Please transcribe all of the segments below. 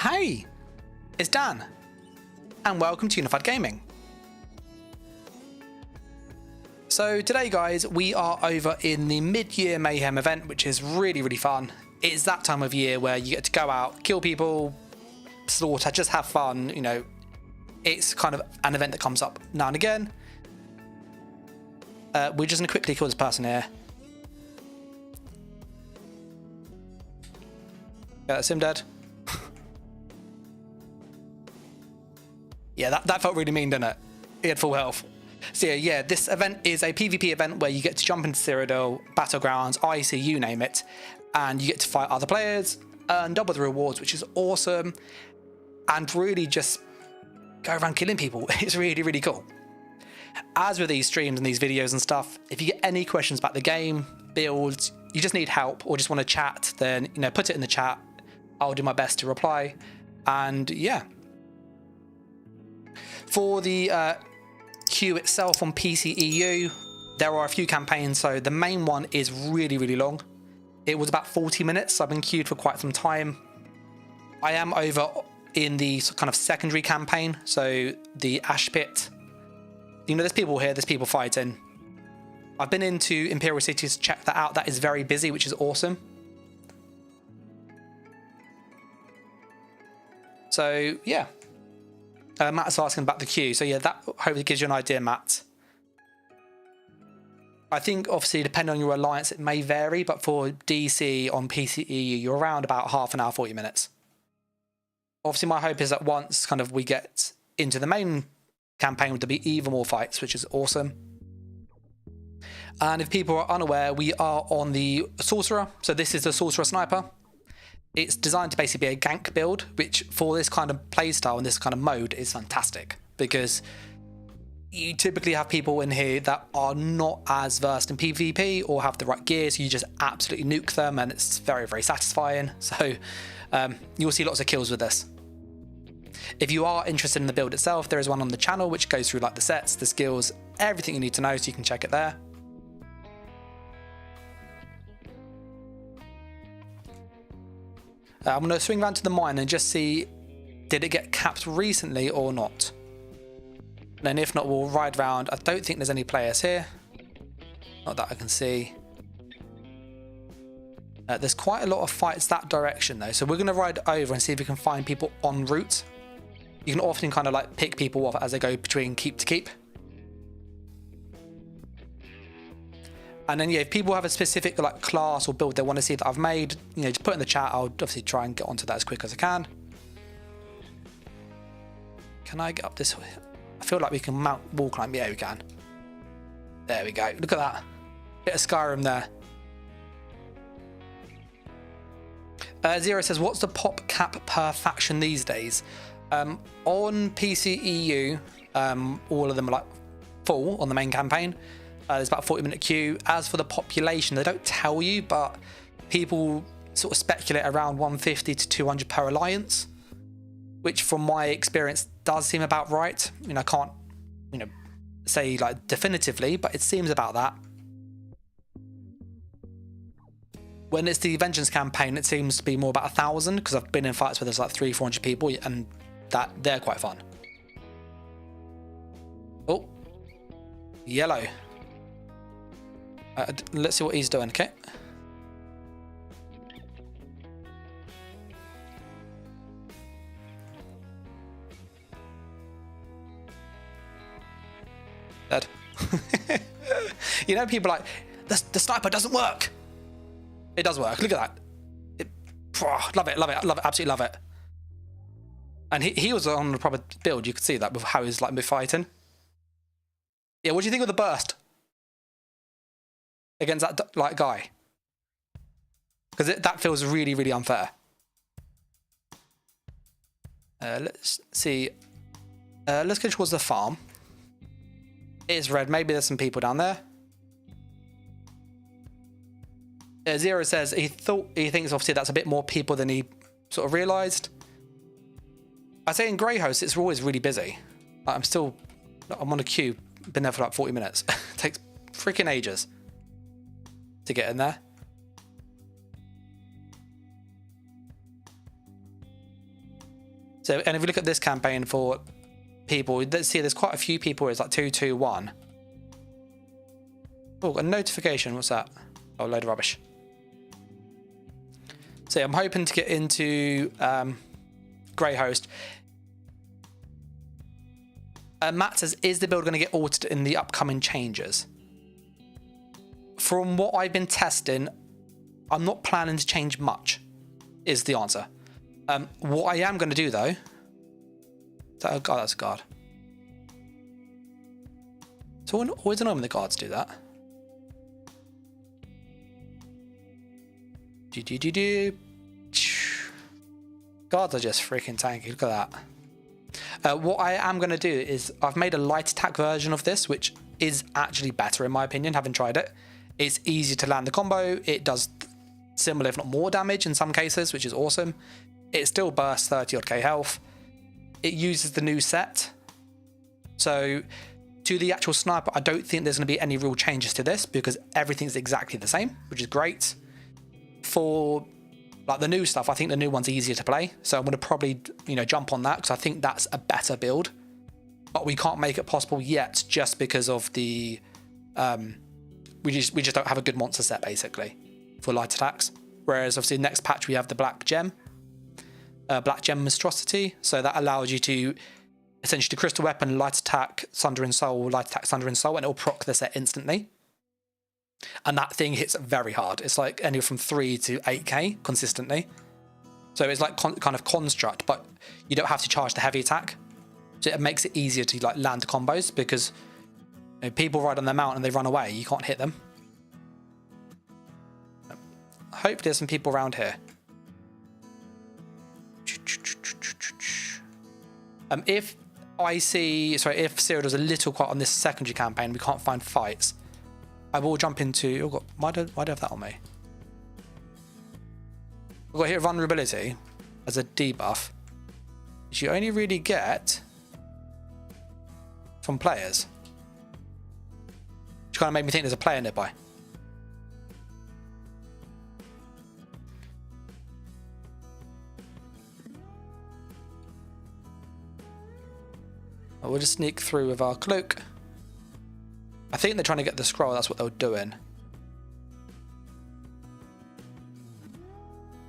Hey, it's Dan, and welcome to Unified Gaming. So today, guys, we are over in the Midyear Mayhem event, which is really fun. It's that time of year where you get to go out, kill people, slaughter, just have fun. You know, it's kind of an event that comes up now and again. We're just gonna quickly kill this person here. Yeah, that's him dead. Yeah, that felt really mean, didn't it? He had full health. So yeah, this event is a PvP event where you get to jump into Cyrodiil, Battlegrounds, IC, you name it, and you get to fight other players, earn double the rewards, which is awesome, and really just go around killing people. It's really cool. As with these streams and these videos and stuff, if you get any questions about the game, builds, you just need help or just want to chat, then put it in the chat. I'll do my best to reply. And yeah. For the queue itself on PCEU, there are a few campaigns, so the main one is really long. It was about 40 minutes. I've been queued for quite some time. I am over in the kind of secondary campaign, so the Ash Pit. There's people here, there's people fighting. I've been into Imperial City to check that out. That is very busy, which is awesome. So yeah. Matt's asking about the queue. So yeah, that hopefully gives you an idea, Matt. I think obviously depending on your alliance, it may vary, but for DC on PCE, you're around about half an hour, 40 minutes. Obviously my hope is that once kind of we get into the main campaign, there'll be even more fights, which is awesome. And if people are unaware, we are on the Sorcerer. So this is the Sorcerer Sniper. It's designed to basically be a gank build, which for this kind of playstyle and this kind of mode is fantastic, because you typically have people in here that are not as versed in PvP or have the right gear, so you just absolutely nuke them, and it's very satisfying. So you'll see lots of kills with this. If you are interested in the build itself, there is one on the channel which goes through like the sets, the skills, everything you need to know, so you can check it there. I'm going to swing around to the mine and just see, did it get capped recently or not? And then if not, we'll ride round. I don't think there's any players here. Not that I can see. There's quite a lot of fights that direction though. So we're going to ride over and see if we can find people en route. You can often kind of like pick people off as they go between keep to keep. And then yeah, if people have a specific like class or build they want to see that I've made, just put in the chat. I'll obviously try and get onto that as quick as I can. Can I get up this way? I feel like we can wall climb. Yeah, we can. There we go. Look at that. Bit of Skyrim there. Zero says, what's the pop cap per faction these days? On PCEU, all of them are like full on the main campaign. There's about a 40-minute queue. As for the population, they don't tell you, but people sort of speculate around 150 to 200 per alliance, which from my experience does seem about right. I can't, say like definitively, but it seems about that. When it's the Vengeance campaign, it seems to be more about 1,000, because I've been in fights where there's like 300-400 people, and they're quite fun. Oh, yellow. Let's see what he's doing, okay? Dead. People are like, the sniper doesn't work. It does work, look at that. Love it, absolutely love it. And he was on the proper build, you could see that with how he's like fighting. Yeah, what do you think of the burst? Against that like guy, because that feels really unfair. Let's see. Let's go towards the farm. It is red. Maybe there's some people down there. Zero says he thinks obviously that's a bit more people than he sort of realised. I say in Greyhouse it's always really busy. I'm on a queue. Been there for like 40 minutes. Takes freaking ages to get in there. So, and if you look at this campaign for people, let's see, there's quite a few people where it's like 2-2-1. Oh, a notification. What's that? Oh, load of rubbish. So I'm hoping to get into Grey Host. Matt says, is the build going to get altered in the upcoming changes? From what I've been testing, I'm not planning to change much, is the answer. What I am going to do, though... Oh, God, that's a guard. So always annoying when the guards do that. Guards are just freaking tanky. Look at that. What I am going to do is I've made a light attack version of this, which is actually better in my opinion, having tried it. It's easier to land the combo. It does similar, if not more damage in some cases, which is awesome. It still bursts 30 odd K health. It uses the new set. So to the actual sniper, I don't think there's going to be any real changes to this because everything's exactly the same, which is great. For like the new stuff, I think the new one's easier to play. So I'm going to probably, jump on that because I think that's a better build. But we can't make it possible yet just because of the... we just don't have a good monster set, basically, for light attacks. Whereas, obviously, next patch, we have the Black Gem. Black Gem Monstrosity. So that allows you to, essentially, the Crystal Weapon, Light Attack, Sundering Soul, Light Attack, Sundering Soul, and it'll proc the set instantly. And that thing hits very hard. It's like anywhere from 3 to 8k consistently. So it's like kind of construct, but you don't have to charge the heavy attack. So it makes it easier to like land combos because people ride on their mount and they run away. You can't hit them. Hope there's some people around here. If Cyril does a little quiet on this secondary campaign, we can't find fights. I will jump into... Oh God, why do I have that on me? We've got here vulnerability as a debuff, which you only really get from players. Which kind of made me think there's a player nearby. We'll just sneak through with our cloak. I think they're trying to get the scroll, that's what they were doing.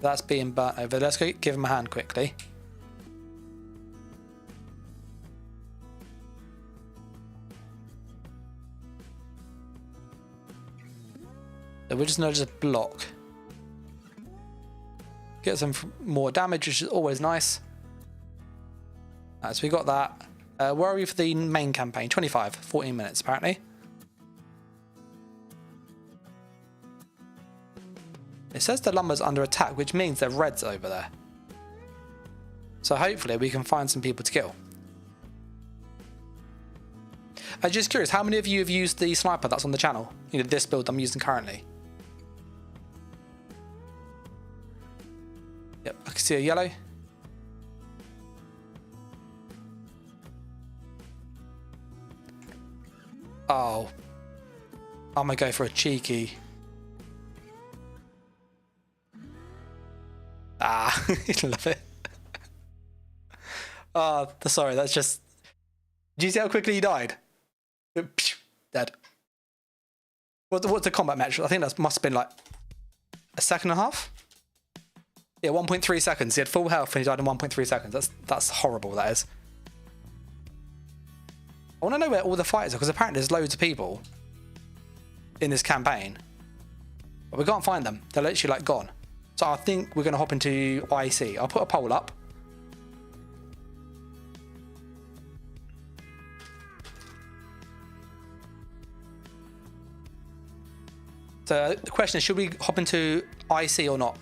That's being burnt over. Let's go give him a hand quickly. So we're just going to just block. Get some more damage, which is always nice. So we got that. Where are we for the main campaign? 25, 14 minutes apparently. It says the lumber's under attack, which means they're reds over there. So hopefully we can find some people to kill. I'm just curious, how many of you have used the sniper that's on the channel? This build I'm using currently. Yep, I can see a yellow. Oh. I'm gonna go for a cheeky. Ah, love it. Oh, sorry, that's just... Do you see how quickly he died? Dead. What's the combat metric? I think that must have been like a second and a half? Yeah, 1.3 seconds. He had full health and he died in 1.3 seconds. That's horrible, that is. I want to know where all the fighters are, because apparently there's loads of people in this campaign. But we can't find them. They're literally like gone. So I think we're going to hop into IC. I'll put a poll up. So the question is, should we hop into IC or not?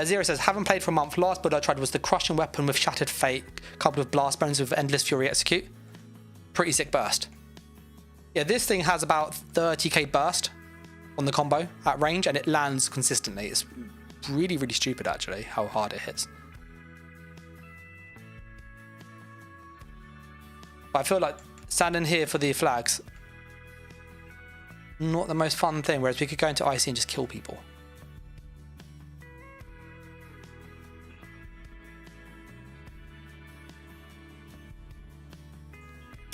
Zero says, haven't played for a month. Last build I tried was the crushing weapon with shattered fate, coupled with blast bones with endless fury execute. Pretty sick burst. Yeah, this thing has about 30k burst on the combo at range, and it lands consistently. It's really, really stupid actually how hard it hits. But I feel like standing here for the flags, not the most fun thing, whereas we could go into IC and just kill people.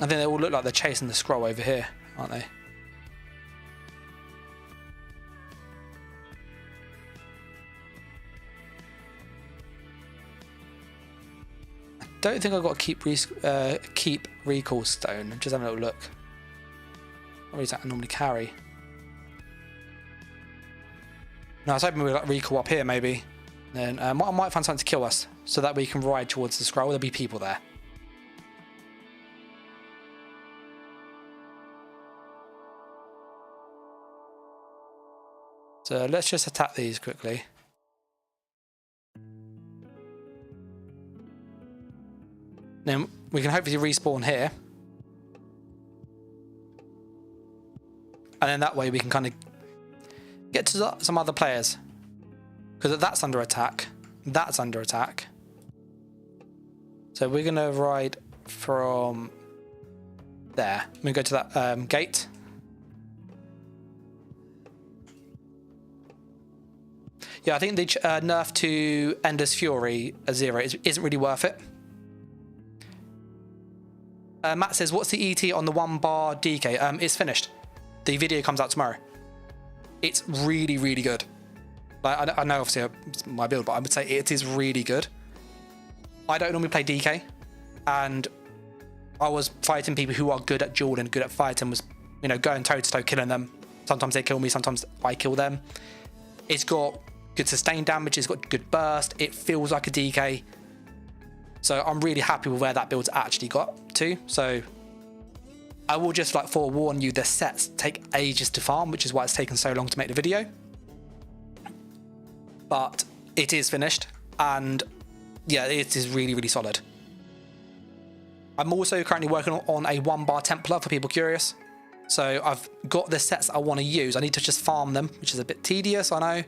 I think they all look like they're chasing the scroll over here, aren't they? I don't think I've got to keep recall stone. Just having a little look. What is that I normally carry? No, I was hoping we would like recall up here maybe. Then I might find something to kill us so that we can ride towards the scroll. There'll be people there. So let's just attack these quickly. Then we can hopefully respawn here. And then that way we can kind of get to some other players. Because that's under attack. That's under attack. So we're going to ride from there. We go to that gate. Yeah, I think the nerf to Ender's Fury 0 isn't really worth it. Matt says, what's the ET on the 1 bar DK? It's finished. The video comes out tomorrow. It's really, really good. Like, I know obviously it's my build, but I would say it is really good. I don't normally play DK, and I was fighting people who are good at duel and good at fighting, was, you know, going toe to toe, killing them. Sometimes they kill me, sometimes I kill them. It's got good sustain damage, it's got good burst, it feels like a DK. So I'm really happy with where that build's actually got to. So I will just like forewarn you, the sets take ages to farm, which is why it's taken so long to make the video. But it is finished, and yeah, it is really, really solid. I'm also currently working on a 1 bar Templar for people curious. So I've got the sets I want to use. I need to just farm them, which is a bit tedious, I know.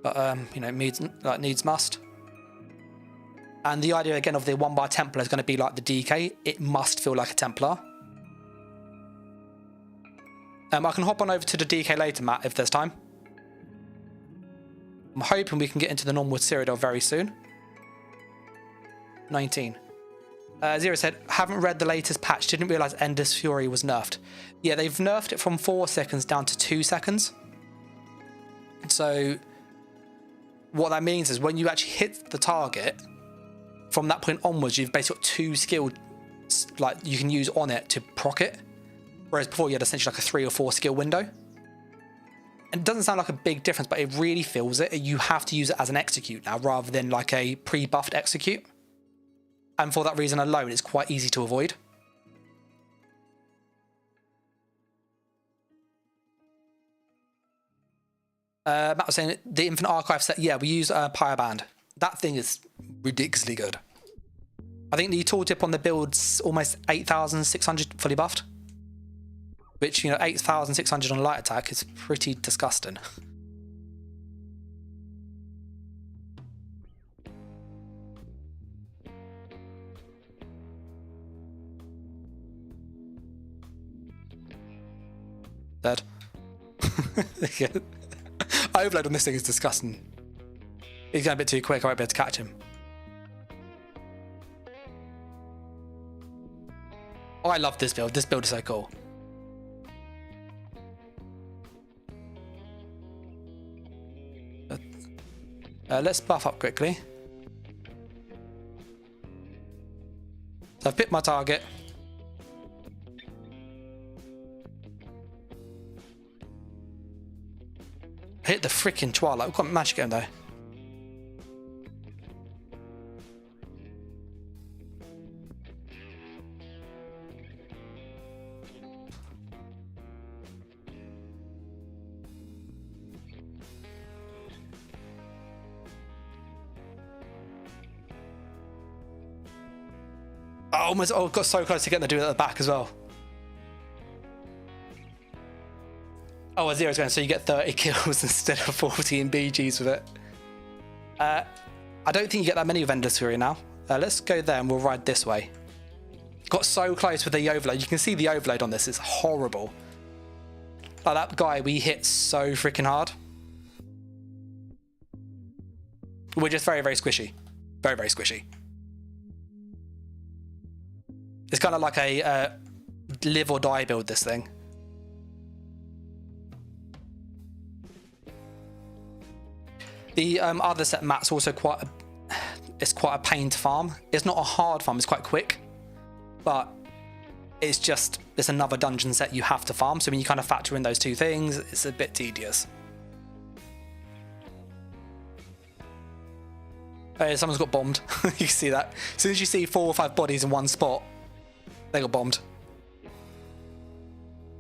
But, you know, needs must. And the idea, again, of the 1 bar Templar is going to be like the DK. It must feel like a Templar. I can hop on over to the DK later, Matt, if there's time. I'm hoping we can get into the Nornwood Cyrodiil very soon. 19. Zero said, haven't read the latest patch, didn't realise Ender's Fury was nerfed. Yeah, they've nerfed it from 4 seconds down to 2 seconds. So what that means is when you actually hit the target, from that point onwards, you've basically got 2 skill like you can use on it to proc it. Whereas before you had essentially like a 3 or 4 skill window. And it doesn't sound like a big difference, but it really feels it. You have to use it as an execute now rather than like a pre-buffed execute. And for that reason alone, it's quite easy to avoid. Matt was saying the Infinite Archive set, yeah, we use Pyreband. That thing is ridiculously good. I think the tooltip on the build's almost 8,600 fully buffed. Which, you know, 8,600 on light attack is pretty disgusting. Dead. Overload on this thing is disgusting. He's going a bit too quick, I won't be able to catch him. Oh, I love this build. This build is so cool. Let's buff up quickly. So I've picked my target. Hit the freaking Twilight. We've got magic game though. Oh, got so close to getting the dude at the back as well. Oh, a zero's going, so you get 30 kills instead of 14 BGs with it. I don't think you get that many with Ender's Fury now. Let's go there and we'll ride this way. Got so close with the overload. You can see the overload on this is horrible. Like that guy we hit so freaking hard. We're just very, very squishy. Very, very squishy. It's kind of like a live or die build, this thing. The other set mat's also quite a pain to farm. It's not a hard farm, it's quite quick, but it's another dungeon set you have to farm. So when you kind of factor in those two things, it's a bit tedious. Oh, someone's got bombed. You can see that. As soon as you see 4 or 5 bodies in one spot, they got bombed.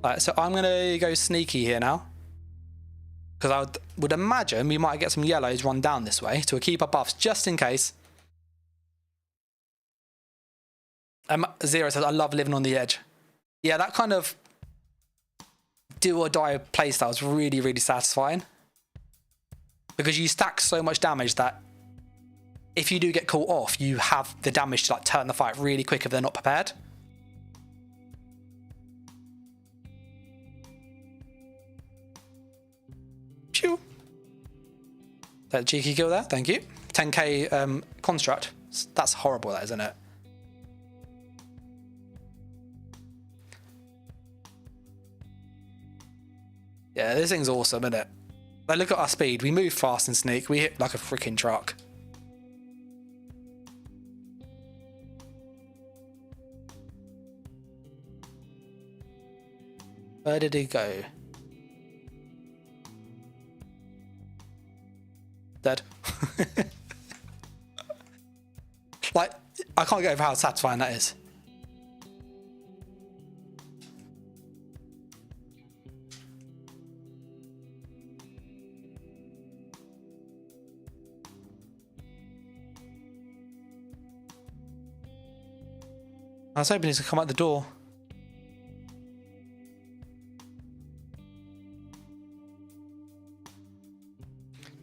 Alright, so I'm gonna go sneaky here now. Because I would imagine we might get some yellows run down this way. So we'll keep our buffs just in case. Zero says, I love living on the edge. Yeah, that kind of do or die playstyle is really, really satisfying. Because you stack so much damage that if you do get caught off, you have the damage to like turn the fight really quick if they're not prepared. Pew. That cheeky kill there, thank you. 10k construct. That's horrible, that, isn't it? Yeah, this thing's awesome, isn't it? Like, look at our speed. We move fast and sneak. We hit like a freaking truck. Where did he go? Dead. Like, I can't get over how satisfying that is. I was hoping he's gonna come out the door.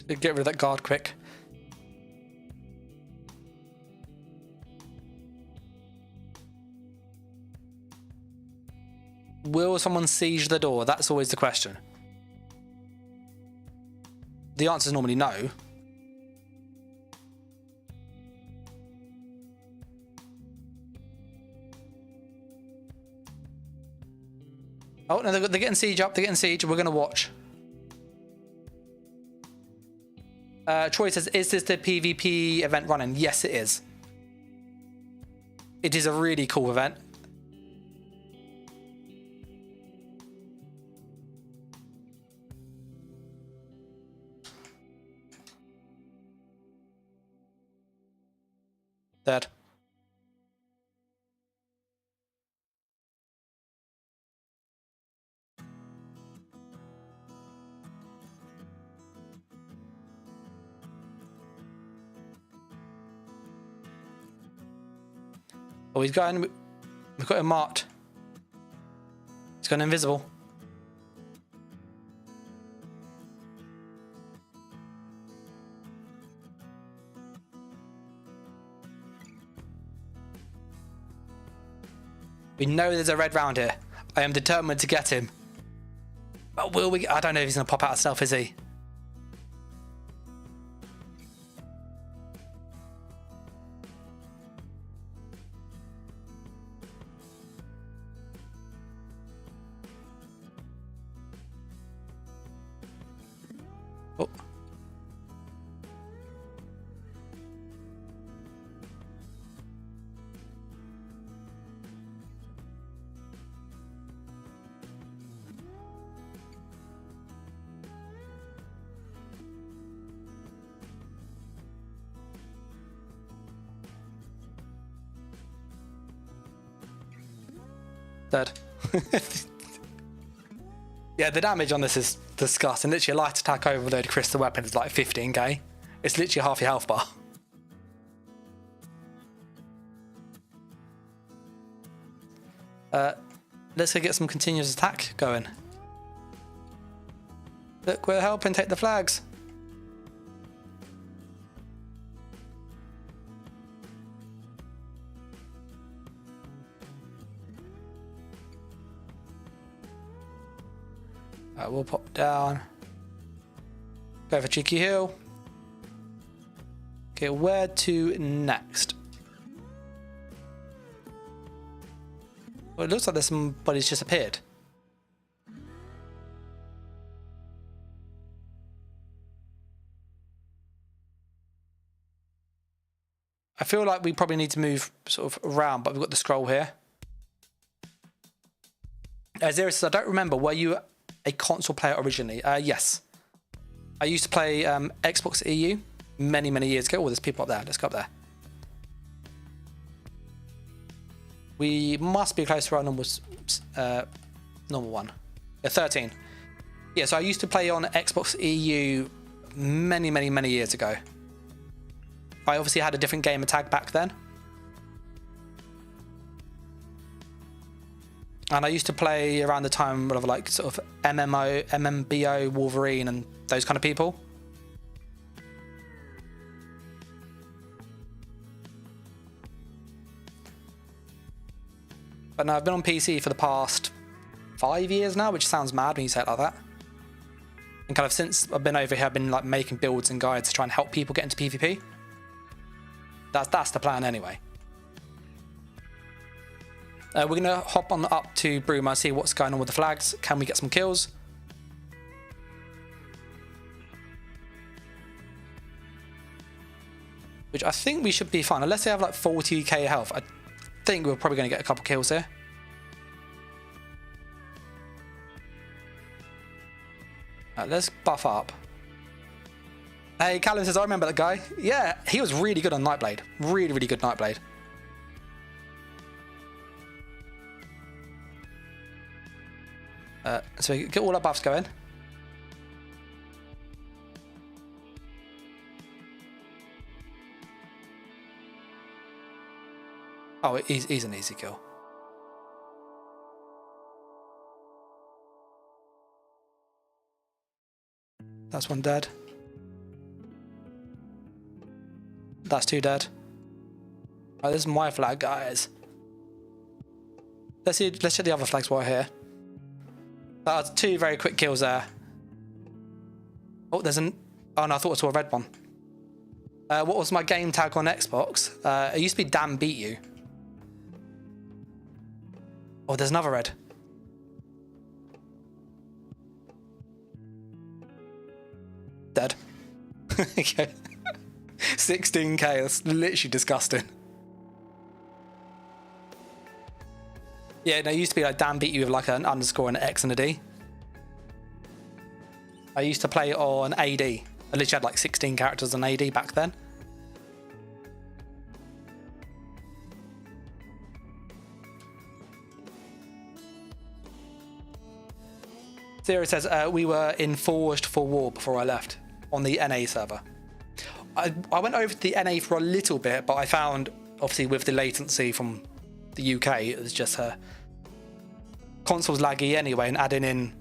Get rid of that guard quick. Will someone siege the door? That's always the question. The answer is normally no. Oh, no, they're getting siege up. They're getting siege. We're going to watch. Troy says, is this the PvP event running? Yes, it is. It is a really cool event. Dead. Oh, he's going. We've got him marked. He's gone invisible. We know there's a red round here. I am determined to get him. But will we? I don't know if he's going to pop out of stealth, is he? Oh. Dead. Yeah, the damage on this is disgusting. Literally, a light attack overload crystal weapon is like 15k. It's literally half your health bar. Let's go get some continuous attack going. Look, we're helping take the flags. We'll pop down. Go for cheeky heal. Okay, where to next? Well, it looks like there's somebody's just appeared. I feel like we probably need to move sort of around, but we've got the scroll here. Zero says, I don't remember, were you a console player originally? Yes. I used to play Xbox EU many, many years ago. Oh, there's people up there. Let's go up there. We must be close to our normal one. Yeah, 13. Yeah, so I used to play on Xbox EU many, many, many years ago. I obviously had a different gamer tag back then. And I used to play around the time of like sort of MMO, MMBO, Wolverine and those kind of people. But no, I've been on PC for the past 5 years now, which sounds mad when you say it like that. And kind of since I've been over here, I've been like making builds and guides to try and help people get into PvP. That's the plan anyway. We're going to hop on up to Bruma, see what's going on with the flags. Can we get some kills? Which I think we should be fine. Unless they have like 40k health, I think we're probably going to get a couple kills here. Let's buff up. Hey, Callum says, I remember that guy. Yeah, he was really good on Nightblade. Really, really good Nightblade. So we get all our buffs going. Oh, he's an easy kill. That's one dead. That's two dead. Oh, this is my flag, guys. Let's check the other flags while we're here. That was two very quick kills there. Oh, there's an... Oh no, I thought I saw a red one. What was my game tag on Xbox? It used to be Damn Beat You. Oh, there's another red. Dead. Okay. 16k, that's literally disgusting. Yeah, no, it used to be like Damn Beat You with like an underscore, an X and a D. I used to play on AD. I literally had like 16 characters on AD back then. Zero says, we were in Forged for War before I left on the NA server. I went over to the NA for a little bit, but I found, obviously with the latency from the UK, it was just console's laggy anyway, and adding in,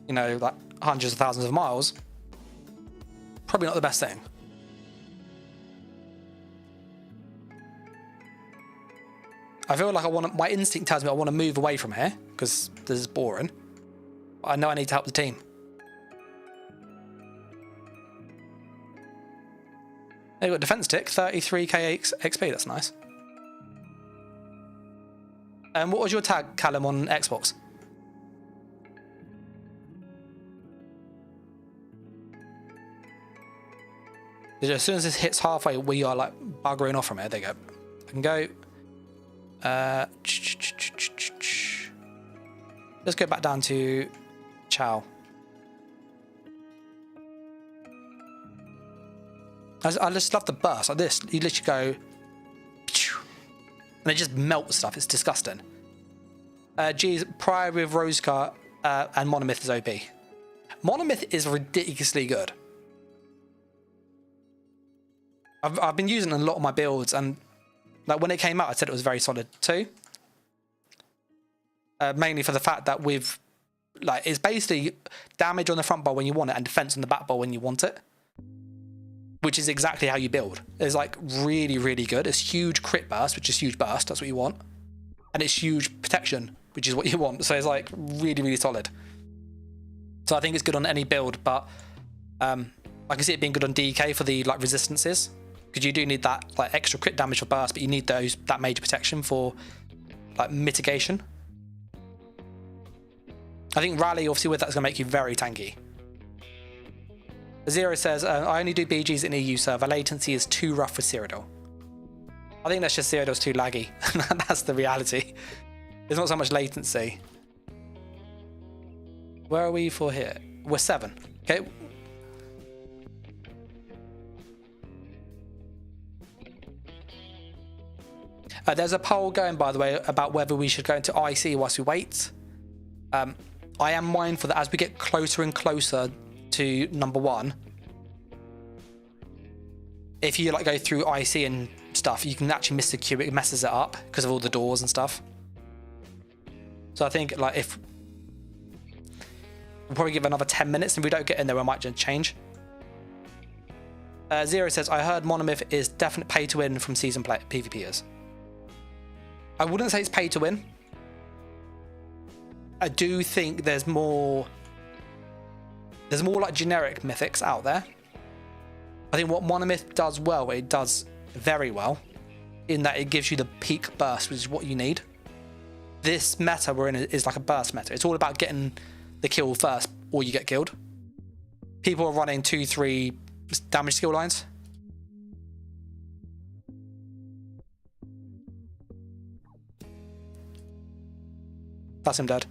you know, like hundreds of thousands of miles, probably not the best thing. I feel like my instinct tells me I want to move away from here because this is boring. I know I need to help the team. There you got defense tick, 33k XP, that's nice. And what was your tag, Callum, on Xbox? As soon as this hits halfway, we are like buggering off from here. There you go. I can go. Let's go back down to Chow. I just love the burst like this. You literally go, and it just melts stuff. It's disgusting. Geez, Prior with Rosecar and Monomyth is OP. Monomyth is ridiculously good. I've been using it in a lot of my builds, and like when it came out, I said it was very solid too. Mainly for the fact that it's basically damage on the front bar when you want it and defense on the back bar when you want it, which is exactly how you build. It's like really, really good. It's huge crit burst, which is huge burst. That's what you want, and it's huge protection, which is what you want. So it's like really, really solid. So I think it's good on any build, but I can see it being good on DK for the like resistances, because you do need that like extra crit damage for burst, but you need that major protection for like mitigation. I think Rally, obviously, with that's going to make you very tanky. Zero says, I only do BGs in EU server. Latency is too rough for Cyrodiil. I think that's just Cyrodiil's too laggy. That's the reality. There's not so much latency. Where are we for here? We're 7. Okay. There's a poll going, by the way, about whether we should go into IC whilst we wait. I am mindful that as we get closer and closer to number 1, if you like go through IC and stuff, you can actually miss the queue. It messes it up because of all the doors and stuff. So I think like if we'll probably give another 10 minutes, and if we don't get in there, we might just change. Zero says, I heard Monomyth is definite pay to win from season play PvPers. I wouldn't say it's pay to win. I do think there's more like generic mythics out there. I think what Monomyth does well, it does very well, in that it gives you the peak burst, which is what you need. This meta we're in is like a burst meta. It's all about getting the kill first, or you get killed. People are running 2-3 damage skill lines. That's him dead.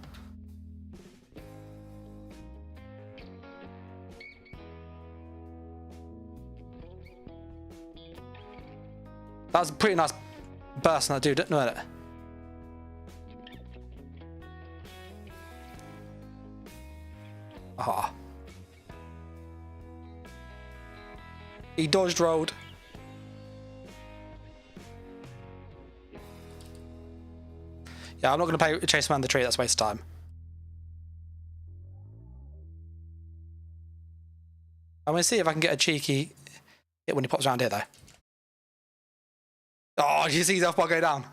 That was a pretty nice burst on that dude, didn't it? Ah. He dodged rolled. Yeah, I'm not going to chase him around the tree. That's a waste of time. I'm going to see if I can get a cheeky hit when he pops around here, though. Oh, you see his health bar go down.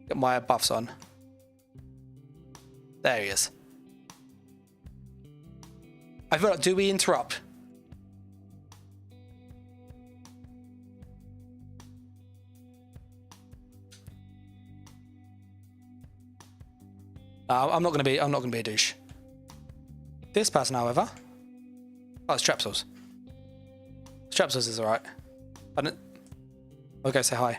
Get my buffs on. There he is. I feel like, do we interrupt? I'm not gonna be a douche. This person, however, oh, it's Strepsils. Strepsils is alright. I'll go say hi.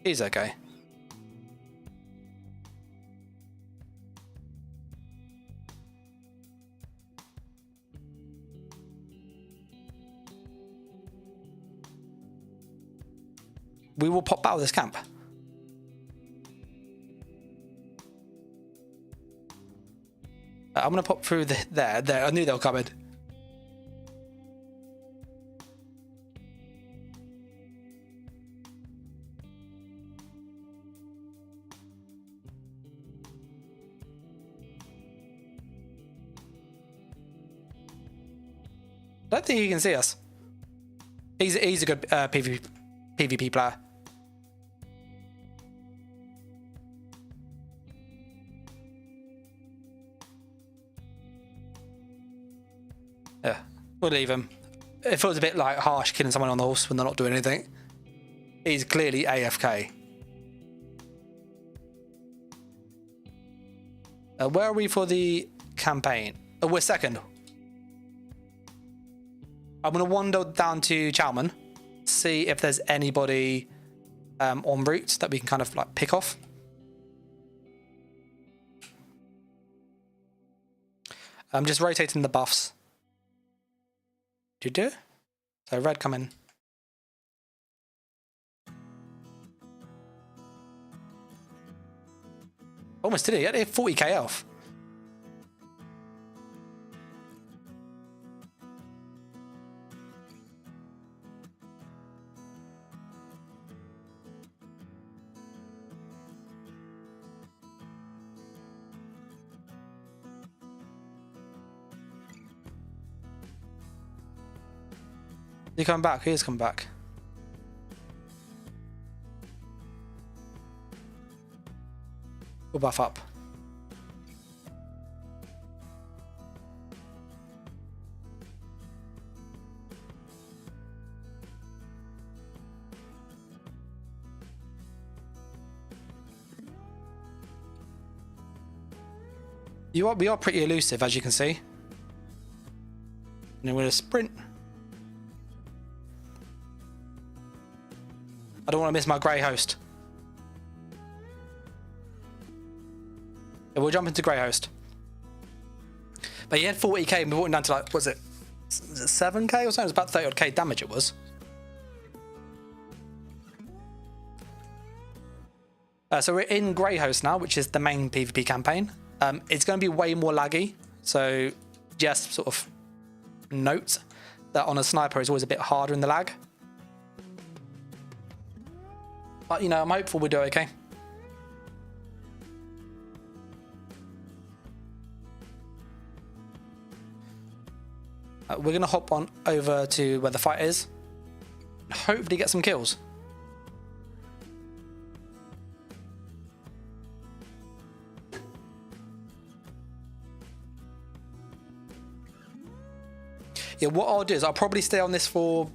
He's okay. We will pop out of this camp. I'm going to pop through there. I knew they were coming. I don't think he can see us. He's a good PvP player. Yeah, we'll leave him. It feels a bit like harsh killing someone on the horse when they're not doing anything. He's clearly AFK. Where are we for the campaign? Oh, we're second. I'm going to wander down to Chalman, see if there's anybody en route that we can kind of like pick off. I'm just rotating the buffs. Do? So red come in. Almost did it. He had 40k health. He coming back? He is coming back. buff up. We are pretty elusive, as you can see. And then we're going to sprint. I don't want to miss my grey host. Yeah, we'll jump into grey host. But he had 40k and we brought him down to like, was it 7k or something? It was about 30 odd k damage it was. So we're in grey host now, which is the main PvP campaign. It's going to be way more laggy, so just sort of note that on a sniper it's always a bit harder in the lag. But, you know, I'm hopeful we'll do okay. We're going to hop on over to where the fight is and hopefully get some kills. Yeah, what I'll do is I'll probably stay on this for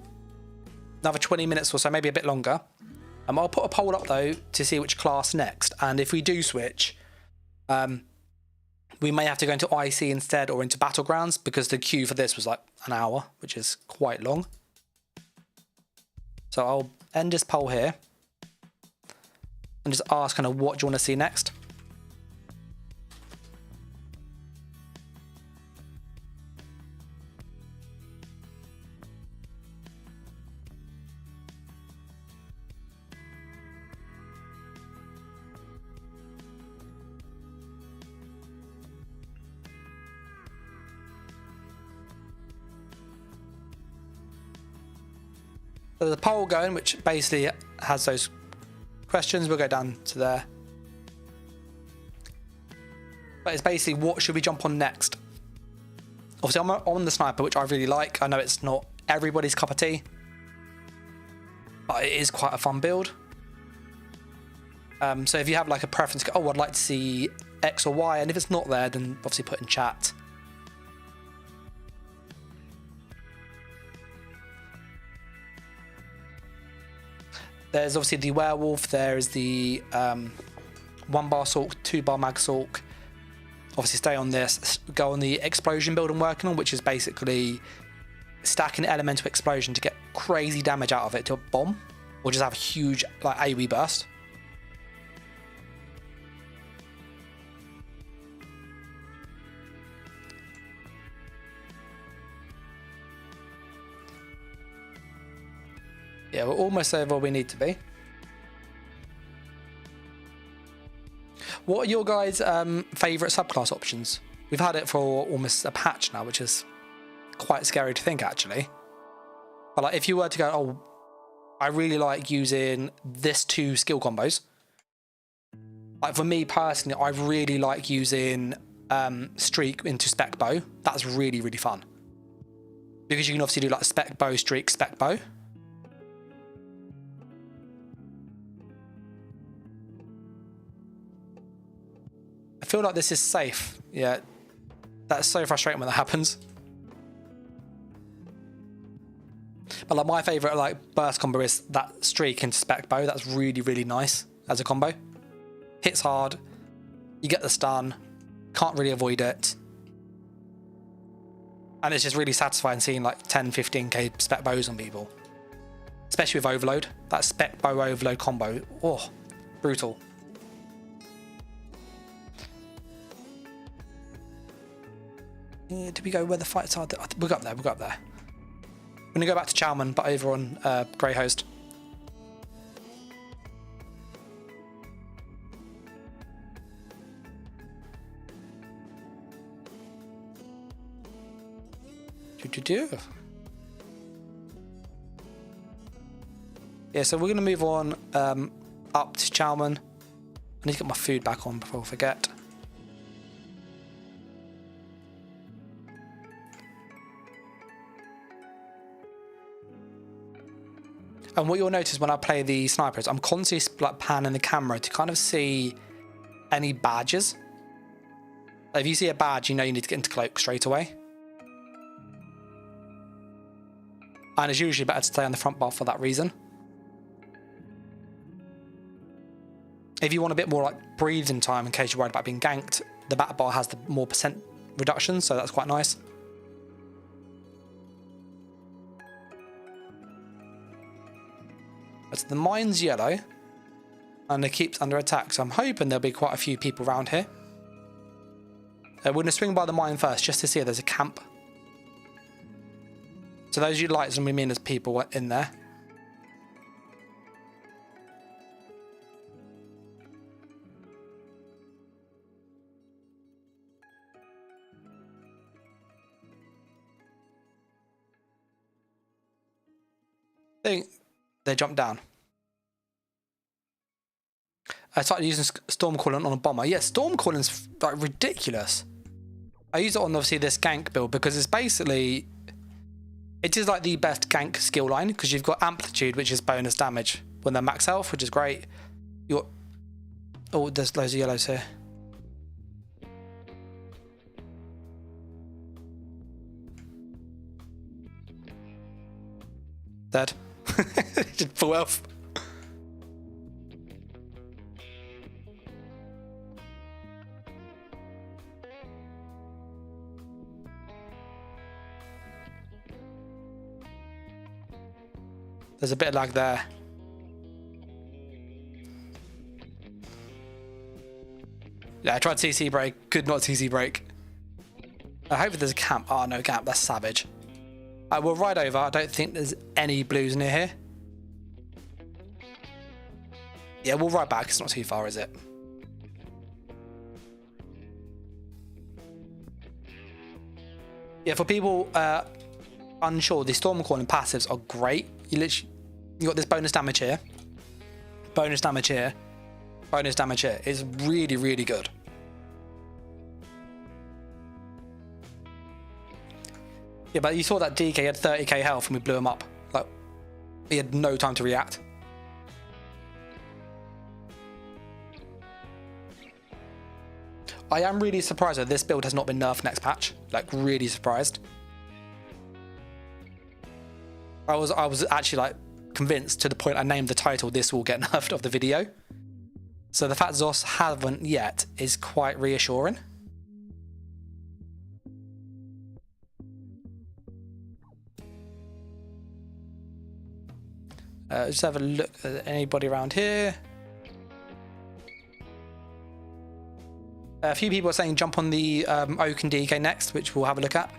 another 20 minutes or so, maybe a bit longer. I'll put a poll up though to see which class next, and if we do switch, we may have to go into IC instead or into Battlegrounds, because the queue for this was like an hour, which is quite long. So I'll end this poll here and just ask kind of what do you want to see next. So there's a poll going, which basically has those questions. We'll go down to there. But it's basically, what should we jump on next? Obviously, I'm on the sniper, which I really like. I know it's not everybody's cup of tea, but it is quite a fun build. So if you have like a preference, oh, I'd like to see X or Y, and if it's not there, then obviously put in chat. There's obviously the werewolf, there is the 1-bar Sulk, 2-bar mag Sulk. Obviously stay on this, go on the explosion build I'm working on, which is basically stacking elemental explosion to get crazy damage out of it to a bomb, or just have a huge like AoE burst. Yeah, we're almost over where we need to be. What are your guys' favourite subclass options? We've had it for almost a patch now, which is quite scary to think, actually. But like, if you were to go, oh, I really like using this 2 skill combos. Like for me personally, I really like using Streak into Spec Bow. That's really, really fun. Because you can obviously do like Spec Bow, Streak, Spec Bow. I feel like this is safe. Yeah, that's so frustrating when that happens. But like my favourite like burst combo is that Streak into Spec Bow. That's really, really nice as a combo. Hits hard, you get the stun, can't really avoid it. And it's just really satisfying seeing like 10, 15k Spec Bows on people. Especially with Overload. That Spec Bow Overload combo, oh, brutal. Did we go where the fights are? We'll go up there, we'll go up there. We're going to go back to Chalman, but over on Grey Host. Yeah, so we're going to move on up to Chalman. I need to get my food back on before I forget. And what you'll notice when I play the snipers, I'm constantly like panning the camera to kind of see any badges. If you see a badge, you know you need to get into cloak straight away. And it's usually better to stay on the front bar for that reason. If you want a bit more like breathing time in case you're worried about being ganked, the back bar has the more percent reduction, so that's quite nice. But the mine's yellow, and it keeps under attack, so I'm hoping there'll be quite a few people around here. We're going to swing by the mine first, just to see if there's a camp. So those lights and we mean there's people in there. I think they jumped down. I started using Stormcalling on a bomber. Yeah, Stormcalling's like ridiculous. I use it on obviously this gank build because it's basically, it is like the best gank skill line because you've got amplitude, which is bonus damage when they're max health, which is great. You're, oh, there's loads of yellows here. Dead. Just full health. There's a bit of lag there. Yeah, I tried CC break, could not CC break. I hope there's a camp. Oh, no camp, that's savage. I will ride over. I don't think there's any blues near here. Yeah, we'll ride back. It's not too far, is it? Yeah, for people unsure, the Stormcalling passives are great. You got this bonus damage here, bonus damage here, bonus damage here. It's really, really good. Yeah, but you saw that DK had 30k health and we blew him up. Like, he had no time to react. I am really surprised that this build has not been nerfed next patch. Like, really surprised. I was actually like convinced to the point I named the title "This will get nerfed" of the video. So the fact Zos haven't yet is quite reassuring. Just have a look at anybody around here. A few people are saying jump on the Oak and DK next, which we'll have a look at.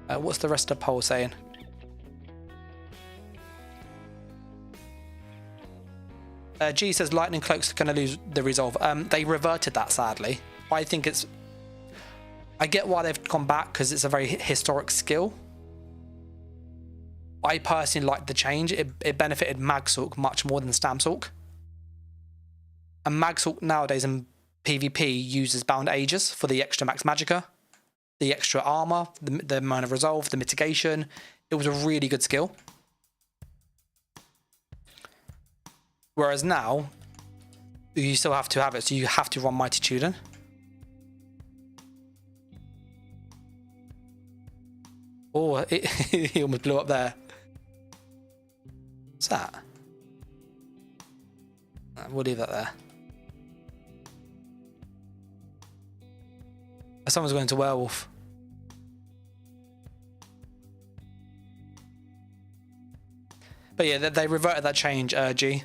What's the rest of the poll saying? G says Lightning Cloak's going to lose the resolve. They reverted that, sadly. I think it's... I get why they've gone back, because it's a very historic skill. I personally like the change. It benefited Magsalk much more than Stamsalk. And Magsalk nowadays in PvP uses Bound Aegis for the extra max magicka, the extra armor, the amount of resolve, the mitigation. It was a really good skill. Whereas now, you still have to have it, so you have to run Mighty Tudor. Oh, he almost blew up there. What's that? We'll leave that there. Someone's going to werewolf. But yeah, they reverted that change, G.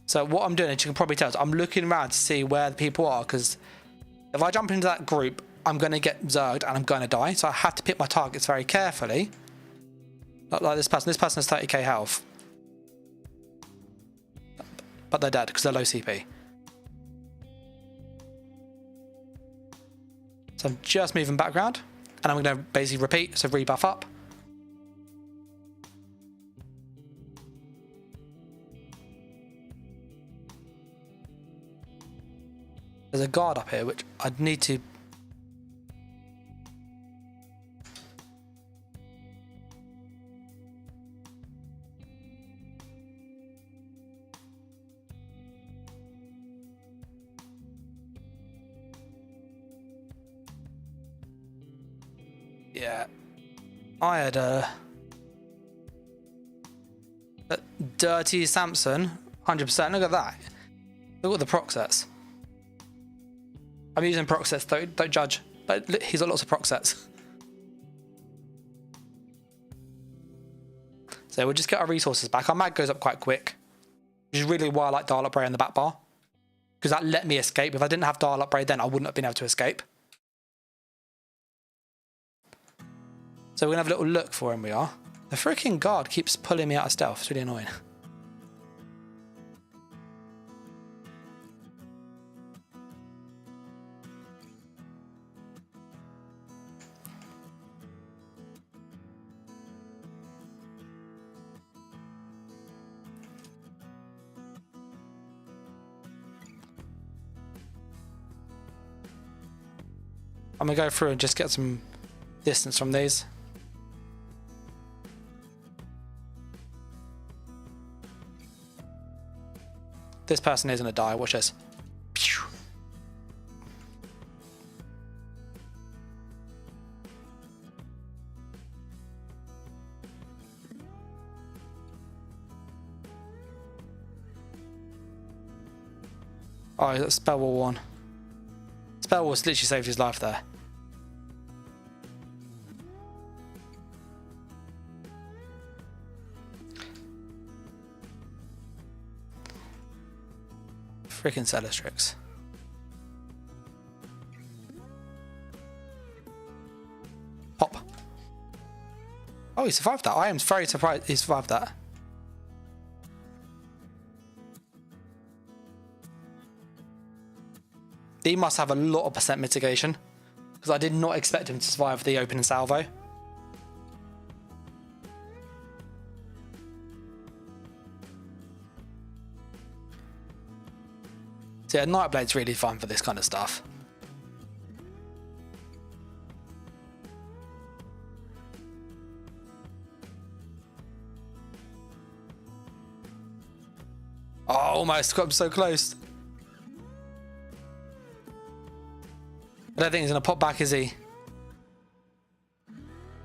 So what I'm doing, as you can probably tell, is I'm looking around to see where the people are, because if I jump into that group, I'm going to get zerged and I'm going to die. So I have to pick my targets very carefully. Not like this person. This person has 30k health. But they're dead because they're low CP. So I'm just moving background. And I'm going to basically repeat, so rebuff up. There's a guard up here, which I'd need to... Yeah. I had a dirty Samson, 100%. Look at that. Look at the proc sets. I'm using proc sets, don't judge. But he's got lots of proc sets. So we'll just get our resources back. Our mag goes up quite quick, which is really why I like Dial Upgrade on the back bar, because that let me escape. If I didn't have Dial Upgrade, then I wouldn't have been able to escape. So we're gonna have a little look for him. We are. The freaking guard keeps pulling me out of stealth. It's really annoying. I'm gonna go through and just get some distance from these. This person is gonna die. Watch this. Pew. Oh, that's Spell Wall 1. Spell Wall literally saved his life there. Freaking Celestrix. Pop. Oh, he survived that. I am very surprised he survived that. He must have a lot of percent mitigation, because I did not expect him to survive the opening salvo. So yeah, Nightblade's really fun for this kind of stuff. Oh, almost got him so close. I don't think he's going to pop back, is he?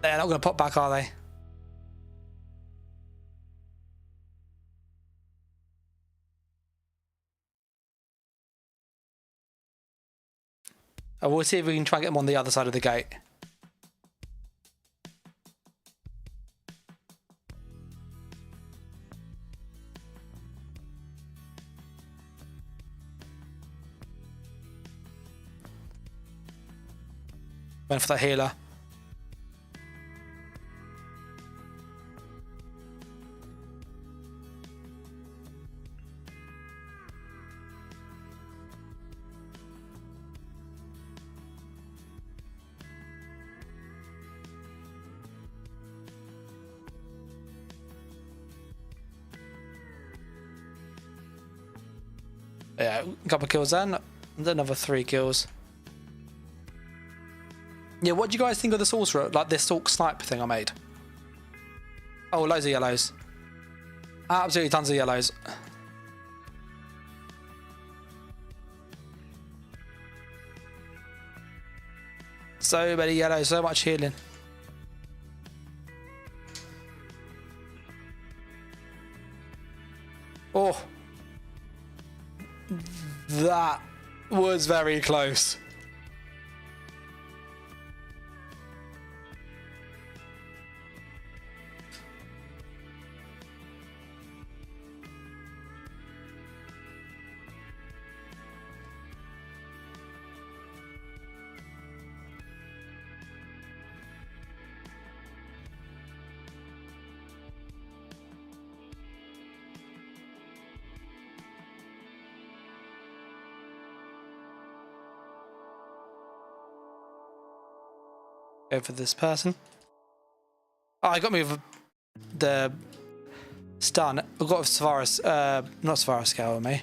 They're not going to pop back, are they? We'll see if we can try and get him on the other side of the gate. Went for that healer. Yeah, a couple of kills then. Another 3 kills. Yeah, what do you guys think of the Sorcerer? Like this Stalk Snipe thing I made? Oh, loads of yellows. Absolutely tons of yellows. So many yellows, so much healing. Oh. That was very close. Go for this person. Oh, I got me with the stun. I've got Svarus, not Svarus scale on me.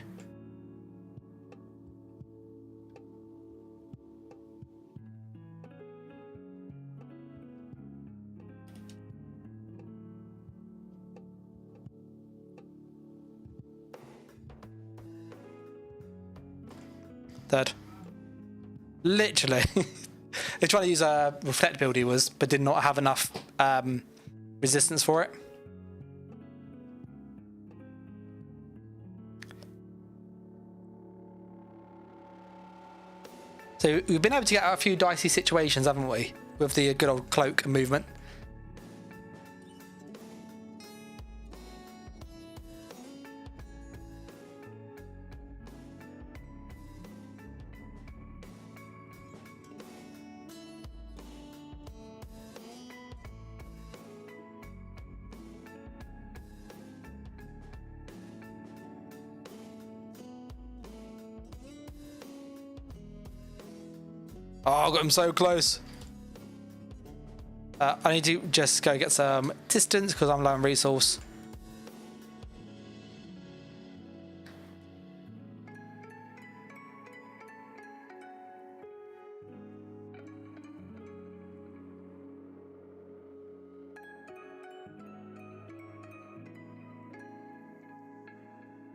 Dead. Literally. They're trying to use a reflect build he was, but did not have enough resistance for it. So we've been able to get out a few dicey situations, haven't we? With the good old cloak and movement. Oh, I got him so close. I need to just go get some distance because I'm low on resource.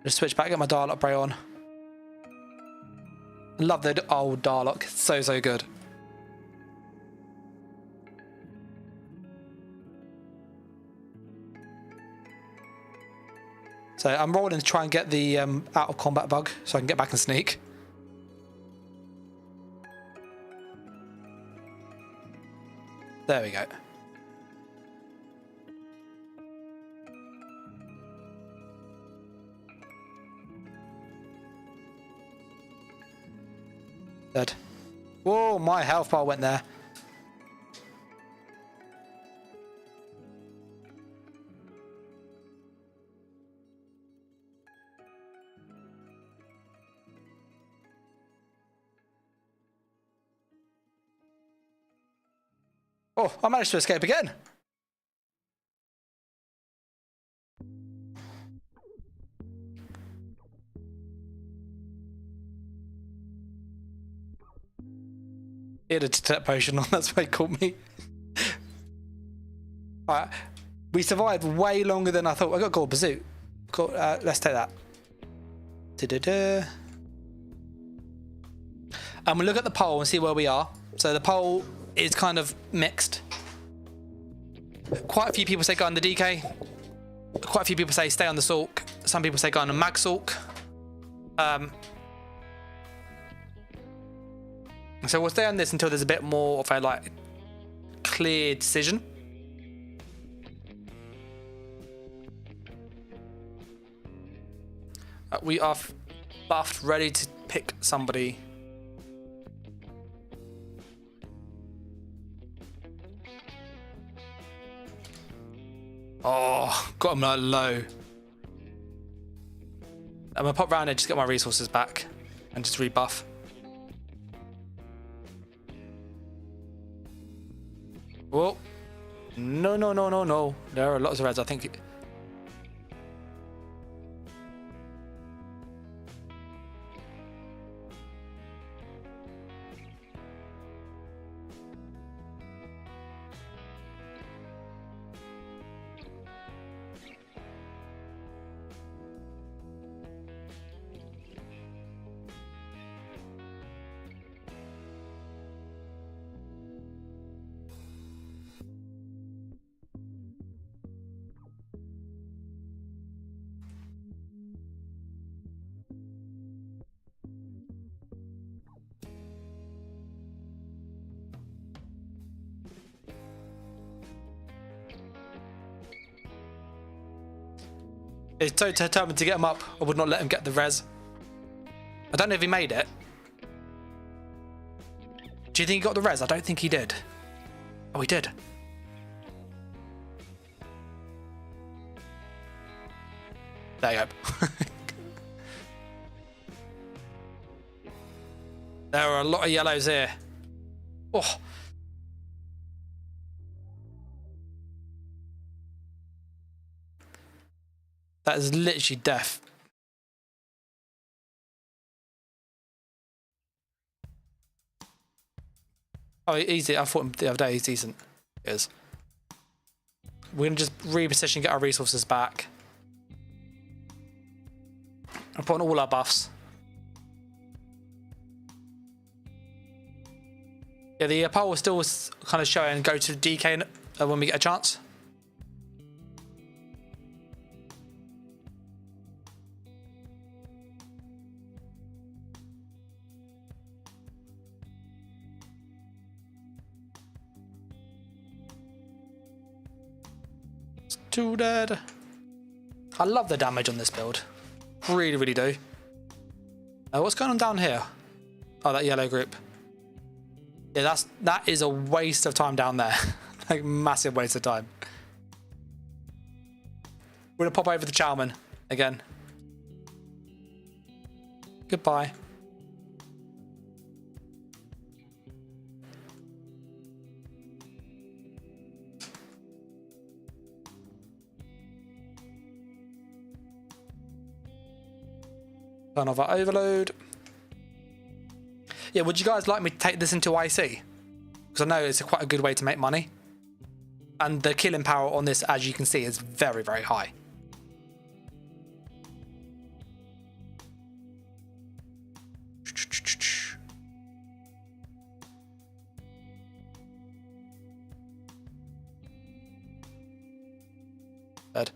Just switch back, get my Darlock Bray on. Love the old Darlock. So, so good. So I'm rolling to try and get the out of combat bug so I can get back and sneak. There we go. Dead. Whoa, my health bar went there. Oh, I managed to escape again. He had a detect potion on, that's why he caught me. Alright, we survived way longer than I thought. I got gold bazoo. Let's take that. And we'll look at the poll and see where we are. So the poll is kind of mixed. Quite a few people say go on the DK. Quite a few people say stay on the Sulk. Some people say go on the Mag Sulk. So we'll stay on this until there's a bit more of a like clear decision. We are buffed, ready to pick somebody. Oh, got him like low. I'm gonna pop round and just get my resources back and just rebuff. Whoa. No, no, no, no, no. There are lots of reds, I think. He's so determined to get him up, I would not let him get the res. I don't know if he made it. Do you think he got the res? I don't think he did. Oh, he did. There you go. There are a lot of yellows here. Oh. That is literally death. Oh, easy. I thought the other day he's decent. He is. We're going to just reposition, get our resources back. I'm putting all our buffs. Yeah, the poll is still kind of showing go to DK when we get a chance. It's too dead. I love the damage on this build. Really, really do. What's going on down here? Oh, that yellow group. Yeah, that is a waste of time down there. Like, massive waste of time. We're gonna pop over the Chalman again. Goodbye. Turn off our overload. Yeah, would you guys like me to take this into IC? Because I know it's quite a good way to make money. And the killing power on this, as you can see, is very, very high. Dead.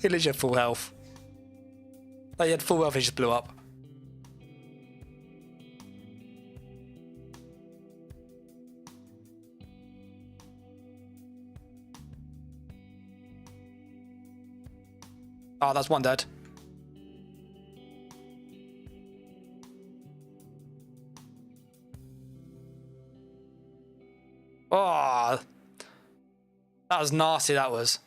He literally had full health. Like, he had full health, he just blew up. Oh, that's one dead. Oh, that was nasty, that was.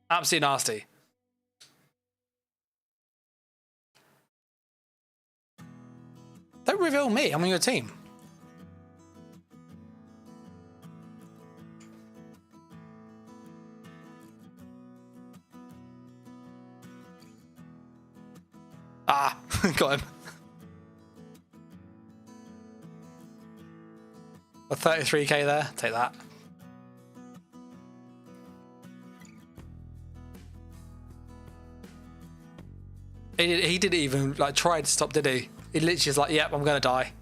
Absolutely nasty. Don't reveal me, I'm on your team. Ah, got him. A 33k there, take that. He didn't even like try to stop, did he? He literally is like, yep, I'm gonna die.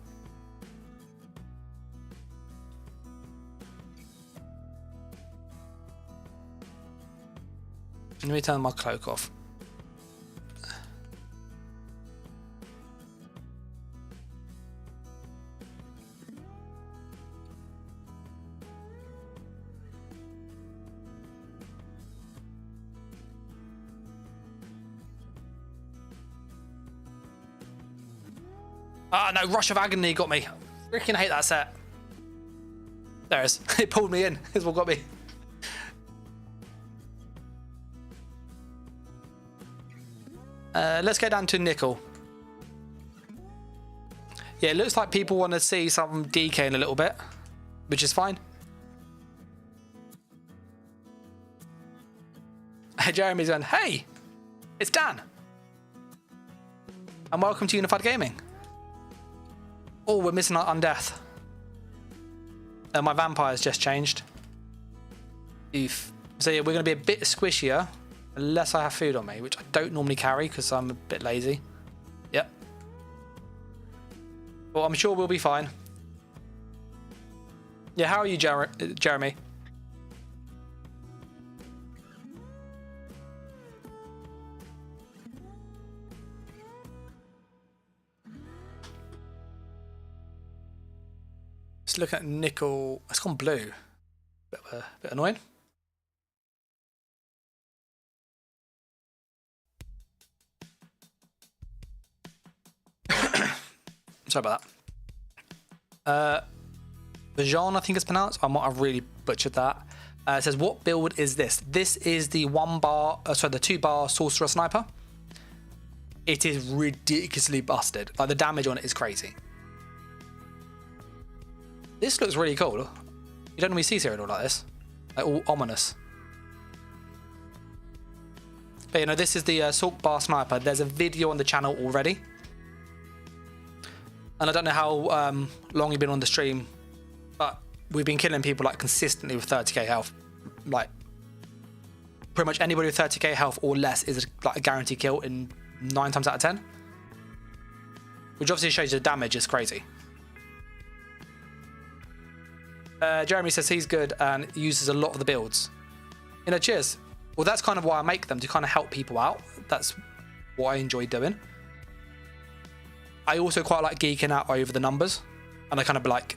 Let me turn my cloak off. Ah, no, Rush of Agony got me. Freaking hate that set. There it is. It pulled me in. It's what got me. Let's go down to Nickel. Yeah, it looks like people want to see some DK in a little bit, which is fine. Jeremy's going, hey, it's Dan. And welcome to Unified Gaming. Oh, we're missing out on death. My vampire's just changed. Oof. So yeah, we're going to be a bit squishier unless I have food on me, which I don't normally carry because I'm a bit lazy. Yep. Well, I'm sure we'll be fine. Yeah, how are you, Jeremy? Let's look at Nickel. It's gone blue. Bit annoying. Sorry about that. Bajan, I think it's pronounced. I might have really butchered that. It says, what build is this? This is the the 2-bar Sorcerer Sniper. It is ridiculously busted. Like, the damage on it is crazy. This looks really cool. You don't normally see Cyrodiil like this. Like, all ominous. But you know, this is the Assault Bar Sniper. There's a video on the channel already. And I don't know how long you've been on the stream, but we've been killing people like consistently with 30k health. Like, pretty much anybody with 30k health or less is like a guaranteed kill in 9 times out of 10. which obviously shows you the damage is crazy. Jeremy says he's good and uses a lot of the builds. You know, cheers. Well, that's kind of why I make them, to kind of help people out. That's what I enjoy doing. I also quite like geeking out over the numbers, and I kind of be like,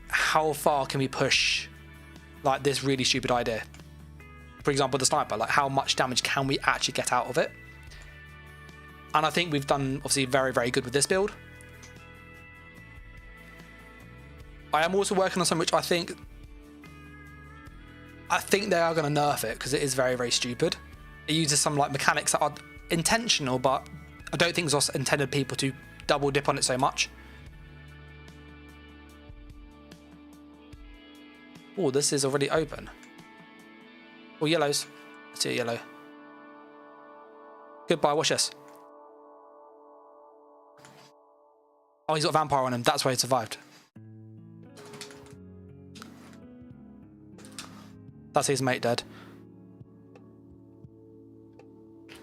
how far can we push like this really stupid idea? For example, the sniper, like how much damage can we actually get out of it? And I think we've done obviously very, very good with this build. I am also working on something which I think they are going to nerf it, because it is very, very stupid. It uses some like mechanics that are intentional, but I don't think Zos intended people to double dip on it so much. Oh, this is already open. Oh, yellows. I see a yellow. Goodbye, watch this. Oh, he's got a vampire on him. That's why he survived. That's his mate dead.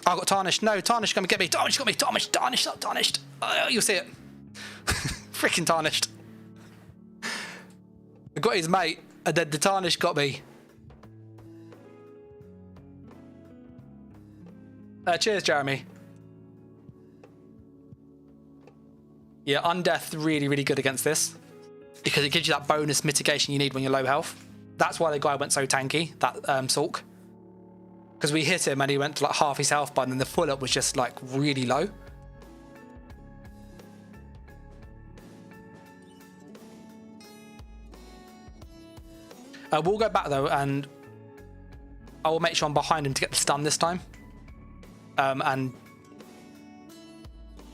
Oh, I got tarnished. No, tarnished gonna get me. Tarnished got me. Tarnished. Tarnished. Not tarnished. Oh, you'll see it. Freaking tarnished. I got his mate, and then the tarnished got me. Cheers, Jeremy. Yeah, Undeath really, really good against this, because it gives you that bonus mitigation you need when you're low health. That's why the guy went so tanky, that Sulk. Because we hit him and he went to like half his health bar, and then the full up was just like really low. We'll go back though, and I will make sure I'm behind him to get the stun this time. And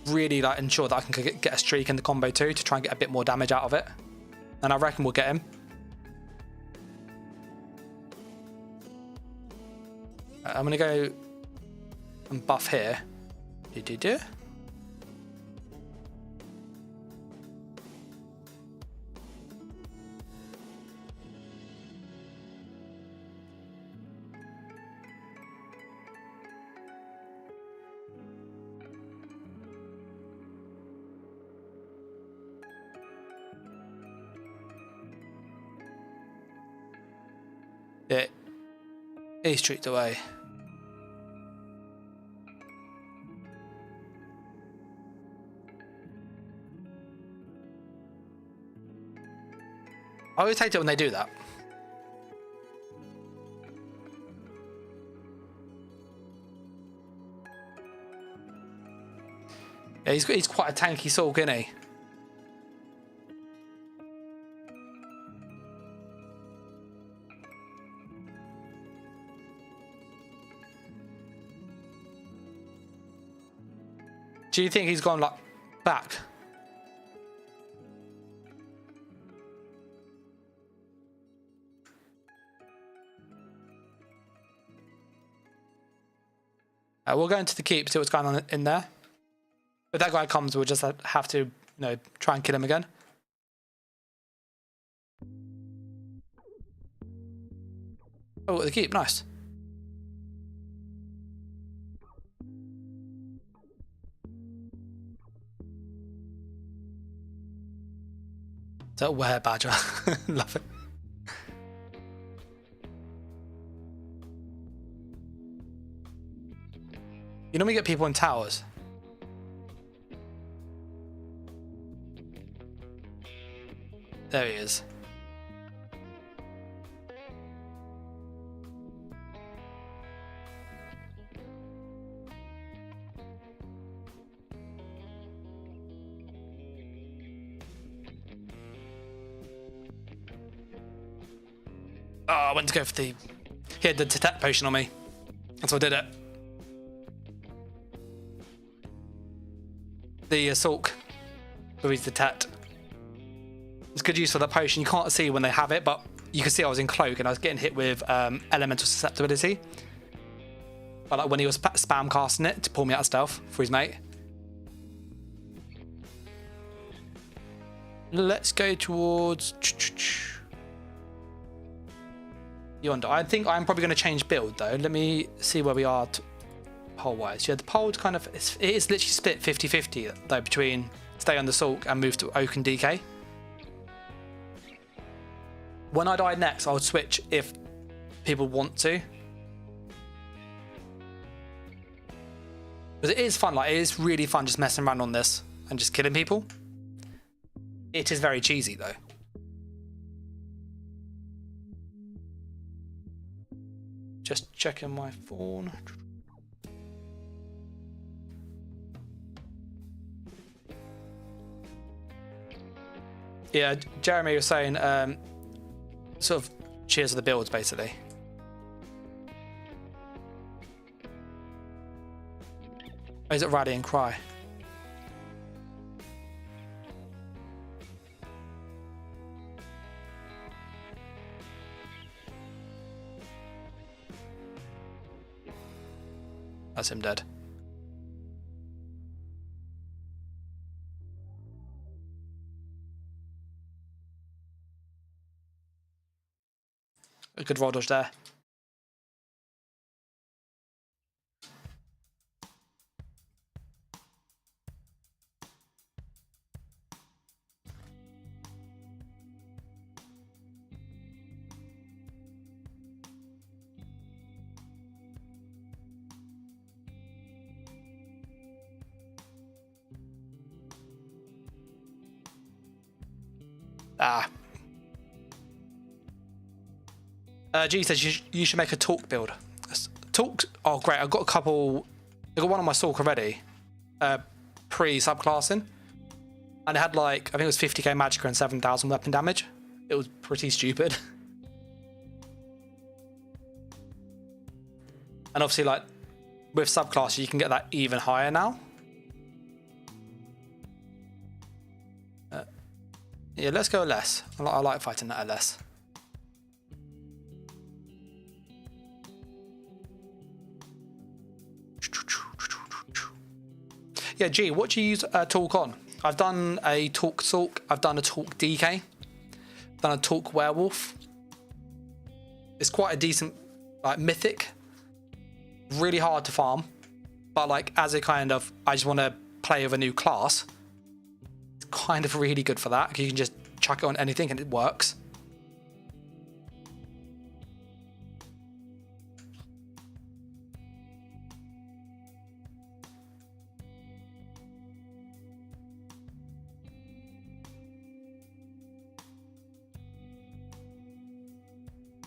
really like ensure that I can get a streak in the combo too, to try and get a bit more damage out of it. And I reckon we'll get him. I'm gonna go and buff here. Do. Yeah, he's tricked away. I always hate it when they do that. Yeah, he's quite a tanky Sulk, isn't he? Do you think he's gone like back? We'll go into the keep, see what's going on in there. If that guy comes, we'll just have to, try and kill him again. Oh, the keep, nice. That were badger. Love it. You normally get people in towers. There he is. Oh, I went to go for the... He had the detect potion on me. That's why I did it. The Sulk with his detect. It's good use for that potion. You can't see when they have it, but you can see I was in cloak and I was getting hit with elemental susceptibility. But like when he was spam casting it to pull me out of stealth for his mate. Let's go towards yonder. I think I'm probably going to change build though. Let me see where we are pole wise. Yeah, the pole's kind of, it is literally split 50-50 though between stay on the Sulk and move to Oak and DK. When I die next, I would switch if people want to. Because it is fun, like it is really fun just messing around on this and just killing people. It is very cheesy though. Just checking my phone. Yeah, Jeremy was saying sort of cheers to the builds basically. Or is it Rally and Cry? That's him dead. A good roll dodge there. G says you should make a talk build. Talk. Oh, great! I've got a couple. I got one on my Sulk already, pre-subclassing, and it had like I think it was 50k magicka and 7,000 weapon damage. It was pretty stupid. And obviously, like with subclass, you can get that even higher now. Yeah, let's go less. I like fighting that at less. Yeah, G, what do you use talk on? I've done a talk Sulk, I've done a talk DK, I've done a talk werewolf. It's quite a decent like mythic. Really hard to farm, but like as a kind of I just want to play with a new class, it's kind of really good for that because you can just chuck it on anything and it works.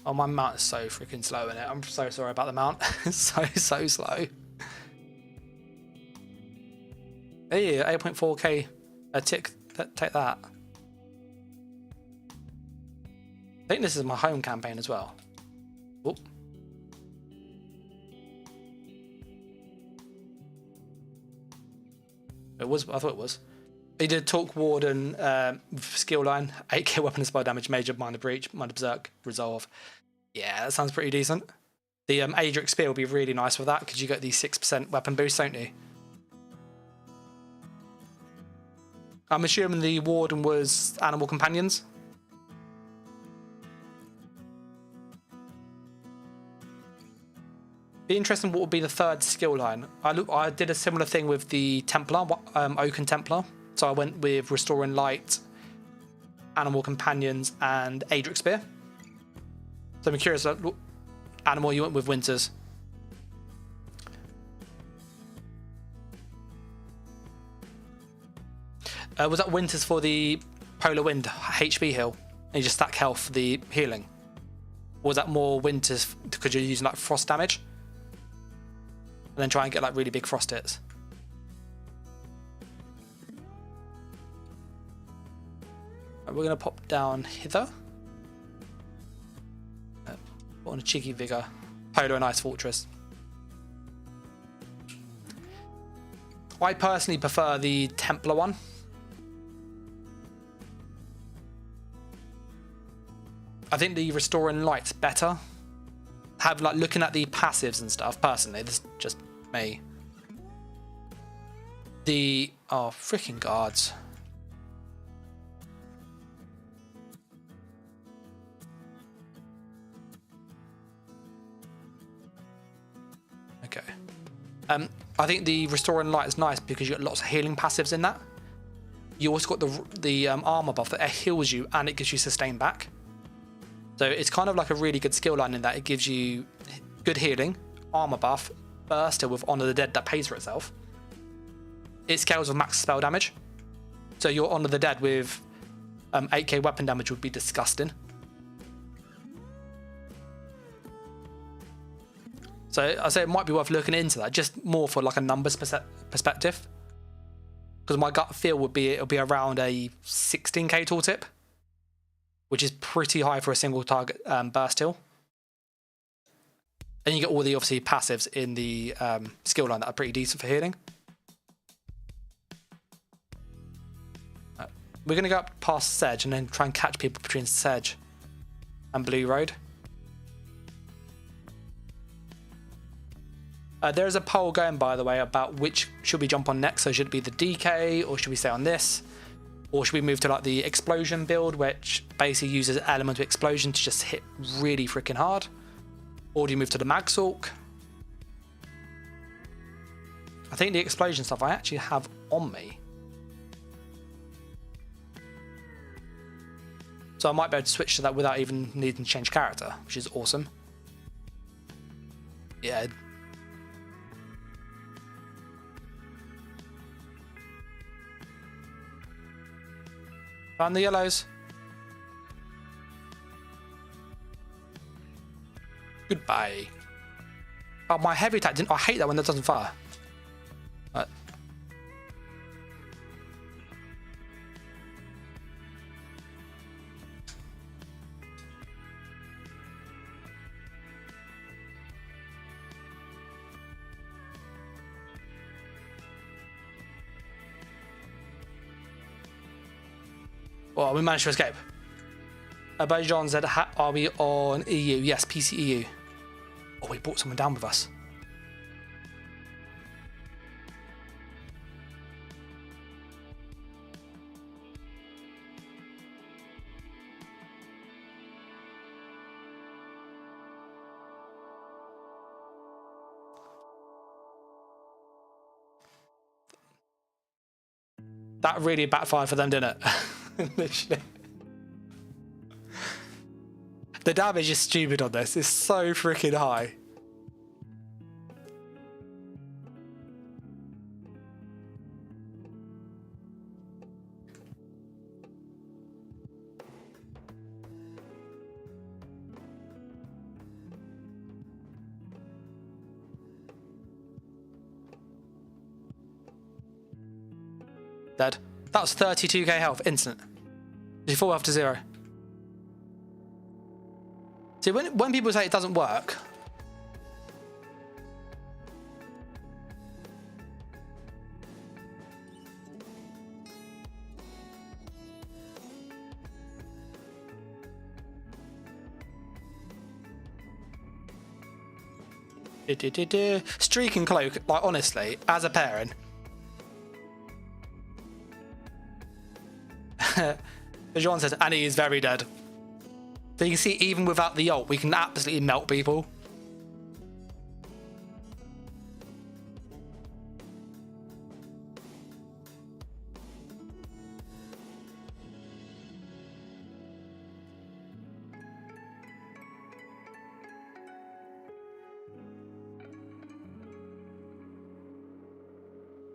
Oh, my mount is so freaking slow in it. I'm so sorry about the mount. It's so slow. Hey, 8.4k a tick. Take that. I think this is my home campaign as well. Oh. It was. I thought it was. He did talk Warden skill line, 8k weapon and spell damage, major, minor breach, minor berserk, resolve. Yeah, that sounds pretty decent. The Adric spear will be really nice with that because you get these 6% weapon boost, don't you? I'm assuming the Warden was animal companions. Be interesting what would be the third skill line. I did a similar thing with the Templar, Oak and Templar. So I went with Restoring Light, Animal Companions, and Adric Spear. So I'm curious, what animal you went with Winters? Was that Winters for the Polar Wind HP heal? And you just stack health for the healing? Or was that more Winters because you're using like frost damage? And then try and get like really big frost hits? We're going to pop down hither. Put on a cheeky vigor. Polar and Ice Fortress. I personally prefer the Templar one. I think the Restoring Light's better. Have like looking at the passives and stuff. Personally, this is just me. The freaking guards. Okay. I think the Restoring Light is nice because you got lots of healing passives in that. you also got the armor buff that heals you and it gives you sustain back. So it's kind of like a really good skill line in that it gives you good healing, armor buff, burster with Honor the Dead that pays for itself. It scales with max spell damage. So your Honor the Dead with 8k weapon damage would be disgusting. So I say it might be worth looking into that, just more for like a numbers perspective. Because my gut feel would be it'll be around a 16k tooltip, which is pretty high for a single target burst heal. And you get all the obviously passives in the skill line that are pretty decent for healing. We're going to go up past Sedge and then try and catch people between Sedge and Blue Road. There is a poll going, by the way, about which should we jump on next. So should it be the DK, or should we stay on this? Or should we move to like the explosion build, which basically uses elemental explosion to just hit really freaking hard? Or do you move to the Magsork? I think the explosion stuff I actually have on me. So I might be able to switch to that without even needing to change character, which is awesome. Yeah. Found the yellows. Goodbye. Oh, my heavy attack didn't. I hate that when that doesn't fire. Right. Well, we managed to escape. John said, are we on EU? Yes, PC EU. Oh, we brought someone down with us. That really backfired for them, didn't it? Literally. The damage is stupid on this. It's so freaking high. Dead. That was 32k health, instant. Did you fall off to 0? See, when people say it doesn't work, Streak and Cloak, like honestly, as a pairing. John says, and he is very dead. So you can see, even without the ult, we can absolutely melt people.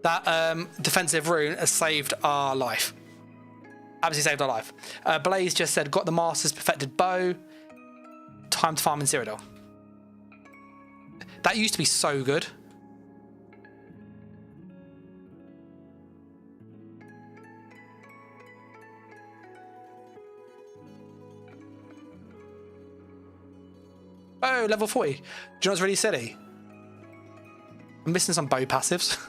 That defensive rune has saved our life. Absolutely saved our life. Blaze just said, got the Master's Perfected Bow. Time to farm in Cyrodiil. That used to be so good. Oh, level 40. Do you know what's really silly? I'm missing some bow passives.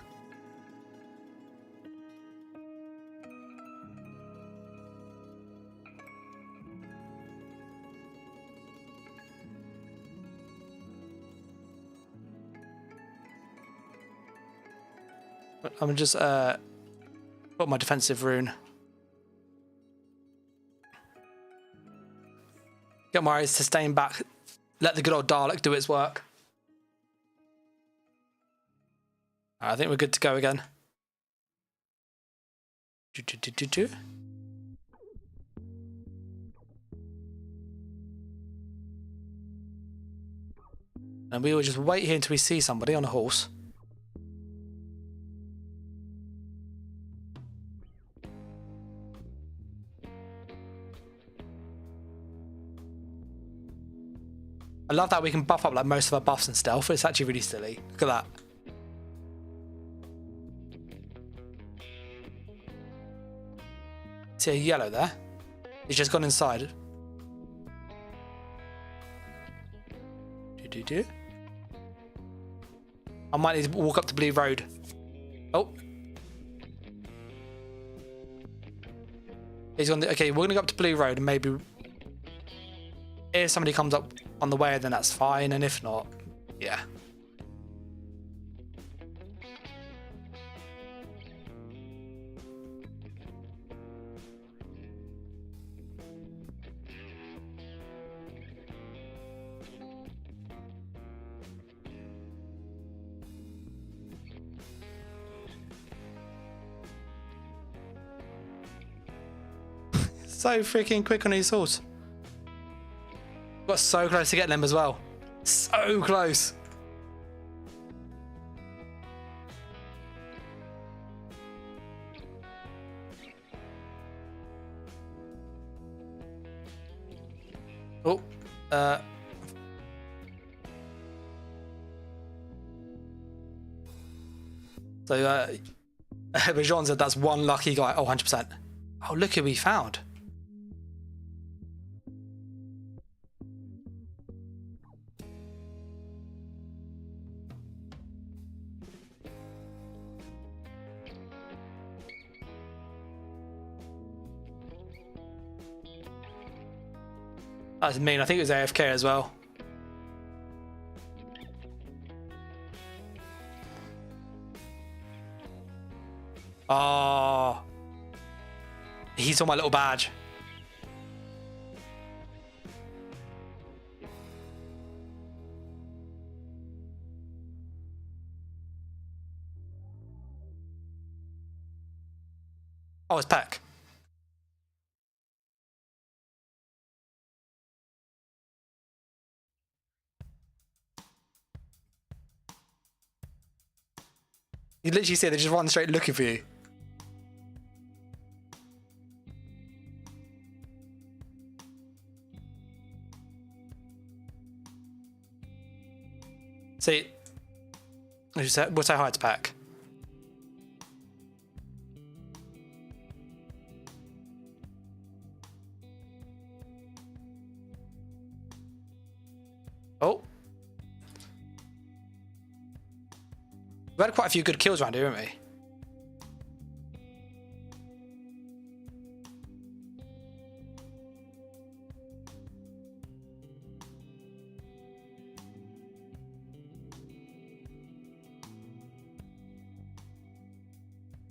I'm gonna just put my defensive rune. Get my sustain back. Let the good old Dalek do its work. I think we're good to go again. And we will just wait here until we see somebody on a horse. I love that we can buff up like most of our buffs and stealth. It's actually really silly. Look at that. See a yellow there? He's just gone inside. I might need to walk up to Blue Road. Oh. He's on the, okay, we're gonna go up to Blue Road and maybe if somebody comes up on the way, then that's fine, and if not, yeah. So freaking quick on his horse. Got so close to getting them as well. So close. Oh, so Rajon said that's one lucky guy. Oh, 100%. Oh, look who we found. That's mean. I think it was AFK as well. Oh, he's on my little badge. Oh, it's Peck. You literally see they just run straight looking for you. See, we'll say hi to Pack. Oh. We've had quite a few good kills around here, haven't we?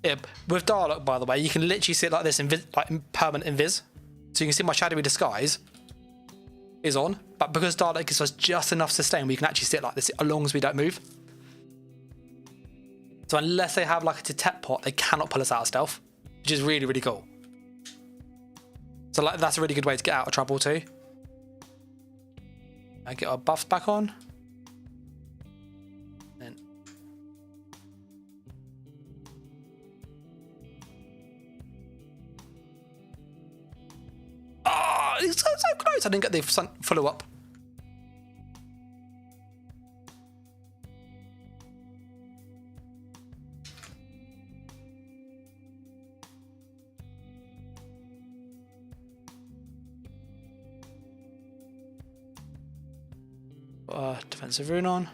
Yeah, with Darlock, by the way, you can literally sit like this, like in permanent invis. So you can see my shadowy disguise is on, but because Darlock gives us just enough sustain, we can actually sit like this as long as we don't move. So unless they have like a detect pot, they cannot pull us out of stealth, which is really, really cool. So like that's a really good way to get out of trouble too. And get our buffs back on. Then oh, it's so close. I didn't get the follow up. Defensive rune on.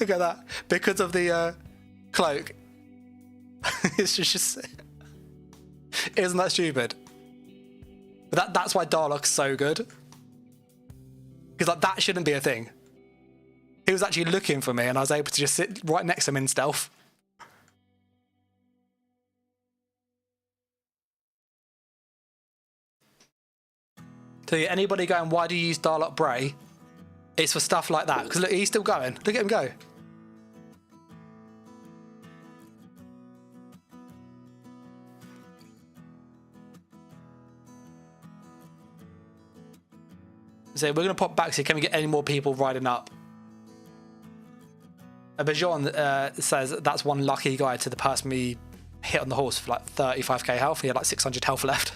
Look at that. Because of the cloak. It's just isn't that stupid? But that's why Darlock's so good. Because like that shouldn't be a thing. He was actually looking for me and I was able to just sit right next to him in stealth. So yeah, anybody going, why do you use Darlock Bray? It's for stuff like that. Because look, he's still going. Look at him go. So we're going to pop back. So can we get any more people riding up? Bajon says that's one lucky guy to the person we hit on the horse for like 35k health. He had like 600 health left.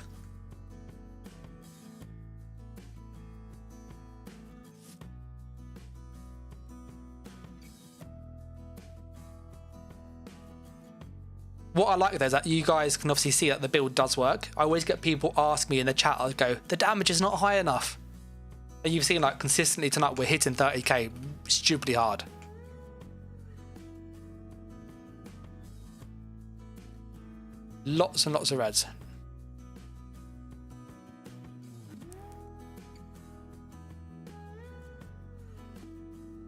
What I like though is that you guys can obviously see that the build does work. I always get people ask me in the chat, I go, the damage is not high enough. And you've seen like consistently tonight we're hitting 30k stupidly hard. Lots and lots of reds.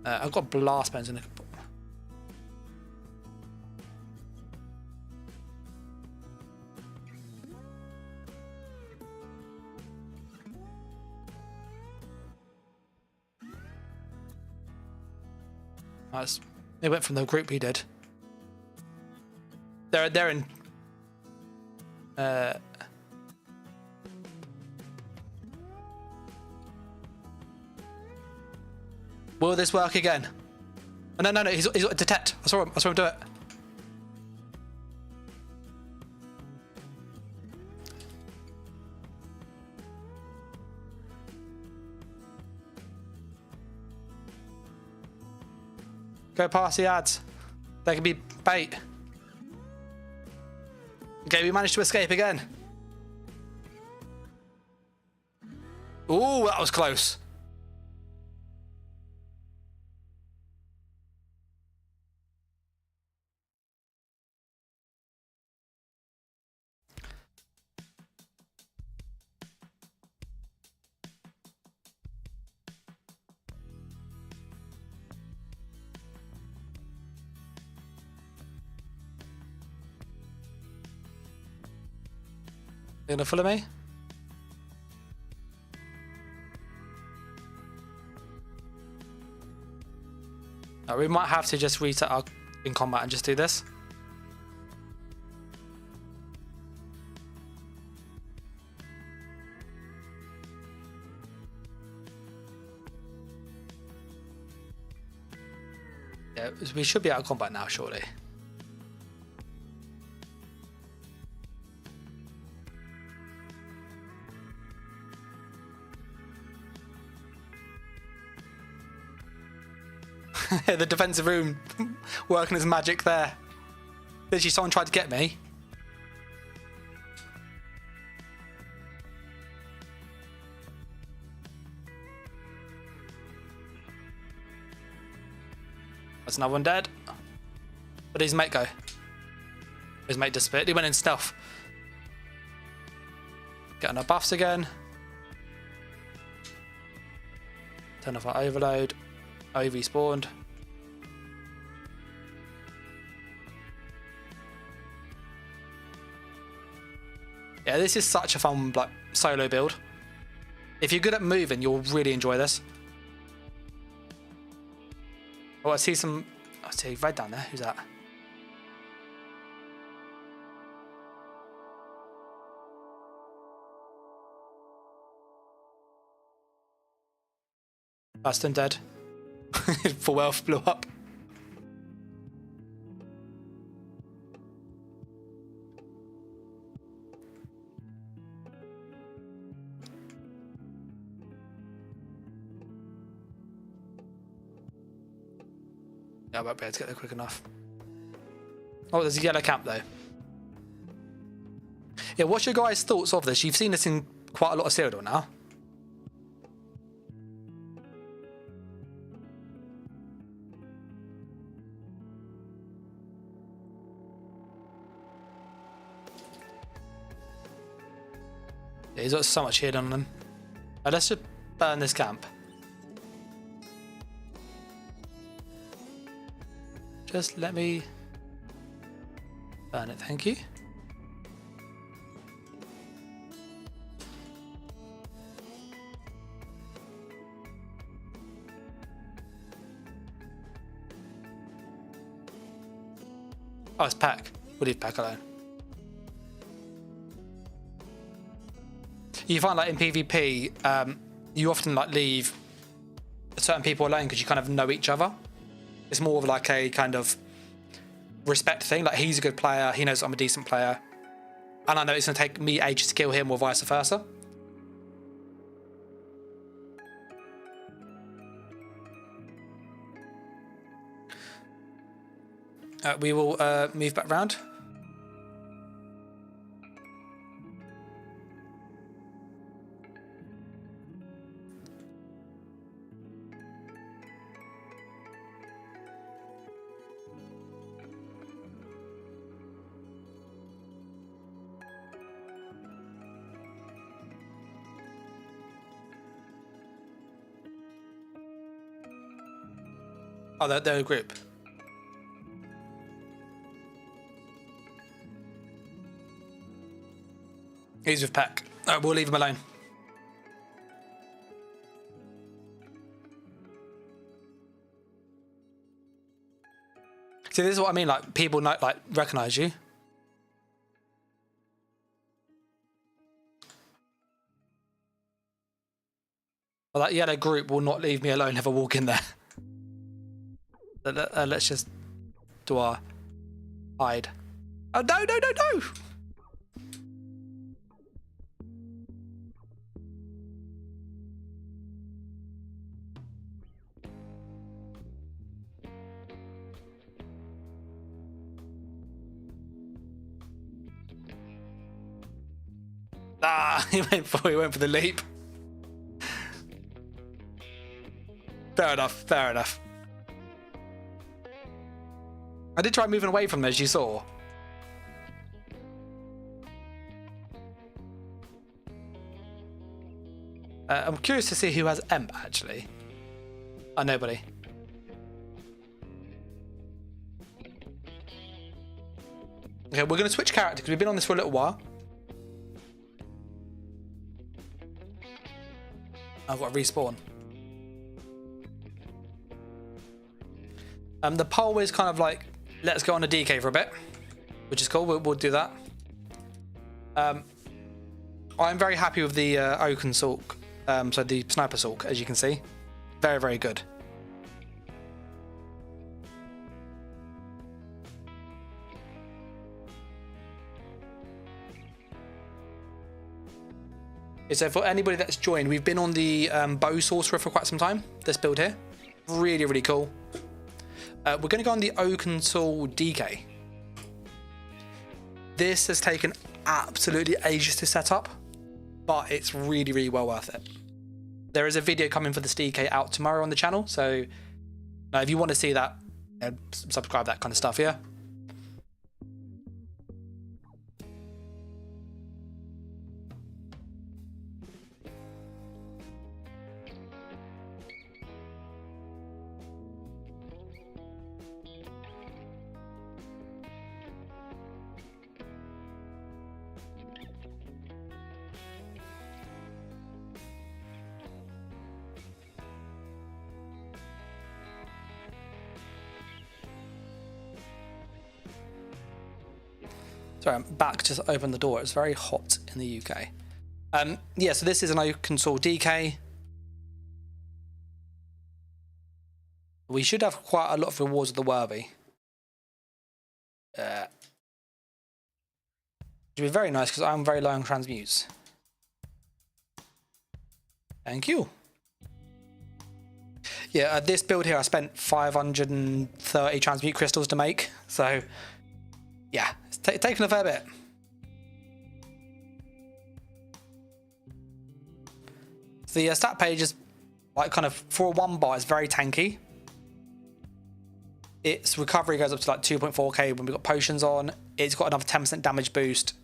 I've got blast pens in the... Nice. They went from the group we did. They're in... Will this work again? Oh, no, he's got detect. I saw him do it. Go past the ads. They can be bait. Okay, we managed to escape again. Ooh, that was close. You gonna follow me? We might have to just reset our in combat and just do this. Yeah, we should be out of combat now, surely. The defensive room working his magic there. Literally, someone tried to get me. That's another one dead. Where did his mate go? His mate disappeared. He went in stealth. Getting our buffs again. Turn off our overload. OV spawned. Yeah, this is such a fun like solo build. If you're good at moving, you'll really enjoy this. Oh, I see red down there. Who's that? Aston dead. Full wealth blew up. Yeah, I won't be able to get there quick enough. Oh, there's a yellow camp though. Yeah, what's your guys' thoughts of this? You've seen this in quite a lot of Cyrodiil now. Yeah, he's got so much hid on them. Let's just burn this camp. Just let me burn it, thank you. Oh, it's Pack. We'll leave Pack alone. You find like in PvP, you often like leave certain people alone because you kind of know each other. It's more of like a kind of respect thing. Like, he's a good player, he knows I'm a decent player, and I know it's going to take me ages to kill him, or vice versa. We will move back round. Oh, they're a group. He's with Peck. We'll leave him alone. See, this is what I mean. Like, people like recognize you. Well, that yellow group will not leave me alone if I walk in there. Let's just do our hide. Oh, no, no, no, no! Ah, he went for the leap. Fair enough, fair enough. I did try moving away from them, as you saw. I'm curious to see who has Emp, actually. Oh, nobody. Okay, we're going to switch character because we've been on this for a little while. I've got to respawn. The poll is kind of like, let's go on a DK for a bit, which is cool. We'll do that. I'm very happy with the Oaken Sulk, so the Sniper Sulk, as you can see. Very, very good. So for anybody that's joined, we've been on the Bow Sorcerer for quite some time, this build here. Really, really cool. We're going to go on the Oaken Sulk DK. This has taken absolutely ages to set up, but it's really, really well worth it. There is a video coming for this DK out tomorrow on the channel, so if you want to see that, subscribe, that kind of stuff, yeah? Sorry, I'm back to open the door. It's very hot in the UK. Yeah, so this is an Oaken Sulk DK. We should have quite a lot of rewards of the worthy. Which would be very nice because I'm very low on transmutes. Thank you. Yeah, this build here I spent 530 transmute crystals to make. So, yeah, it's taken a fair bit. So the stat page is like kind of, for a 1 bar, it's very tanky. Its recovery goes up to like 2.4k when we've got potions on. It's got another 10% damage boost.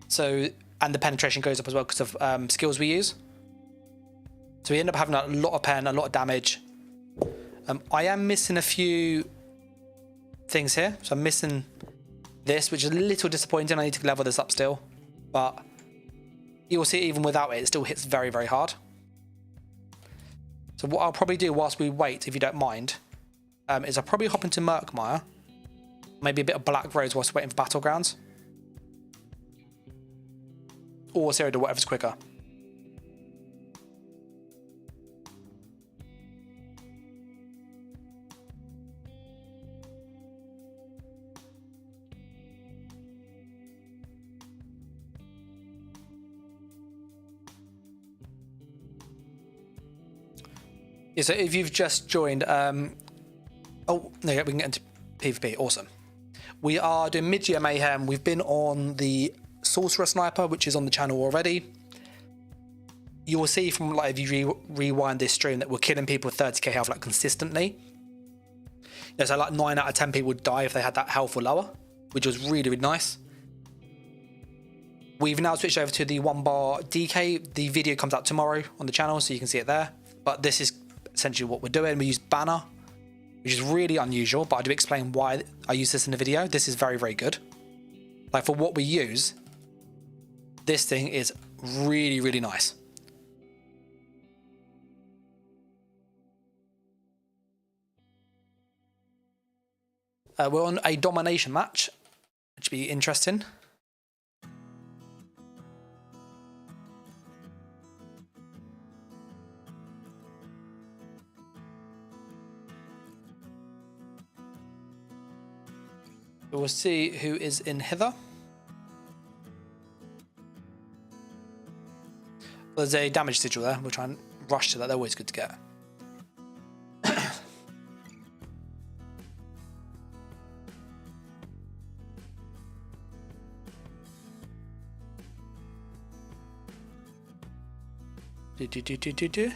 So, and the penetration goes up as well because of skills we use. So we end up having a lot of pen, a lot of damage. I am missing a few things here. So I'm missing this, which is a little disappointing. I need to level this up still. But you'll see even without it, it still hits very, very hard. So what I'll probably do whilst we wait, if you don't mind, is I'll probably hop into Murkmire. Maybe a bit of Black Rose whilst waiting for Battlegrounds. Or Cyrodiil, whatever's quicker. Yeah, so if you've just joined, oh no, we can get into PvP. Awesome. We are doing Midyear Mayhem. We've been on the Sorcerer sniper, which is on the channel already. You will see from like if you rewind this stream that we're killing people with 30k health like consistently. Yeah, so like 9 out of 10 people would die if they had that health or lower, which was really, really nice. We've now switched over to the 1-bar DK. The video comes out tomorrow on the channel, so you can see it there. But this is essentially what we're doing. We use banner, which is really unusual, but I do explain why I use this in the video. This is very, very good. Like for what we use, this thing is really, really nice. We're on a domination match, which should be interesting. We'll see who is in hither. There's a damage sigil there. We'll try and rush to that. They're always good to get. Do.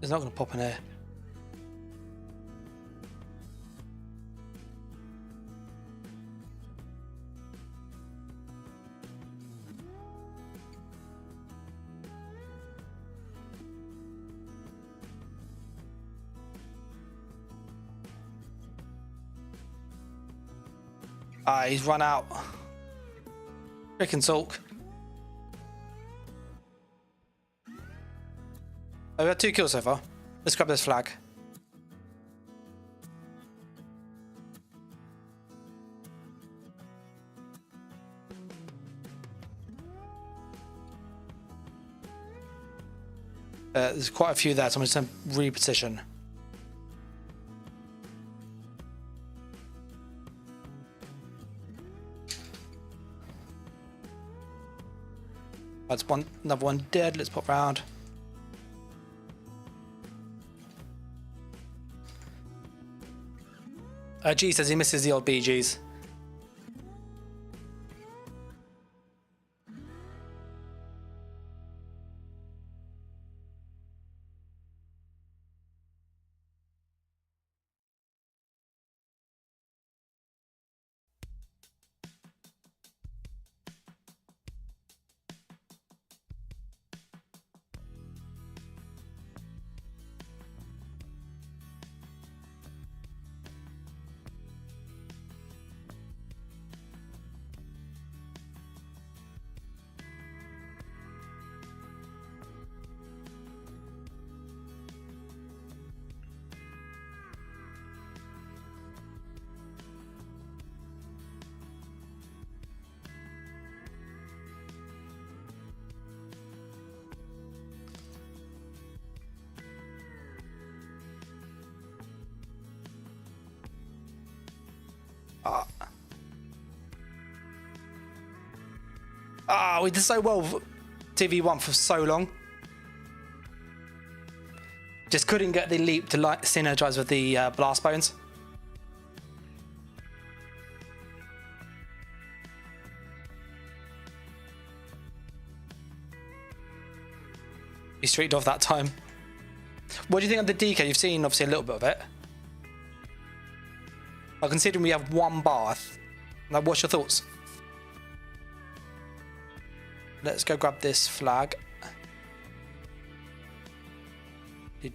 It's not going to pop in here. He's run out. Frickin' Sulk. Oh, we had 2 kills so far. Let's grab this flag. There's quite a few there, so I'm just going to reposition. That's another one dead. Let's pop round. G says he misses the old BGs. We did so well with TV1 for so long. Just couldn't get the leap to like synergize with the blast bones. He streaked off that time. What do you think of the DK? You've seen obviously a little bit of it. Well, considering we have 1 bar, like, what's your thoughts? Let's go grab this flag. Oh,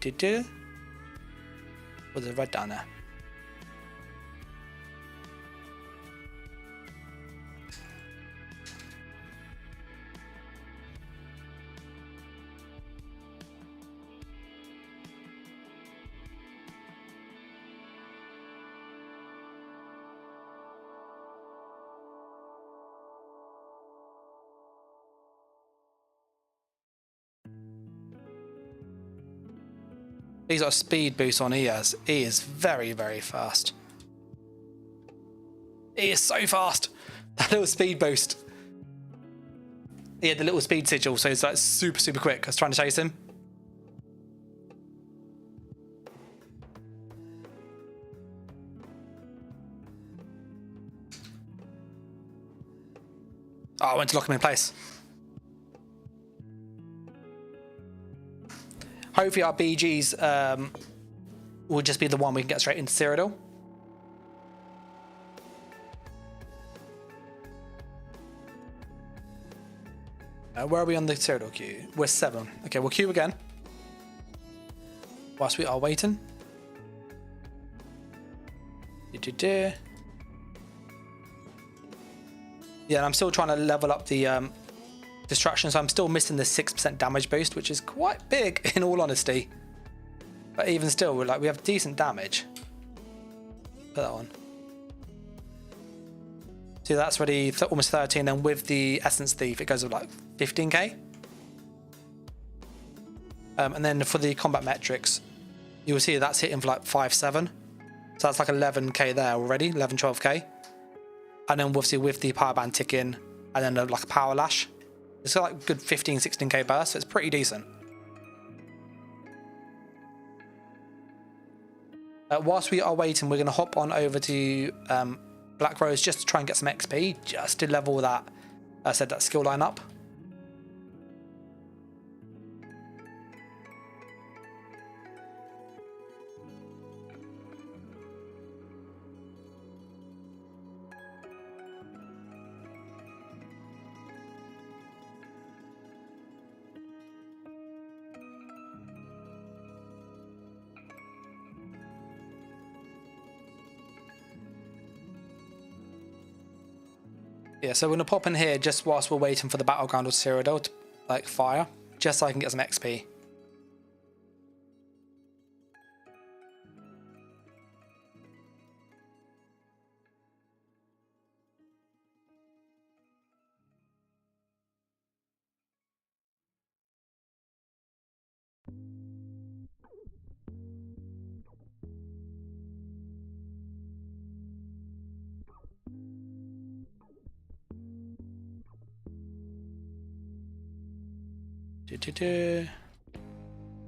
there's a red down there. He's got a speed boost on ES. He is very, very fast. He is so fast. That little speed boost. He had the little speed sigil, so he's like super, super quick. I was trying to chase him. Oh, I went to lock him in place. Hopefully our BGs will just be the one we can get straight into Cyrodiil. Where are we on the Cyrodiil queue? We're 7. Okay, we'll queue again. Whilst we are waiting. Yeah, and I'm still trying to level up the destruction, so I'm still missing the 6% damage boost, which is quite big in all honesty. But even still, we have decent damage. Put that on. See, that's already almost 13, and with the Essence Thief, it goes up like 15k. And then for the combat metrics, you will see that's hitting for like 5-7. So that's like 11k there already, 11-12k. And then obviously with the power band ticking, and then like a power lash, it's got like good 15-16k burst, so it's pretty decent. Whilst we are waiting, we're going to hop on over to Black Rose just to try and get some XP, just to level that, I said, that skill line up. Yeah, so we're gonna pop in here just whilst we're waiting for the battleground of Cyrodiil to like fire, just so I can get some XP.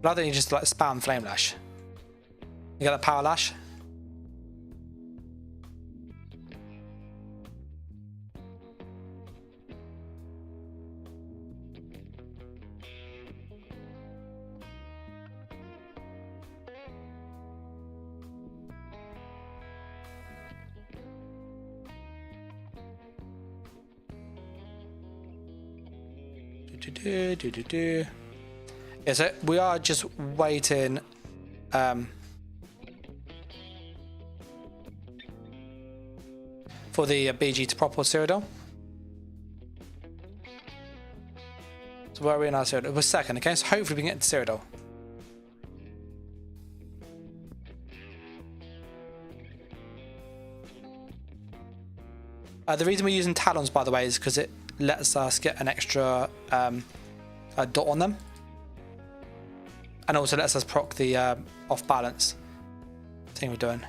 Rather than you just like spam Flame Lash. You got that Power Lash? Yeah, so we are just waiting for the BG to prop Cyrodiil. So where are we in our Cyrodiil? We're second, okay? So hopefully we can get to Cyrodiil. The reason we're using Talons, by the way, is because it lets us get an extra dot on them. And also lets us proc the off balance thing we're doing.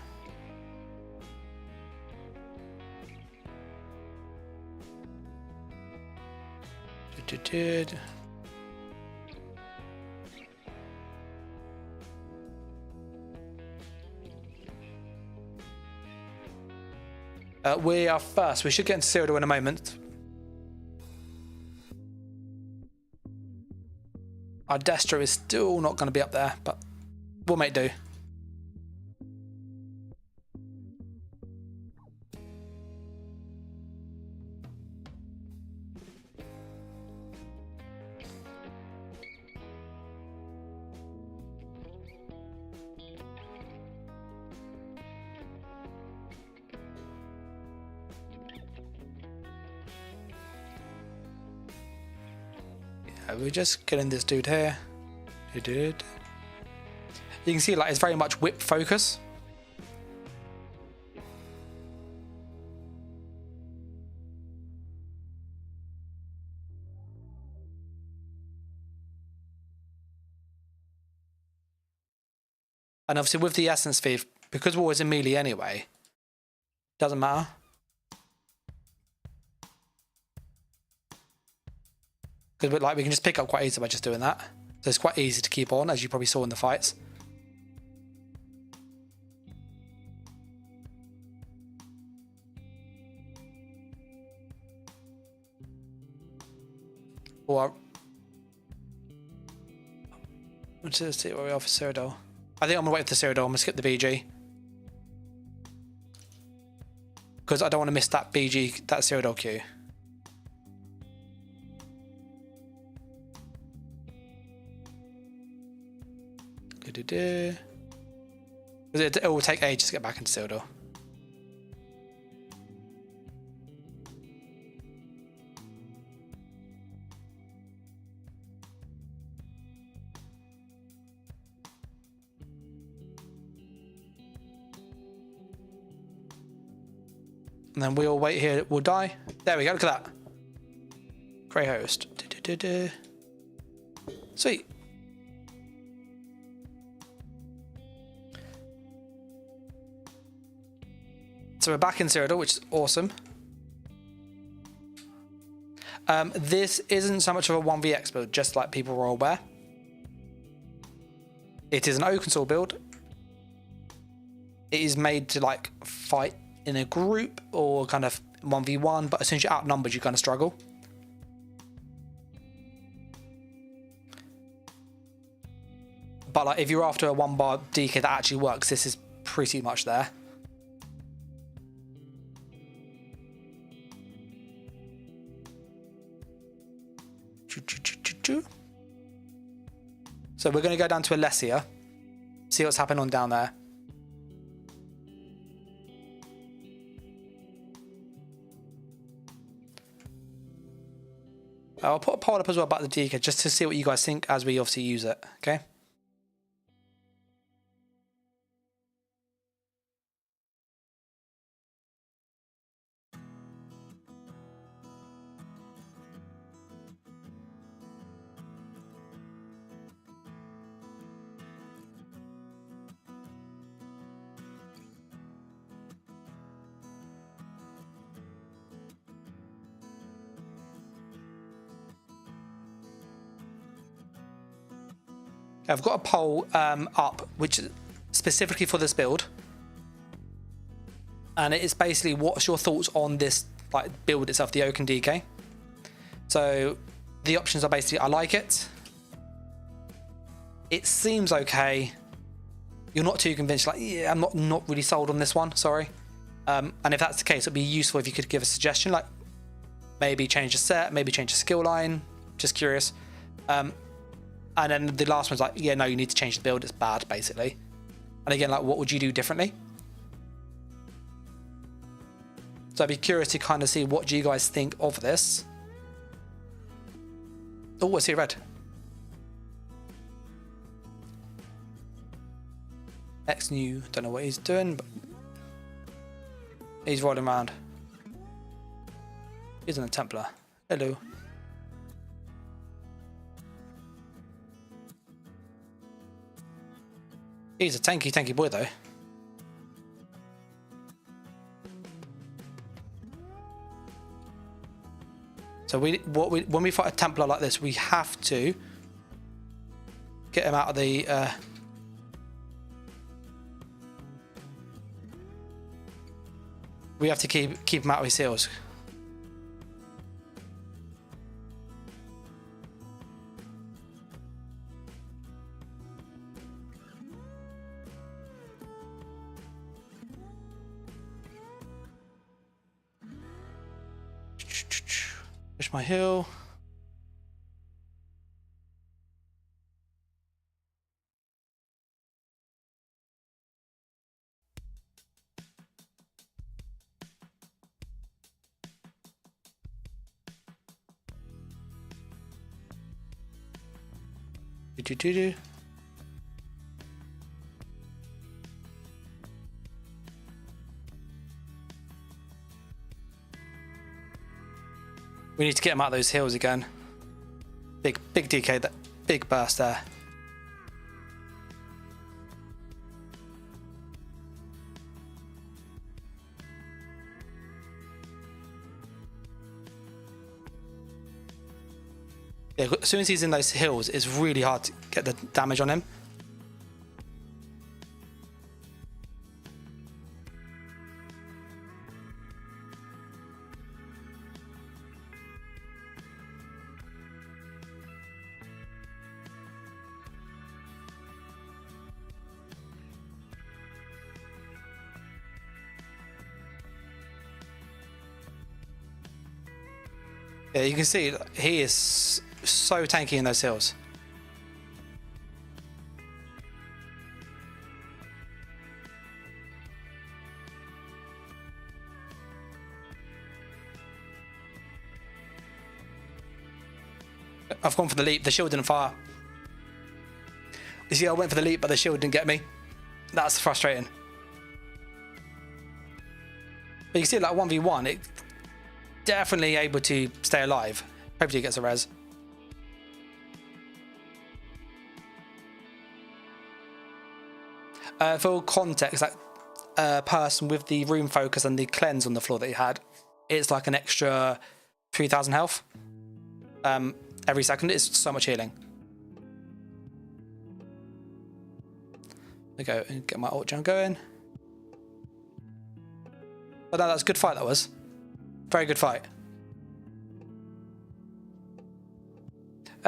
We are first. We should get into Cyrodiil in a moment. Our Destro is still not going to be up there, but we'll make do. We're just killing this dude here. You can see like it's very much whip focus. And obviously with the essence thief, because we're always in melee anyway, doesn't matter. Because like we can just pick up quite easily by just doing that. So it's quite easy to keep on, as you probably saw in the fights. Or let's just see where we are for Cyrodiil. I think I'm gonna wait for the Cyrodiil. I'm gonna skip the BG because I don't want to miss that BG, that Cyrodiil queue. Because it will take ages to get back into Cyrodiil. And then we'll wait here, we'll die. There we go, look at that. Grey host. Sweet. So we're back in Cyrodiil, which is awesome. This isn't so much of a 1vx build, just like people were aware. It is an oaken sword build. It is made to like fight in a group or kind of 1v1, but as soon as you're outnumbered, you're going to struggle. But like if you're after a 1-bar DK that actually works, this is pretty much there. So we're going to go down to Alesia, see what's happening on down there. I'll put a poll up as well about the DK just to see what you guys think as we obviously use it, okay? I've got a poll up, which is specifically for this build, and it is basically what's your thoughts on this like build itself, the Oaken DK. So the options are basically I like it, it seems okay, you're not too convinced, like yeah, I'm not really sold on this one, sorry. And if that's the case, it'd be useful if you could give a suggestion, like maybe change the set, maybe change the skill line, just curious. And then the last one's like, yeah, no, you need to change the build, it's bad, basically. And again, like, what would you do differently? So I'd be curious to kind of see what do you guys think of this. Oh, what's he red? X new, don't know what he's doing, but he's rolling around. He's in a Templar. Hello. He's a tanky boy though. So when we fight a Templar like this, we have to get him out of the we have to keep him out of his heals. Push my heal. Do. We need to get him out of those hills again. Big DK, that big burst there. Yeah, as soon as he's in those hills, it's really hard to get the damage on him. Yeah, you can see he is so tanky in those hills. I've gone for the leap. The shield didn't fire. You see, I went for the leap, but the shield didn't get me. That's frustrating. But you can see, like 1v1, it definitely able to stay alive. Hopefully, he gets a res. For context, that person with the room focus and the cleanse on the floor that he had, it's like an extra 3,000 health every second. It's so much healing. I go and get my ult jump going. But no, that's a good fight. That was very good fight.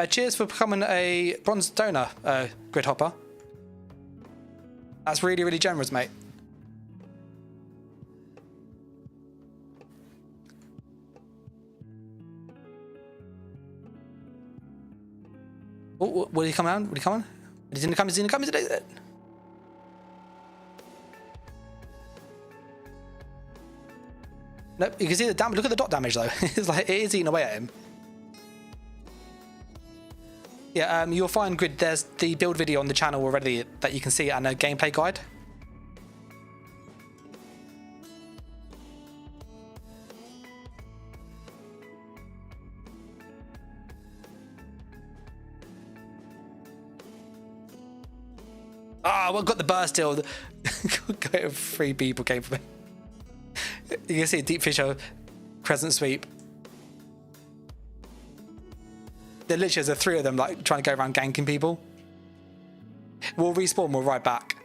Cheers for becoming a bronze donor, Grid Hopper. That's really, really generous, mate. Oh, will he come out? Will he come on? Is he gonna come? Is he gonna come? Is he? Nope, you can see the damage. Look at the dot damage though. It's like it is eating away at him. Yeah, you'll find Grid. There's the build video on the channel already that you can see and a gameplay guide. Ah, well, got the burst still. 3 people came from it. You can see a Deep Fisher Crescent Sweep. There literally there's 3 of them like trying to go around ganking people. We'll respawn, we'll right back.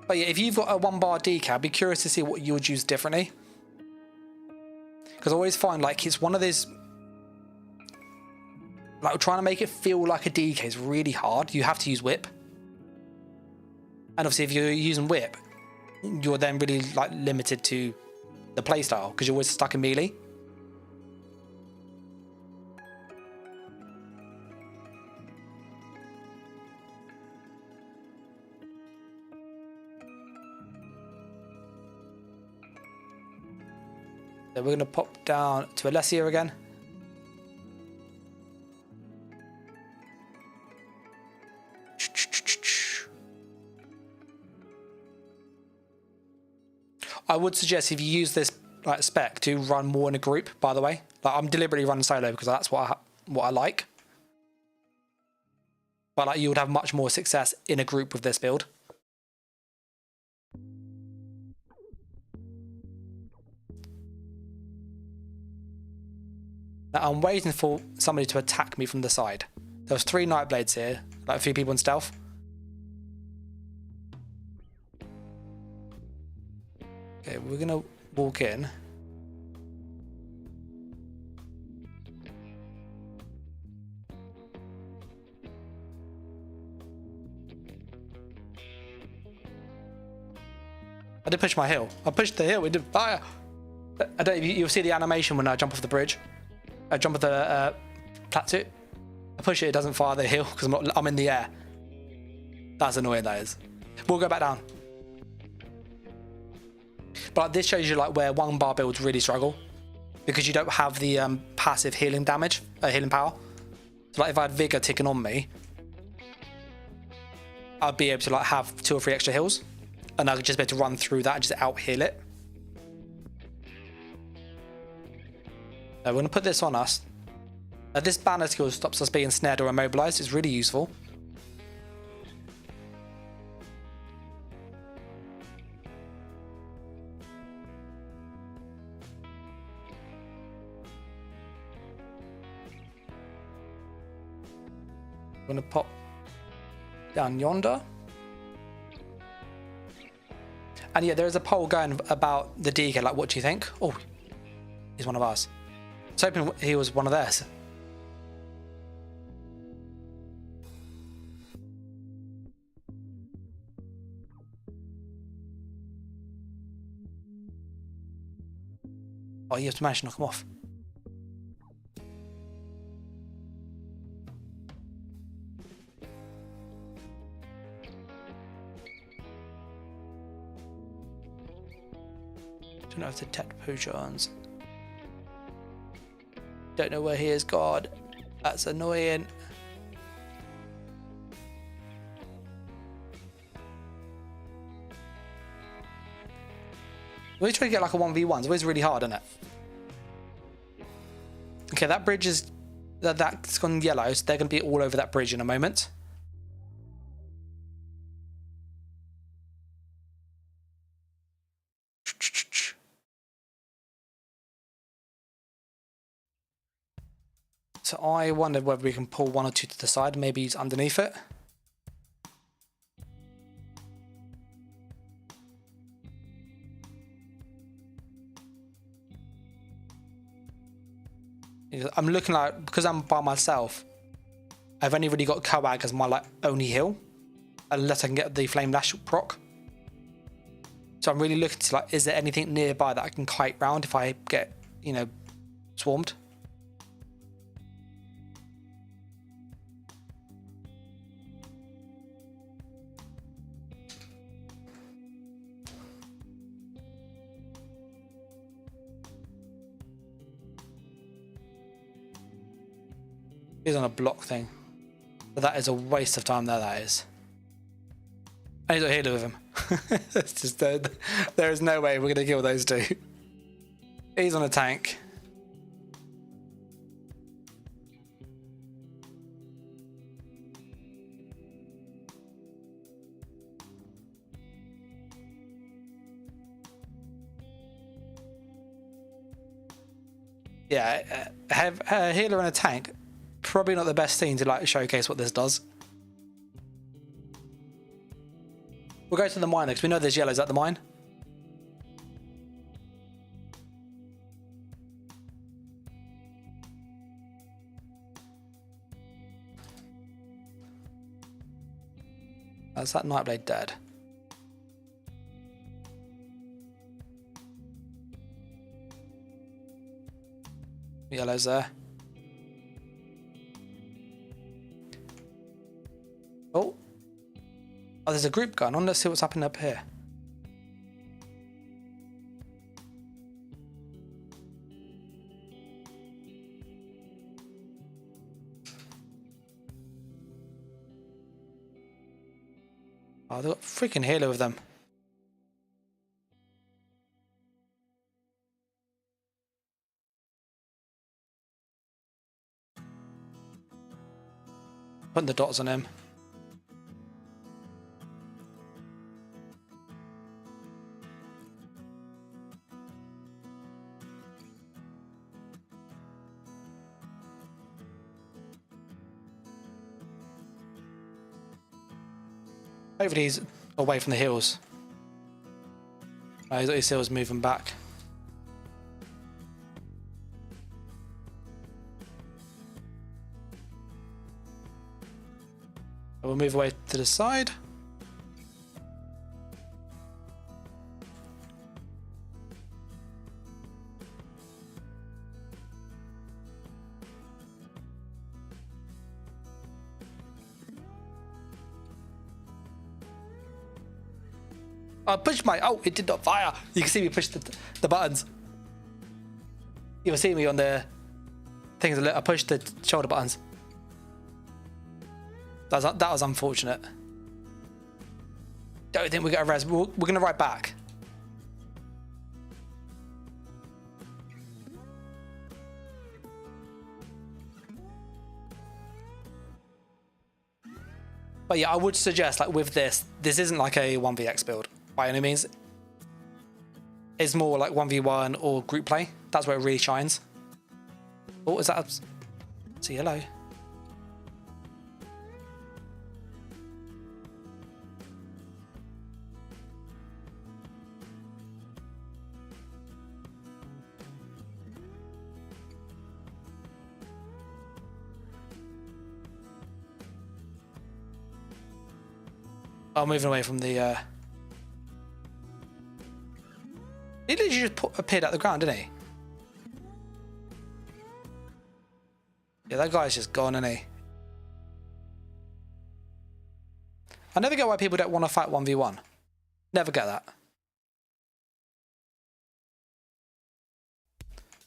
But yeah, if you've got a 1-bar decal, I'd be curious to see what you would use differently. Because I always find like it's one of those, like trying to make it feel like a DK is really hard. You have to use whip. And obviously if you're using whip, you're then really like limited to the playstyle because you're always stuck in melee. So we're going to pop down to Alessia again. I would suggest if you use this like spec to run more in a group, by the way. Like I'm deliberately running solo because that's what I like. But like you would have much more success in a group with this build. Now I'm waiting for somebody to attack me from the side. There was 3 Nightblades here, like a few people in stealth. Okay, we're gonna walk in. I did push my hill. I pushed the hill. We did fire. I don't. You'll see the animation when I jump off the bridge. I jump off the plateau. I push it. It doesn't fire the hill because I'm in the air. That's annoying. That is. We'll go back down. But this shows you like where 1-bar builds really struggle because you don't have the passive healing damage, healing power. So like if I had Vigor ticking on me, I'd be able to like have 2 or 3 extra heals, and I could just be able to run through that and just out heal it. Now we're gonna put this on us. Now this banner skill stops us being snared or immobilized. It's really useful. I'm going to pop down yonder. And yeah, there is a poll going about the DK. Like, what do you think? Oh, he's one of ours. I was hoping he was one of theirs. Oh, you have to manage to knock him off. Don't know if to detect potions. Don't know where he is. God, that's annoying. We're trying to get like a 1v1. It's always really hard, isn't it? Okay, that bridge is... That's gone yellow, so they're going to be all over that bridge in a moment. So I wondered whether we can pull one or two to the side. Maybe he's underneath it. I'm looking like, because I'm by myself, I've only really got Coag as my like only heal, unless I can get the Flame Lash proc. So I'm really looking to like, is there anything nearby that I can kite round if I get, you know, swarmed? He's on a block thing. But that is a waste of time there, that is. I need to heal with him. It's just there is no way we're going to kill those two. He's on a tank. Yeah, have a healer and a tank. Probably not the best thing to like showcase what this does. We'll go to the mine because we know there's yellows at the mine. That's that Nightblade dead. Yellow's there. Oh, there's a group going on. Let's see what's happening up here. Oh, they've got freaking healer with them. Putting the dots on him. Hopefully he's away from the hills. He's got his hills moving back. We'll move away to the side. I pushed my... Oh, it did not fire. You can see me push the buttons. You will see me on the things. I pushed the shoulder buttons. That was unfortunate. Don't think we got a res. We're going to ride back. But yeah, I would suggest like with this isn't like a 1vx build by any means. It's more like 1v1 or group play. That's where it really shines. Oh, is that? See, hello. Oh, moving away from the... He literally just appeared out the ground, didn't he? Yeah, that guy's just gone, isn't he? I never get why people don't want to fight 1v1. Never get that.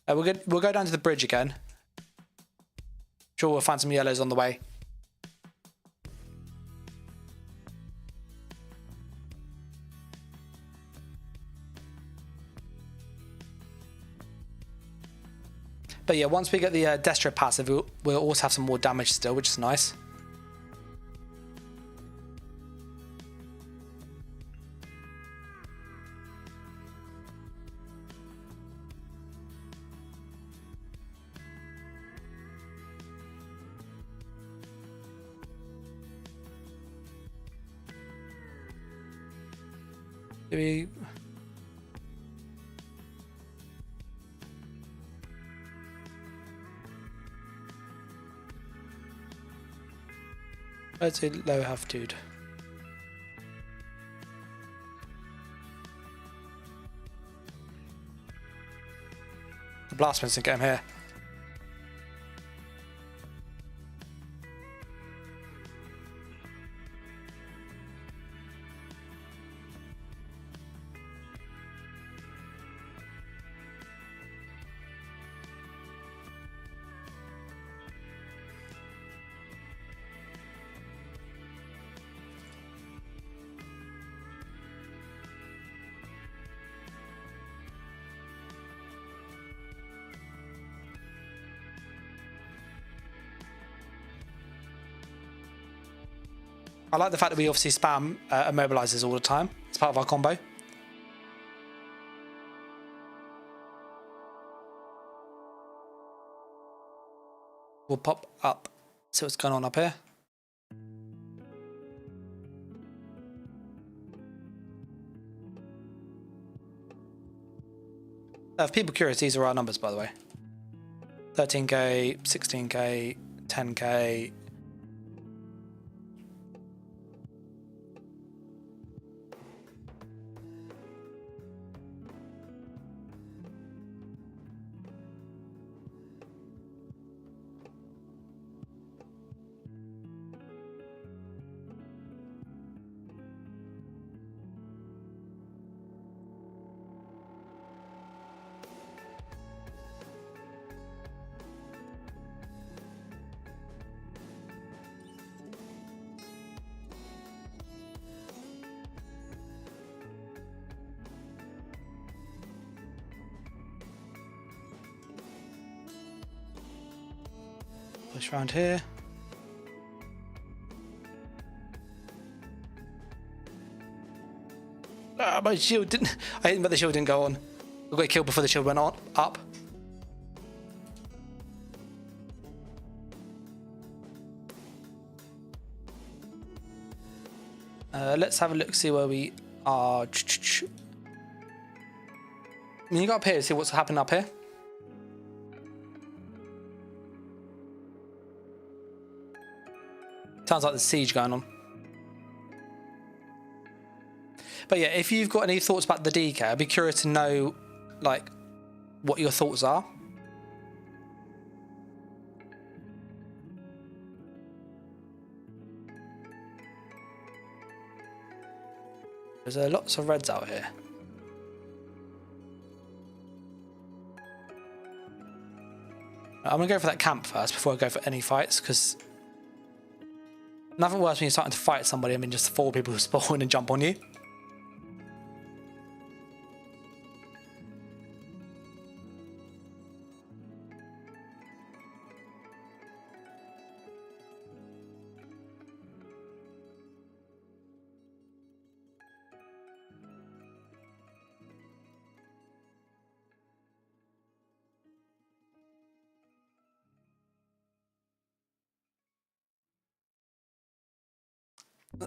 We'll go down to the bridge again. Sure, we'll find some yellows on the way. But yeah, once we get the Destro passive, we'll also have some more damage still, which is nice. Do we... Let's say low health, dude. The blastman's gonna get him here. I like the fact that we obviously spam immobilizers all the time. It's part of our combo. We'll pop up, see what's going on up here. If people are curious, these are our numbers, by the way. 13k, 16k, 10k. Push around here. Ah, my shield didn't... I hit him, but the shield didn't go on. We got killed before the shield went on up. Let's have a look, see where we are. I mean, you got up here to see what's happening up here. Sounds like there's siege going on. But yeah, if you've got any thoughts about the DK, I'd be curious to know, like, what your thoughts are. There's lots of reds out here. I'm gonna go for that camp first before I go for any fights, because nothing worse when you're starting to fight somebody. I mean, just 4 people who spawn and jump on you.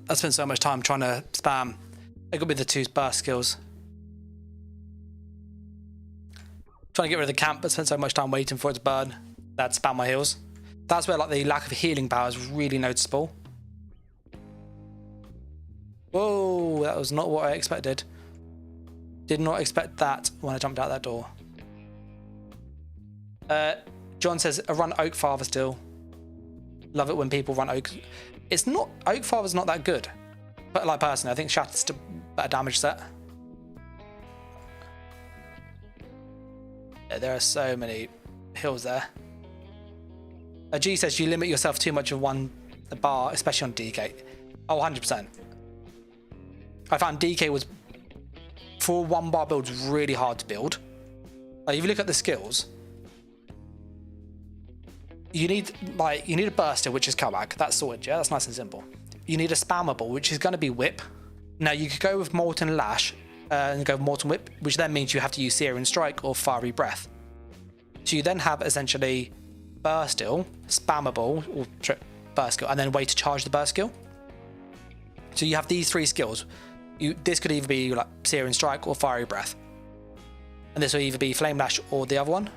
I spent so much time trying to spam. It could be the 2 burst skills. Trying to get rid of the camp, but spent so much time waiting for it to burn. That spam my heals. That's where like the lack of healing power is really noticeable. Whoa, that was not what I expected. Did not expect that when I jumped out that door. John says, I run Oak Father still. Love it when people run Oak. It's not, Oak Father's not that good. But like personally, I think Shattered's still better damage set. Yeah, there are so many hills there. G says you limit yourself too much of one bar, especially on DK. Oh, 100%. I found DK was, for one bar builds, really hard to build. Like if you look at the skills, you need a burster, which is comeback. That's sorted, yeah, that's nice and simple. You need a spammable, which is going to be whip. Now you could go with Molten Lash and go with Molten Whip, which then means you have to use Searing Strike or Fiery Breath. So you then have essentially burst skill, spammable, or burst skill, and then way to charge the burst skill. So you have these three skills. This could either be like Searing Strike or Fiery Breath, and this will either be Flame Lash or the other one.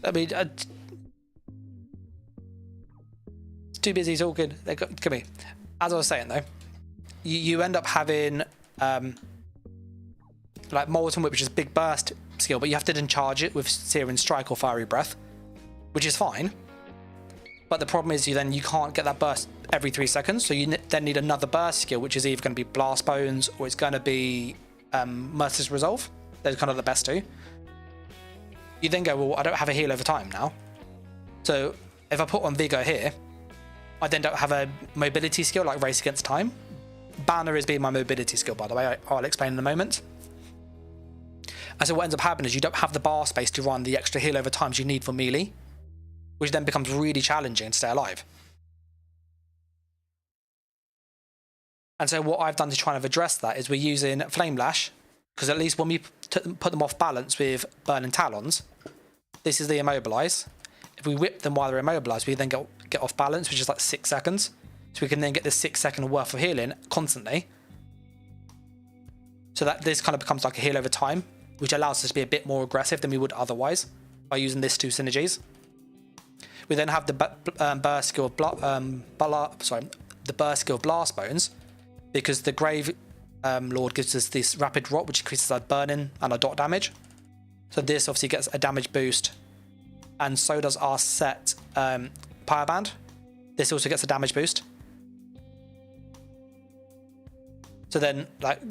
I mean, it's too busy talking. Come here. As I was saying though, you end up having like Molten Whip, which is big burst skill, but you have to then charge it with Searing Strike or Fiery Breath, which is fine. But the problem is you can't get that burst every 3 seconds, so you then need another burst skill, which is either going to be Blast Bones or it's going to be Merciless Resolve. Those are kind of the best two. You then go, well, I don't have a heal over time now. So if I put on Vigor here, I then don't have a mobility skill like Race Against Time. Banner is being my mobility skill, by the way. I'll explain in a moment. And so what ends up happening is you don't have the bar space to run the extra heal over times you need for melee, which then becomes really challenging to stay alive. And so what I've done to try and address that is we're using Flame Lash, because at least when we put them off balance with Burning Talons, this is the immobilize. If we whip them while they're immobilized, we then get off balance, which is like 6 seconds. So we can then get this 6 second worth of healing constantly. So that this kind of becomes like a heal over time, which allows us to be a bit more aggressive than we would otherwise by using these two synergies. We then have the burst skill of the burst skill of Blast Bones, because the Grave Lord gives us this rapid rot, which increases our burning and our dot damage. So this obviously gets a damage boost, and so does our set Pyre Band. This also gets a damage boost. So then, like,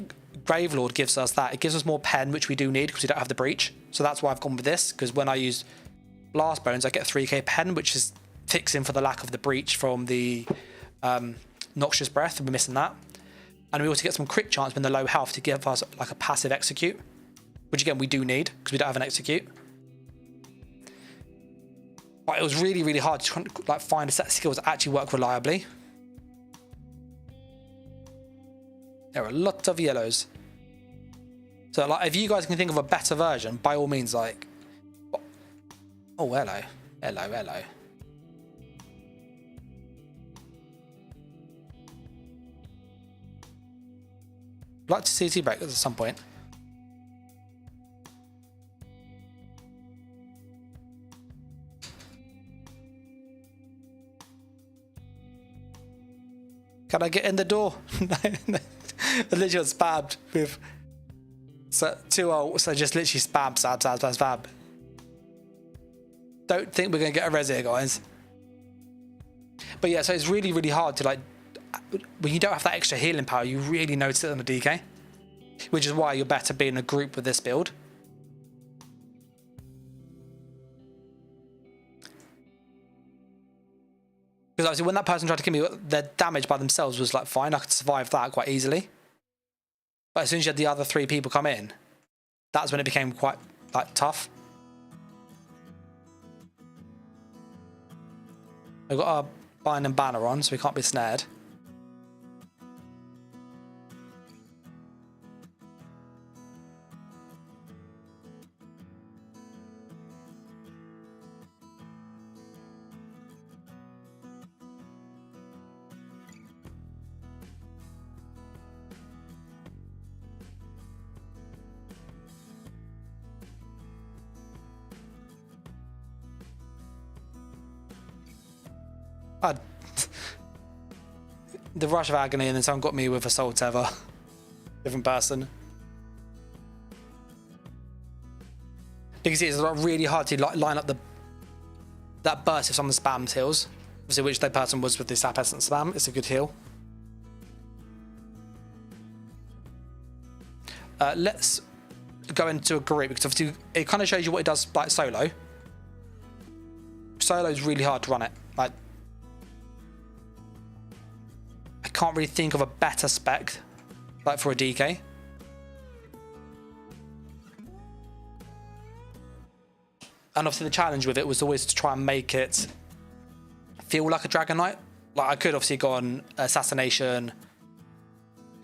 Grave Lord gives us that. It gives us more pen, which we do need because we don't have the breach. So that's why I've gone with this, because when I use Blast Bones, I get 3k pen, which is fixing for the lack of the breach from the Noxious Breath. We're missing that. And we also get some crit chance when they're low health to give us like a passive execute, which again we do need because we don't have an execute. But it was really, really hard to like find a set of skills that actually work reliably. There are lots of yellows. So like, if you guys can think of a better version, by all means, like, oh, hello, hello, hello. I'd like to see CT break at some point. Can I get in the door? I literally got spabbed with 2 ults. So just literally spab. Don't think we're going to get a res here, guys. But yeah, so it's really, really hard to like, when you don't have that extra healing power, you really notice it on the DK, which is why you're better being in a group with this build. Because obviously when that person tried to kill me, their damage by themselves was like fine. I could survive that quite easily. But as soon as you had the other 3 people come in, that's when it became quite like tough. We've got our bind and banner on, so we can't be snared. I, the Rush of Agony, and then someone got me with Assault Tether. Different person. You can see it's like really hard to line up that burst if someone spams heals. Obviously, which that person was with this Sap Essence spam. It's a good heal. Let's go into a group, because obviously it kind of shows you what it does like solo. Solo is really hard to run it. Like, I can't really think of a better spec like for a DK. And obviously the challenge with it was always to try and make it feel like a Dragonknight. Like, I could obviously gone Assassination,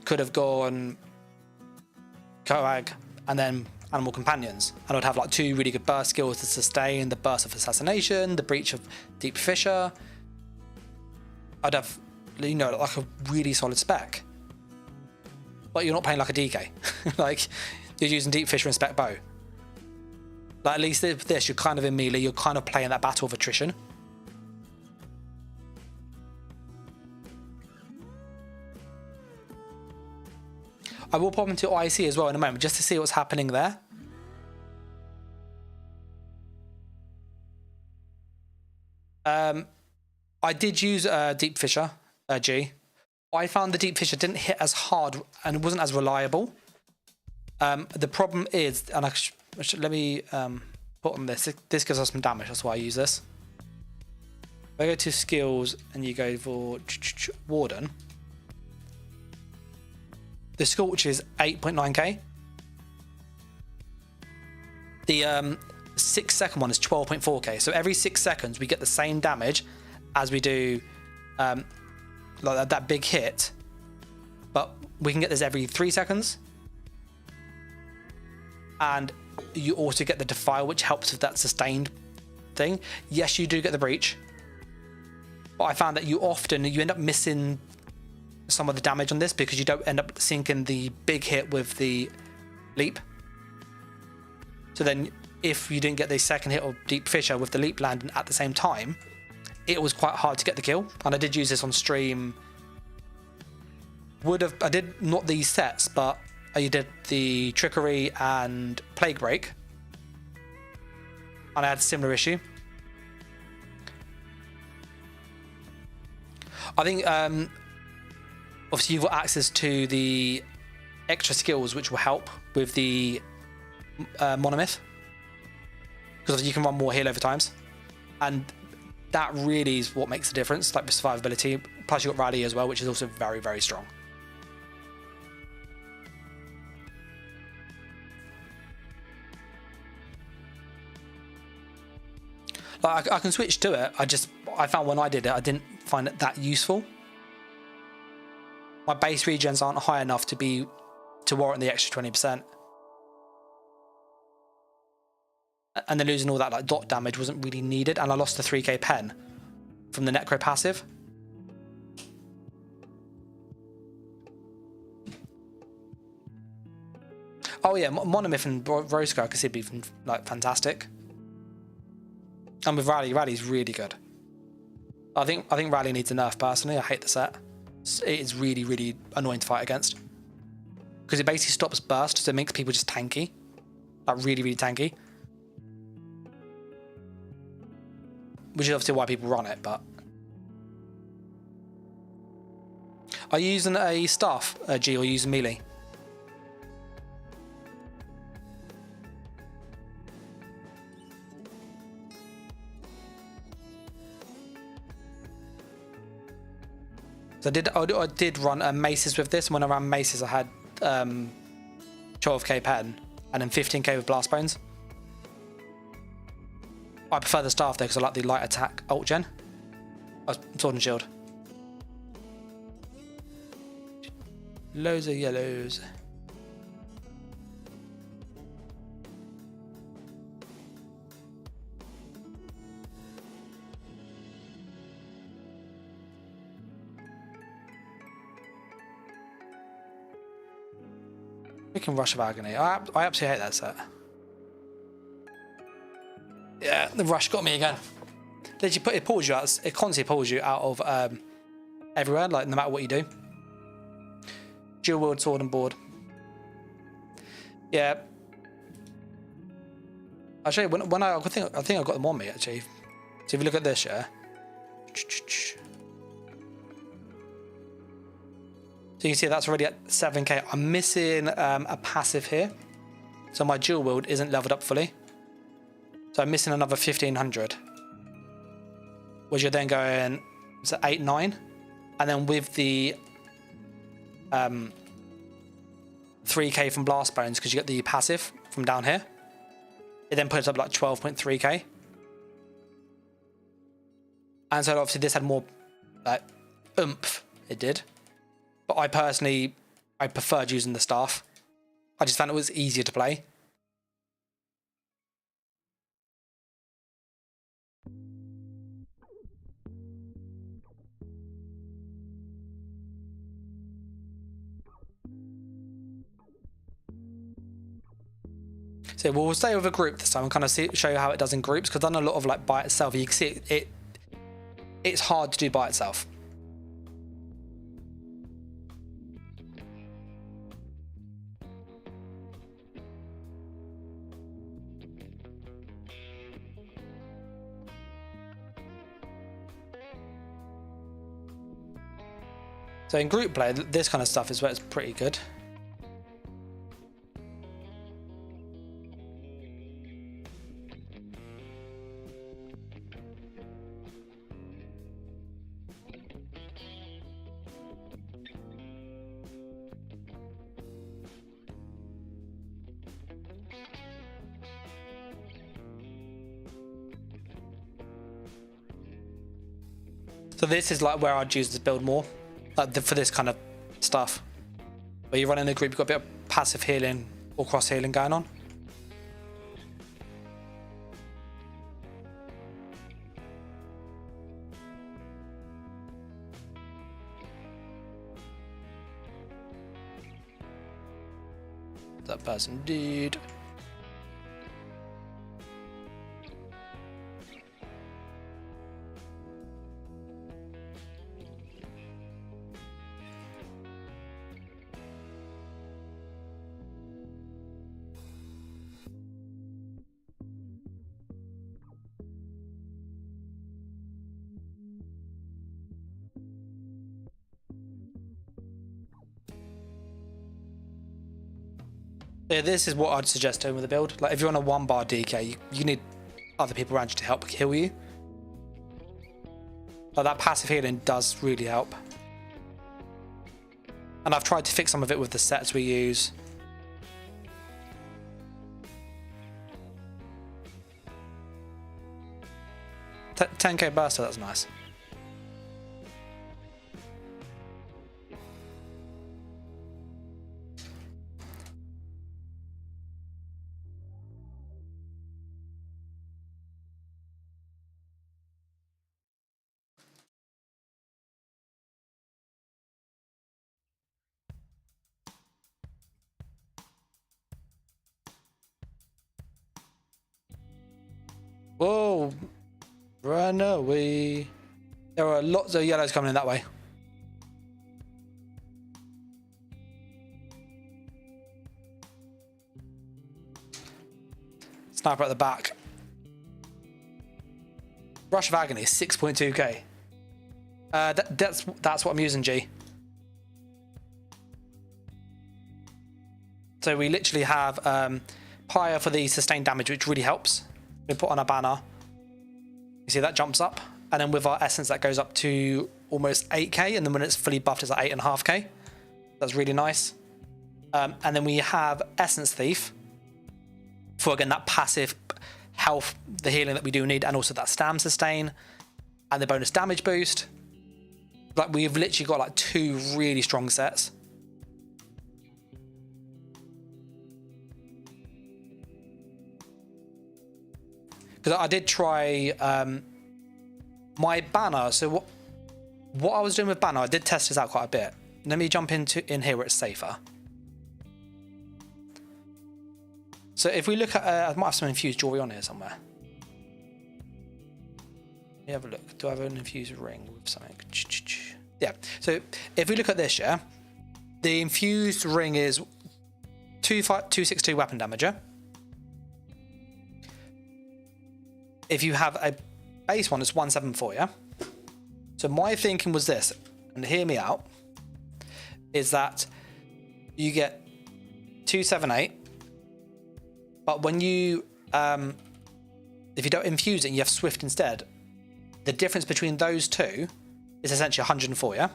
could have gone Coag, and then Animal Companions. And I'd have like 2 really good burst skills to sustain the burst of Assassination, the breach of Deep Fissure. I'd have, you know, like a really solid spec. But you're not playing like a DK. Like, you're using Deep Fissure and Spec Bow. Like, at least with this, you're kind of in melee, you're kind of playing that battle of attrition. I will pop into IC as well in a moment, just to see what's happening there. I did use Deep Fissure, G. I found the Deep Fissure didn't hit as hard and it wasn't as reliable. The problem is, and let me put on this. This gives us some damage, that's why I use this. If I go to skills and you go for Warden, the Scorch is 8.9k. The 6 second one is 12.4k. So every 6 seconds we get the same damage as we do like that big hit, but we can get this every 3 seconds. And you also get the Defile, which helps with that sustained thing. Yes, you do get the breach, but I found that you end up missing some of the damage on this because you don't end up sinking the big hit with the leap. So then if you didn't get the second hit of Deep Fissure with the leap landing at the same time, it was quite hard to get the kill. And I did use this on stream. I did not these sets, but I did the Trickery and Plague Break, and I had a similar issue. I think obviously you've got access to the extra skills which will help with the Monomyth, because you can run more heal over times, and that really is what makes the difference, like the survivability. Plus you've got Rally as well, which is also very, very strong. Like, I can switch to it. I found when I did it, I didn't find it that useful. My base regens aren't high enough to warrant the extra 20%. And then losing all that like dot damage wasn't really needed, and I lost the 3k pen from the Necro passive. Oh yeah, Monomyth and Roscoe I could see being like fantastic. And with Rally's really good. I think Rally needs a nerf personally. I hate the set. It is really, really annoying to fight against, because it basically stops burst, so it makes people just tanky, like really, really tanky. Which is obviously why people run it. But are you using a staff, G, or are you using melee? So I did run maces with this. When I ran maces, I had 12k pen and then 15k with blast bones. I prefer the staff though because I like the light attack ult gen. Sword and shield. Loads of yellows. Freaking Rush of Agony. I absolutely hate that set. Yeah, the Rush got me again. it pulls you out. It constantly pulls you out of everywhere, like no matter what you do. Dual wield sword and board. Yeah. I'll show you when I think I got them on me actually. So if you look at this, yeah. So you can see that's already at 7k. I'm missing a passive here. So my dual wield isn't leveled up fully. So I'm missing another 1500. Which you're then going, is it 8, 9? And then with the 3k from Blast Bones, because you get the passive from down here, it then puts up like 12.3k. And so obviously this had more like oomph, it did. But I personally, I preferred using the staff. I just found it was easier to play. So we'll stay with a group this time and kind of show you how it does in groups, because I've done a lot of like by itself. You can see it's hard to do by itself. So in group play, this kind of stuff is where it's pretty good. So this is like where I'd use to build more, like for this kind of stuff. Where you run in a group, you've got a bit of passive healing or cross healing going on. That person did. Yeah, this is what I'd suggest doing with the build. Like if you're on a 1-bar DK, you need other people around you to help heal you. Like that passive healing does really help. And I've tried to fix some of it with the sets we use. T 10k burster, that's nice. Whoa, run away. There are lots of yellows coming in that way. Sniper at the back. Rush of Agony, 6.2k. That's what I'm using, G. So we literally have Pyre for the sustained damage, which really helps. We put on a banner. You see that jumps up, and then with our essence that goes up to almost 8k, and then when it's fully buffed, it's at 8.5k. That's really nice. And then we have Essence Thief for again that passive health, the healing that we do need, and also that stam sustain and the bonus damage boost. Like we've literally got like 2 really strong sets. Because I did try my banner. So what I was doing with banner, I did test this out quite a bit. Let me jump in here where it's safer. So if we look at, I might have some infused jewelry on here somewhere. me have a look. Do I have an infused ring with something? Yeah. So if we look at this, yeah, the infused ring is 262 weapon damage. Yeah? If you have a base one, it's 174. Yeah. So my thinking was this, and hear me out, is that you get 278, but when you if you don't infuse it and you have swift instead, the difference between those two is essentially 104. Yeah.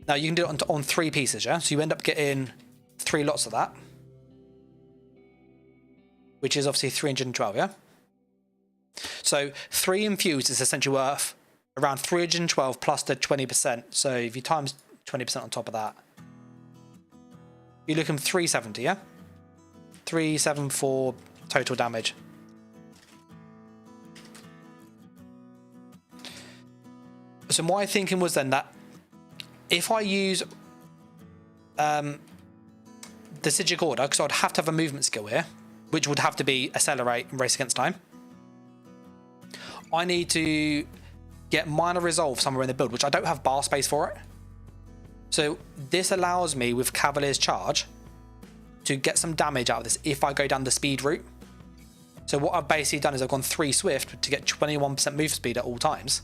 Now you can do it on 3 pieces. Yeah. So you end up getting 3 lots of that, which is obviously 312. Yeah. So 3 infused is essentially worth around 312 plus the 20%. So if you times 20% on top of that, you're looking 370, yeah? 374 total damage. So my thinking was then that if I use the Sigic Order, because I'd have to have a movement skill here, which would have to be Accelerate and Race Against Time, I need to get Minor Resolve somewhere in the build, which I don't have bar space for it. So this allows me with Cavalier's Charge to get some damage out of this if I go down the speed route. So what I've basically done is I've gone 3 swift to get 21% move speed at all times.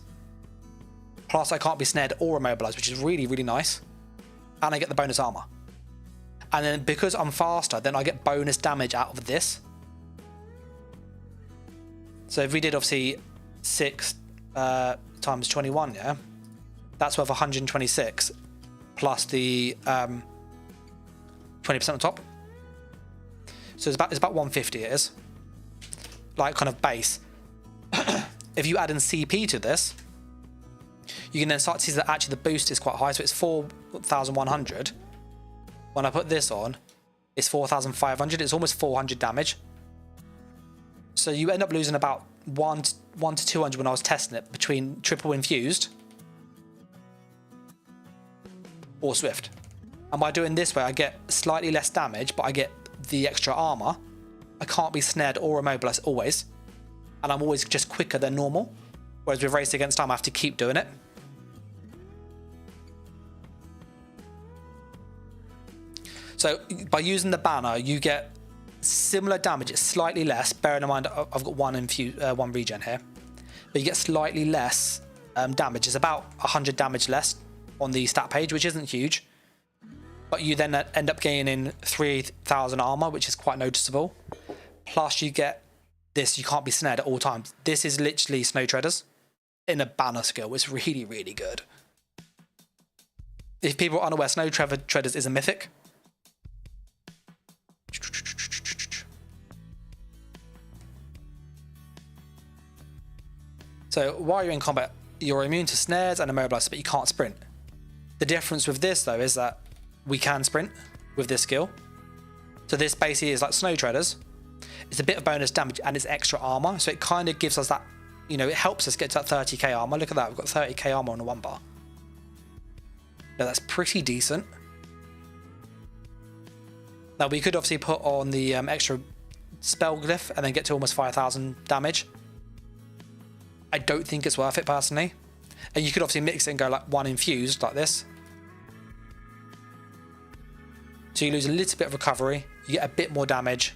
Plus I can't be snared or immobilized, which is really, really nice. And I get the bonus armor. And then because I'm faster, then I get bonus damage out of this. So if we did obviously 6 times 21, yeah, that's worth 126 plus the 20% on top. So it's about 150 it is, like kind of base. If you add in CP to this, you can then start to see that actually the boost is quite high, so it's 4,100. When I put this on, it's 4,500. It's almost 400 damage. So you end up losing about 1 to 200 when I was testing it between triple infused or swift. And by doing this way, I get slightly less damage, but I get the extra armor. I can't be snared or immobilized always, and I'm always just quicker than normal. Whereas with Race Against Time, I have to keep doing it. So by using the banner, you get similar damage. It's slightly less. Bearing in mind, I've got one regen here, but you get slightly less damage. It's about 100 damage less on the stat page, which isn't huge. But you then end up gaining 3,000 armor, which is quite noticeable. Plus, you get this. You can't be snared at all times. This is literally Snow Treaders in a banner skill. It's really, really good. If people are unaware, Snow Treaders is a mythic. So while you're in combat, you're immune to snares and immobilized, but you can't sprint. The difference with this, though, is that we can sprint with this skill. So this basically is like Snow Treaders. It's a bit of bonus damage and it's extra armor. So it kind of gives us that, you know, it helps us get to that 30k armor. Look at that, we've got 30k armor on the 1 bar. Now that's pretty decent. Now we could obviously put on the extra spell glyph and then get to almost 5,000 damage. I don't think it's worth it personally. And you could obviously mix it and go like 1 infused like this. So you lose a little bit of recovery, you get a bit more damage.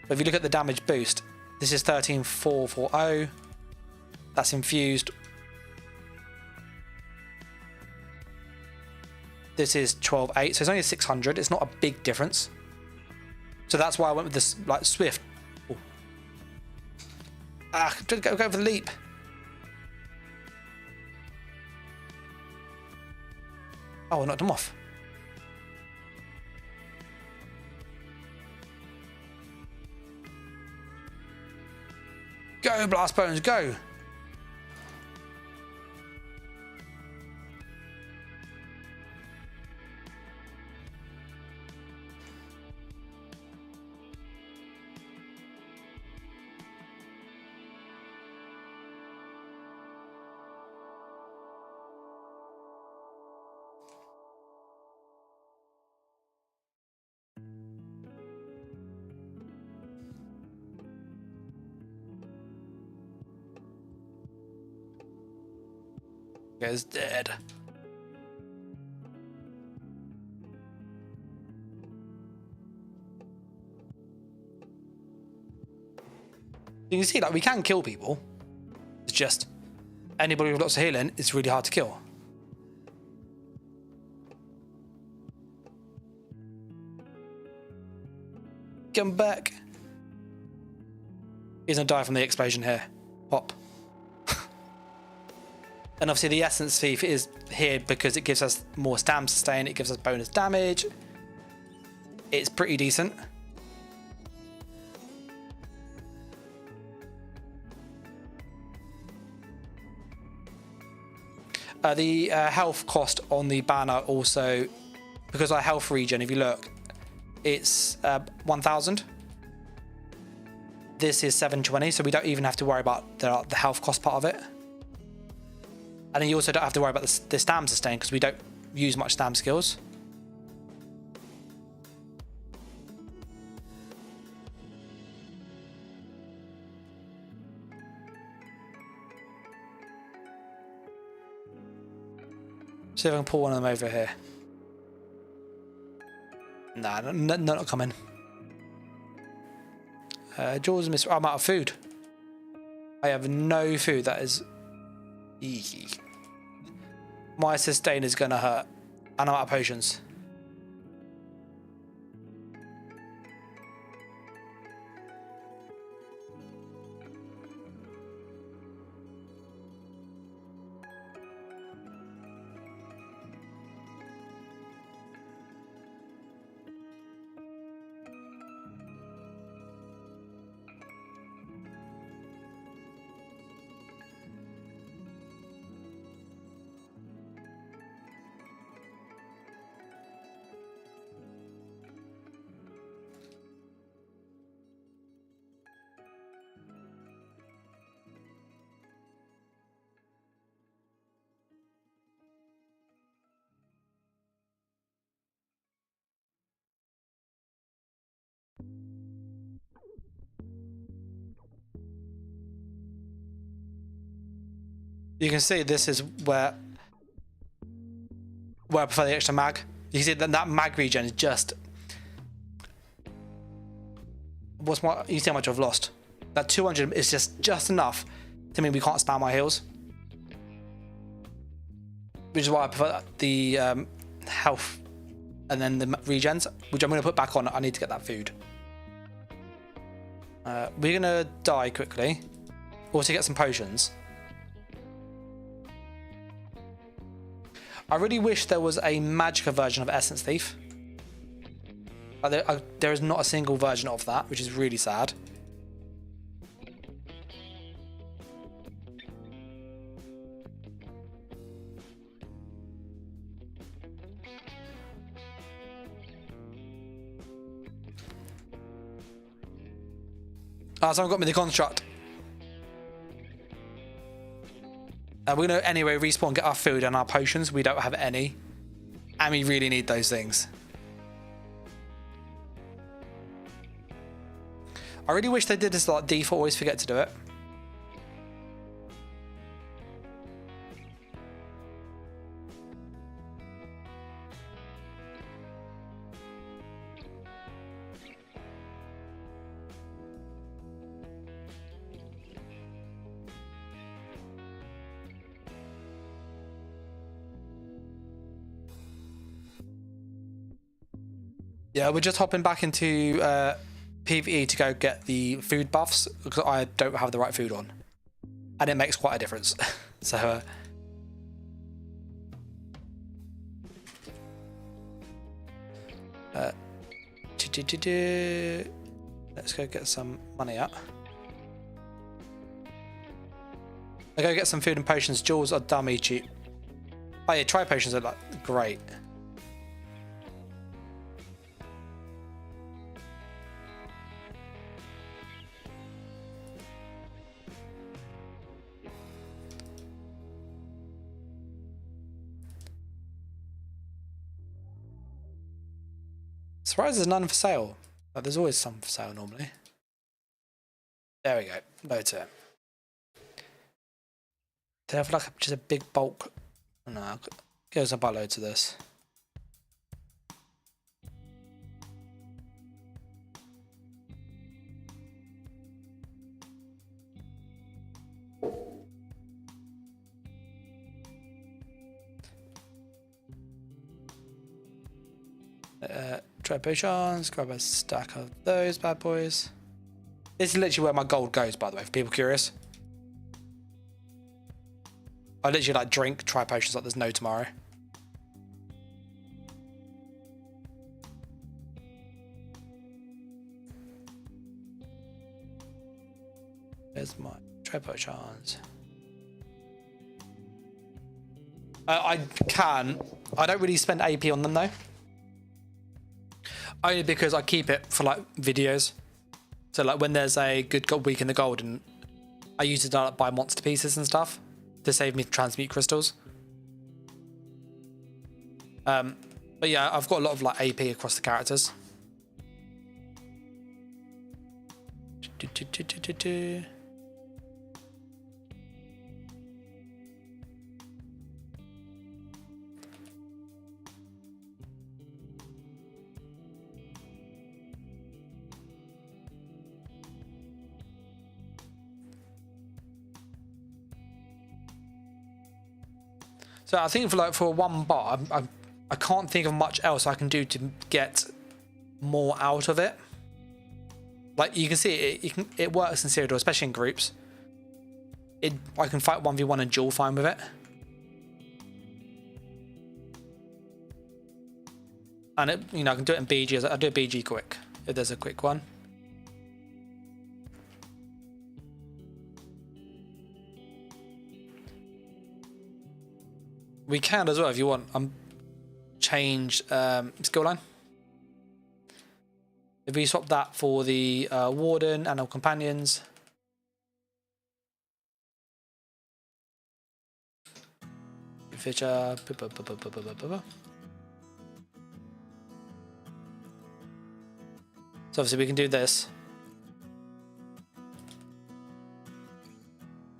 But if you look at the damage boost, this is 13,440. That's infused. This is 12,800, so it's only 600. It's not a big difference. So that's why I went with this like swift. Ooh. Go for the leap. Oh, I knocked him off. Go, Blast Bones, go! Guy's dead. You can see, like, we can kill people. It's just anybody with lots of healing is really hard to kill. Get him back. He's gonna die from the explosion here. Pop. And obviously the Essence Thief is here because it gives us more stam sustain, it gives us bonus damage. It's pretty decent. The health cost on the banner also, because our health regen, if you look, it's 1000. This is 720, so we don't even have to worry about the health cost part of it. And then you also don't have to worry about the stam sustain because we don't use much stam skills. See if I can pull one of them over here. Nah, not coming. Jaws miss. I'm out of food. I have no food. That is. Eek. My sustain is gonna hurt. And I'm out of potions. You can see this is where I prefer the extra mag. You can see that mag regen is just... What's my... You see how much I've lost. That 200 is just enough to mean we can't spam our heals. Which is why I prefer the health and then the regens, which I'm going to put back on. I need to get that food. We're going to die quickly. Also get some potions. I really wish there was a Magicka version of Essence Thief. There is not a single version of that, which is really sad. Someone got me the construct. We're going to anyway respawn, get our food and our potions. We don't have any. And we really need those things. I really wish they did this like default, always forget to do it. Yeah, we're just hopping back into PvE to go get the food buffs because I don't have the right food on. And it makes quite a difference. So... let's go get some money up. I go get some food and potions. Jewels are dummy cheap. Oh yeah, try potions are like great. Surprised there's none for sale. But there's always some for sale normally. There we go. Loads of it. They have like just a big bulk No, goes up by loads of this. Try potions, grab a stack of those bad boys. This is literally where my gold goes, by the way, for people curious. I literally like drink, try potions like there's no tomorrow. There's my try potions. I don't really spend AP on them though. Only because I keep it for like videos. So like when there's a good week in the gold, and I use it to buy monster pieces and stuff to save me transmute crystals. But yeah, I've got a lot of like AP across the characters. So I think for one bar, I can't think of much else I can do to get more out of it. Like you can see, it works in Cyrodiil, especially in groups. I can fight 1v1 and duel fine with it. And I can do it in BG. I do a BG quick if there's a quick one. We can as well if you want. Change skill line. If we swap that for the Warden and our companions. Feature. So obviously we can do this.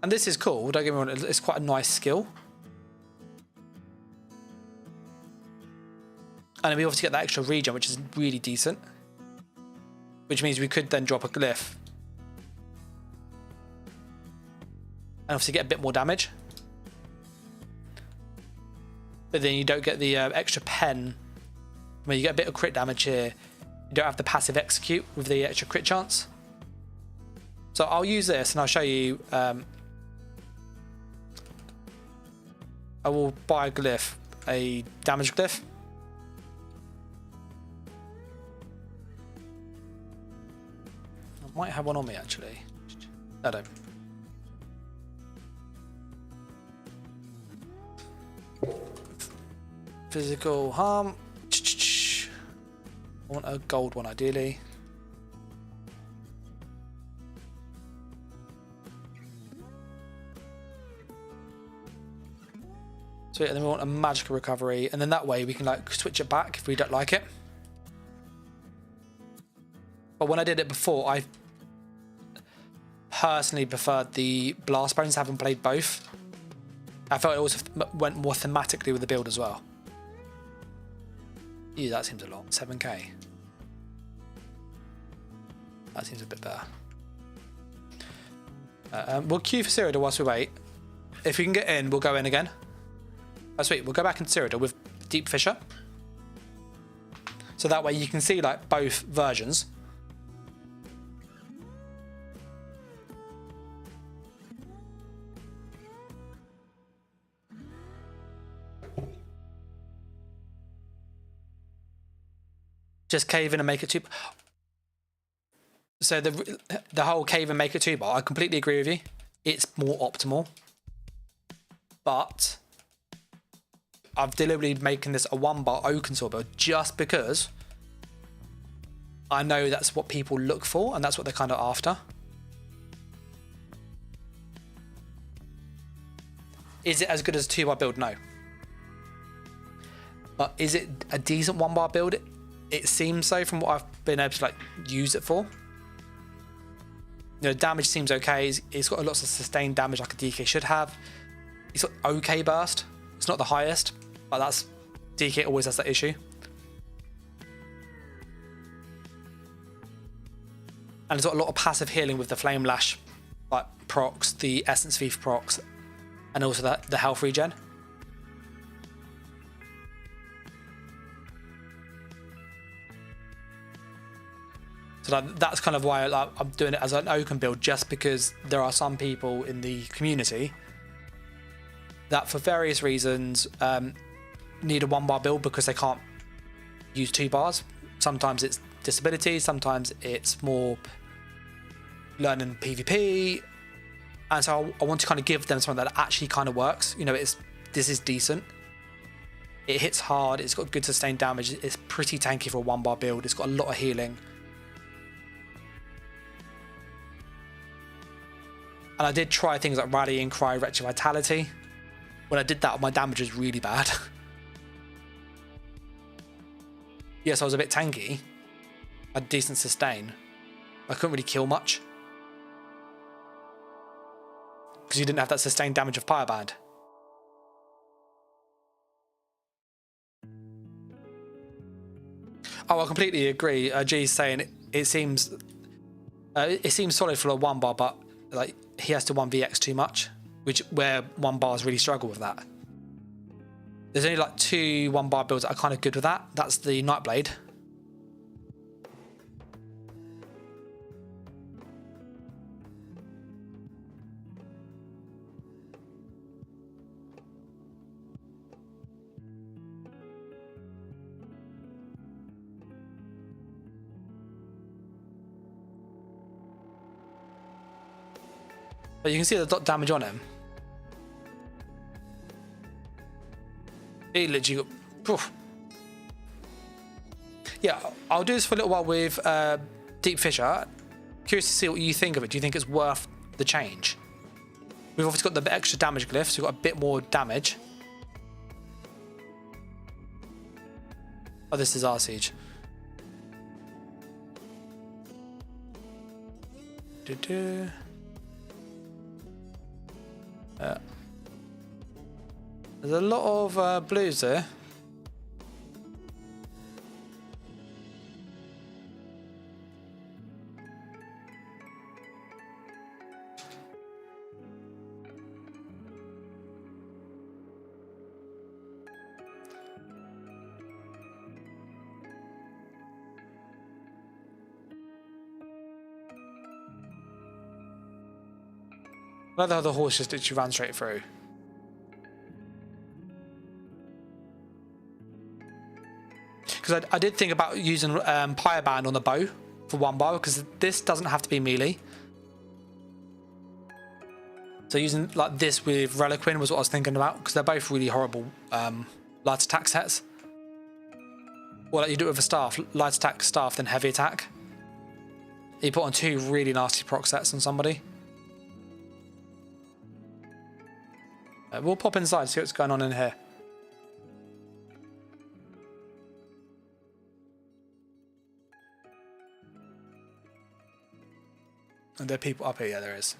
And this is cool, don't get me wrong, it's quite a nice skill. And then we obviously get that extra regen, which is really decent. Which means we could then drop a glyph. And obviously get a bit more damage. But then you don't get the extra pen. I mean, you get a bit of crit damage here. You don't have the passive execute with the extra crit chance. So I'll use this and I'll show you. I will buy a glyph, a damage glyph. I might have one on me actually. I don't. Physical harm. I want a gold one ideally. Sweet, and then we want a magical recovery, and then that way we can like switch it back if we don't like it. But when I did it before, I personally preferred the blast bones, having played both. I felt it also went more thematically with the build as well. Yeah, that seems a lot. 7k. That seems a bit better. We'll queue for Cyrodiil whilst we wait. If we can get in, we'll go in again. Oh, sweet. We'll go back into Cyrodiil with Deep Fissure. So that way you can see like both versions. Just cave in and make it 2. So the whole cave and make it 2 bar, I completely agree with you. It's more optimal. But I've deliberately making this a 1 bar Oakensword build just because I know that's what people look for and that's what they're kind of after. Is it as good as a 2 bar build? No. But is it a decent 1 bar build? It seems so from what I've been able to like use it for. You know, damage seems okay. It's got lots of sustained damage like a DK should have. It's got okay burst. It's not the highest, but that's DK always has that issue. And it's got a lot of passive healing with the Flame Lash, like procs, the Essence Thief procs, and also the health regen. So that's kind of why I'm doing it as an Oaken build, just because there are some people in the community that for various reasons need a 1 bar build because they can't use 2 bars. Sometimes it's disability, sometimes it's more learning PvP, and so I want to kind of give them something that actually kind of works. You know, this is decent. It hits hard, it's got good sustained damage, it's pretty tanky for a 1 bar build, it's got a lot of healing. And I did try things like Rallying Cry, Retro Vitality. When I did that, my damage was really bad. Yes, I was a bit tanky. I had decent sustain. I couldn't really kill much, because you didn't have that sustained damage of Pyreband. Oh, I completely agree. G's saying it seems solid for a 1 bar, but like he has to 1vx too much, where 1 bars really struggle with that. There's only like 2 1 bar builds that are kind of good with that. That's the Nightblade. But you can see the dot damage on him. He literally got... Poof. Yeah, I'll do this for a little while with Deep Fissure. Curious to see what you think of it. Do you think it's worth the change? We've obviously got the extra damage glyphs, so we've got a bit more damage. Oh, this is our siege. There's a lot of blues there. Another other horse just literally ran straight through. Because I did think about using Pyreband on the bow for 1 bar, because this doesn't have to be melee. So using like this with Reliquin was what I was thinking about, because they're both really horrible light attack sets. Or like you do it with a staff, light attack staff, then heavy attack. You put on 2 really nasty proc sets on somebody. We'll pop inside, see what's going on in here. And there are people up here, yeah, there is.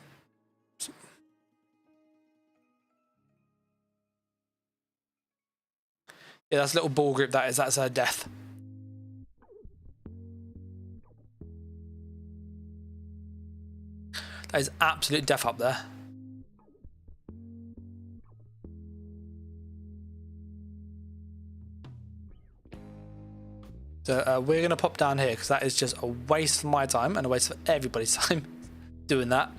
Yeah, that's a little ball group, that's her death. That is absolute death up there. So we're going to pop down here, because that is just a waste of my time and a waste of everybody's time doing that.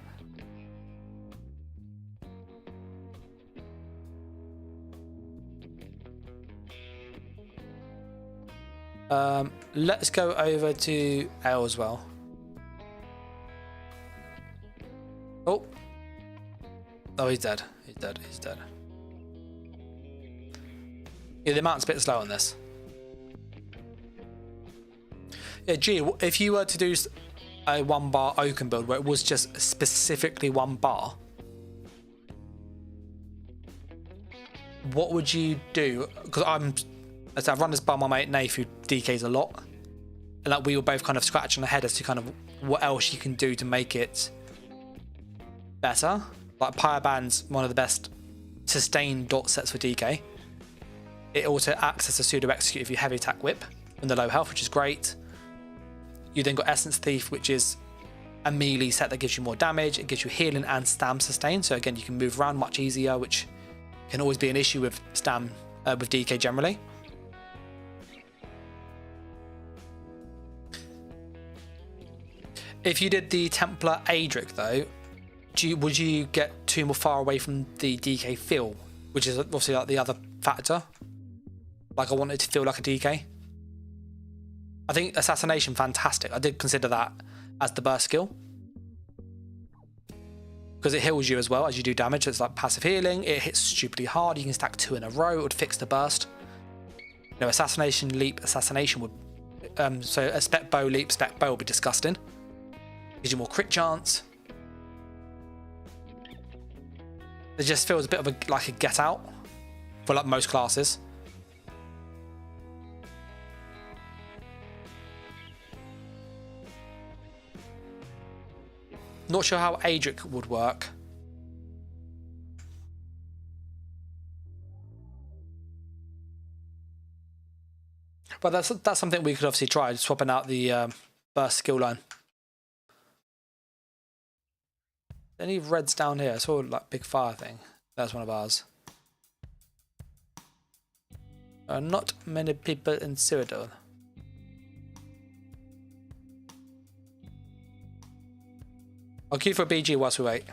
Let's go over to Ale as well. Oh, he's dead. He's dead. He's dead. Yeah, the amount's a bit slow on this. Yeah, G, if you were to do a 1 bar Oaken build where it was just specifically 1 bar, what would you do? Because I've run this by my mate Nath, who DKs a lot, and like we were both kind of scratching our head as to kind of what else you can do to make it better. Like Pyreband's one of the best sustain dot sets for DK. It also acts as a pseudo execute if you heavy attack whip in the low health, which is great. You then got Essence Thief, which is a melee set that gives you more damage. It gives you healing and stam sustain. So again, you can move around much easier, which can always be an issue with stam with DK generally. If you did the Templar Adric though, would you get too more far away from the DK feel, which is obviously like the other factor? Like I want it to feel like a DK. I think Assassination, fantastic. I did consider that as the burst skill. Because it heals you as well as you do damage. It's like passive healing. It hits stupidly hard. You can stack 2 in a row. It would fix the burst. You know, Assassination, Leap, Assassination would... so a Spec Bow, Leap, Spec Bow would be disgusting. Gives you more crit chance. It just feels a bit of like a get out for like most classes. Not sure how Adric would work. But that's something we could obviously try, swapping out the burst skill line. Any reds down here? I saw like big fire thing. That's one of ours. Not many people in Cyrodiil. I'll queue for BG whilst we wait.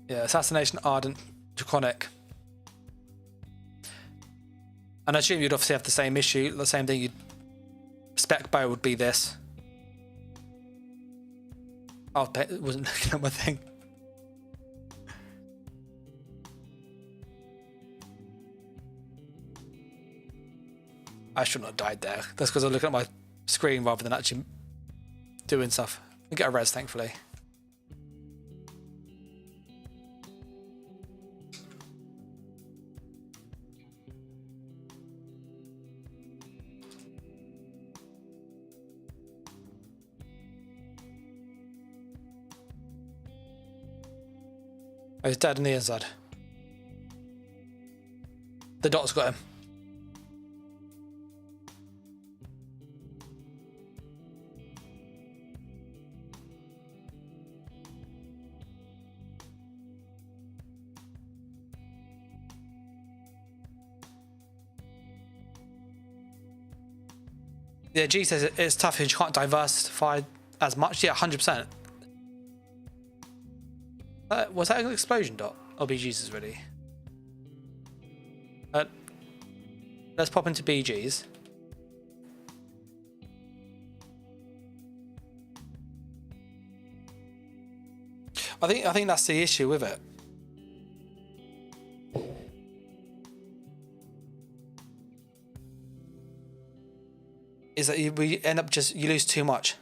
Yeah, Assassination, Ardent, Draconic. And I assume you'd obviously have the same issue, the same thing. Spec Bow would be this. Oh, it wasn't looking at my thing. I should not have died there. That's because I'm looking at my screen rather than actually doing stuff. We get a res, thankfully. Oh, he's dead on the inside. The dot's got him. Yeah, G says it's tough because you can't diversify as much. Yeah, 100%. Was that an explosion dot? Oh, BG's is ready. Let's pop into BG's. I think that's the issue with it. Is that we end up you lose too much.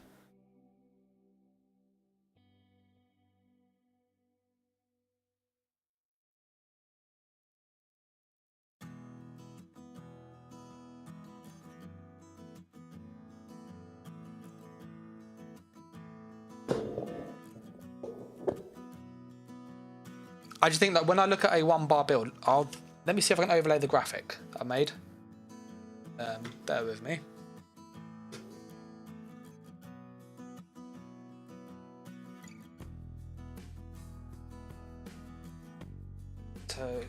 I just think that when I look at a 1-bar build, let me see if I can overlay the graphic I made. Bear with me. So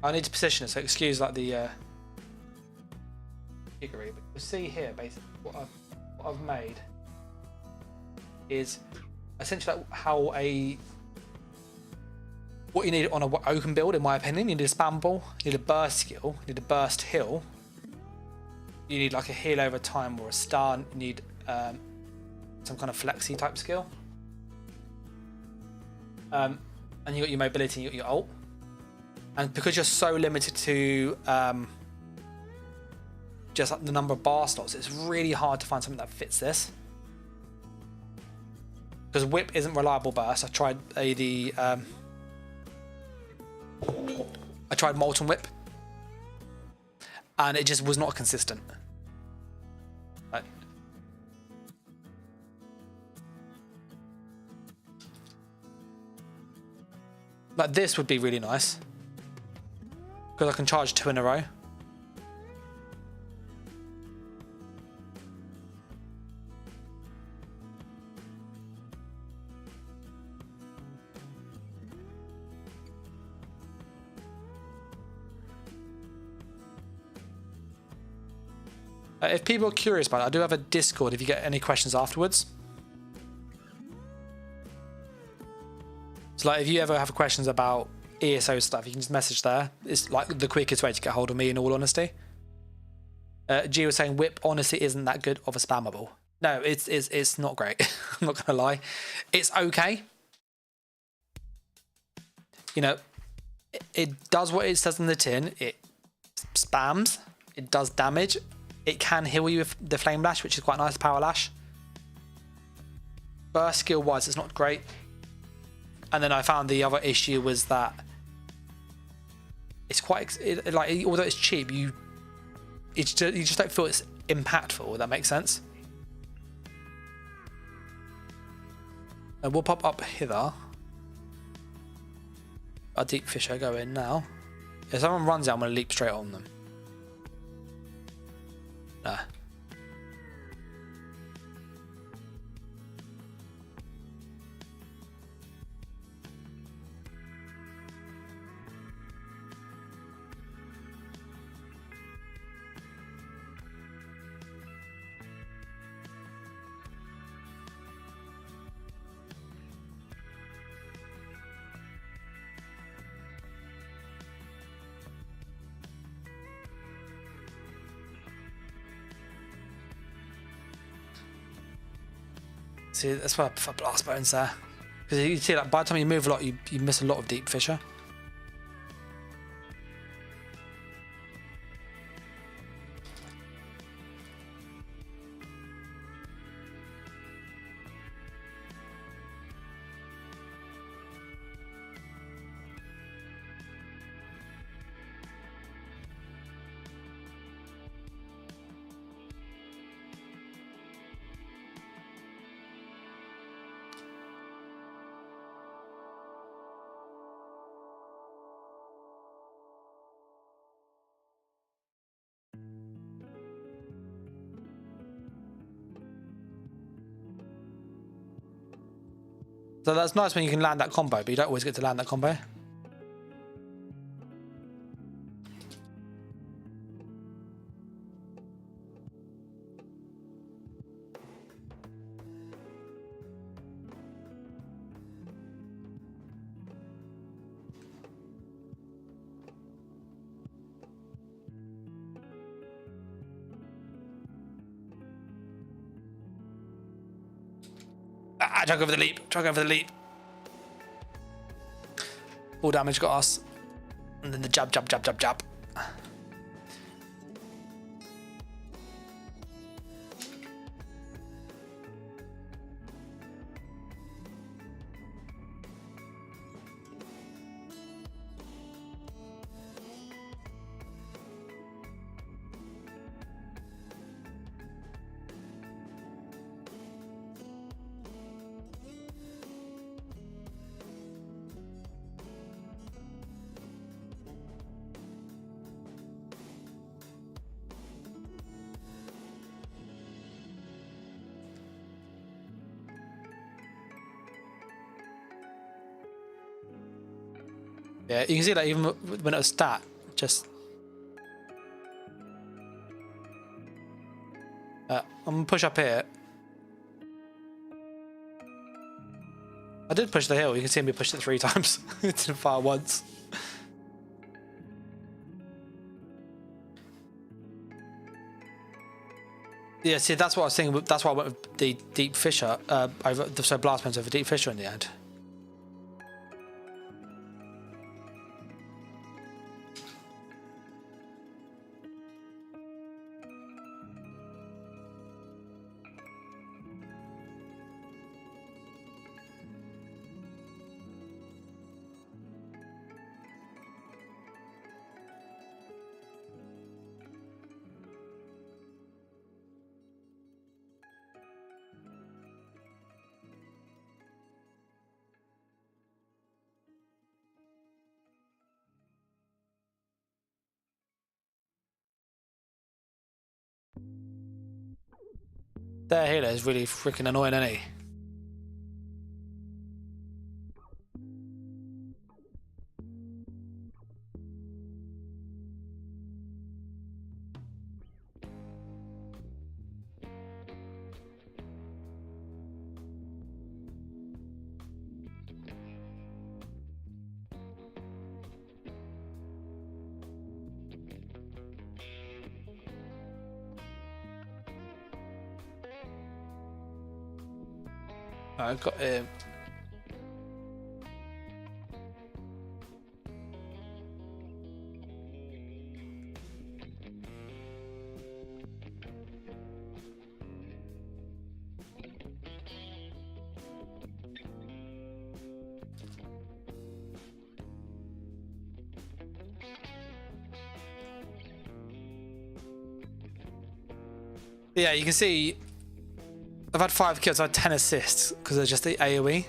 I need to position it, so excuse like the jiggery, but you'll see here basically what I've made is essentially like how what you need on an open build, in my opinion. You need a spam ball, you need a burst skill, you need a burst heal, you need like a heal over time or a stun, you need some kind of flexi type skill. And you got your mobility and you got your ult. And because you're so limited to just like the number of bar slots, it's really hard to find something that fits this. Because whip isn't reliable burst. I tried I tried Molten Whip, and it just was not consistent. Like this would be really nice because I can charge 2 in a row. If people are curious about it, I do have a Discord if you get any questions afterwards. So like if you ever have questions about ESO stuff, you can just message there. It's like the quickest way to get hold of me, in all honesty. G was saying whip honestly isn't that good of a spammable. No, it's not great. I'm not gonna lie. It's okay. You know, it does what it says in the tin. It spams. It does damage. It can heal you with the Flame Lash, which is quite nice, Power Lash. Burst skill wise, it's not great. And then I found the other issue was that it's quite like, although it's cheap, you just don't feel it's impactful. If that makes sense. And we'll pop up hither. Our deep fisher go in now. If someone runs out, I'm gonna leap straight on them. Nah. See, that's why I prefer blast bones there. Because you see, like, by the time you move a lot, you miss a lot of deep fisher. So that's nice when you can land that combo, but you don't always get to land that combo. Try go for the leap. Try go for the leap. All damage got us. And then the jab, jab, jab, jab, jab. Yeah, you can see that even when it was stat, just... I'm gonna push up here. I did push the hill, you can see me push it 3 times. It didn't fire once. Yeah, see, that's what I was thinking. That's why I went with the deep fisher over, so blast bones over deep fisher in the end. Their healer is really freaking annoying, isn't he? I got him. Yeah, you can see I've had 5 kills, I've had 10 assists because they're just the AoE.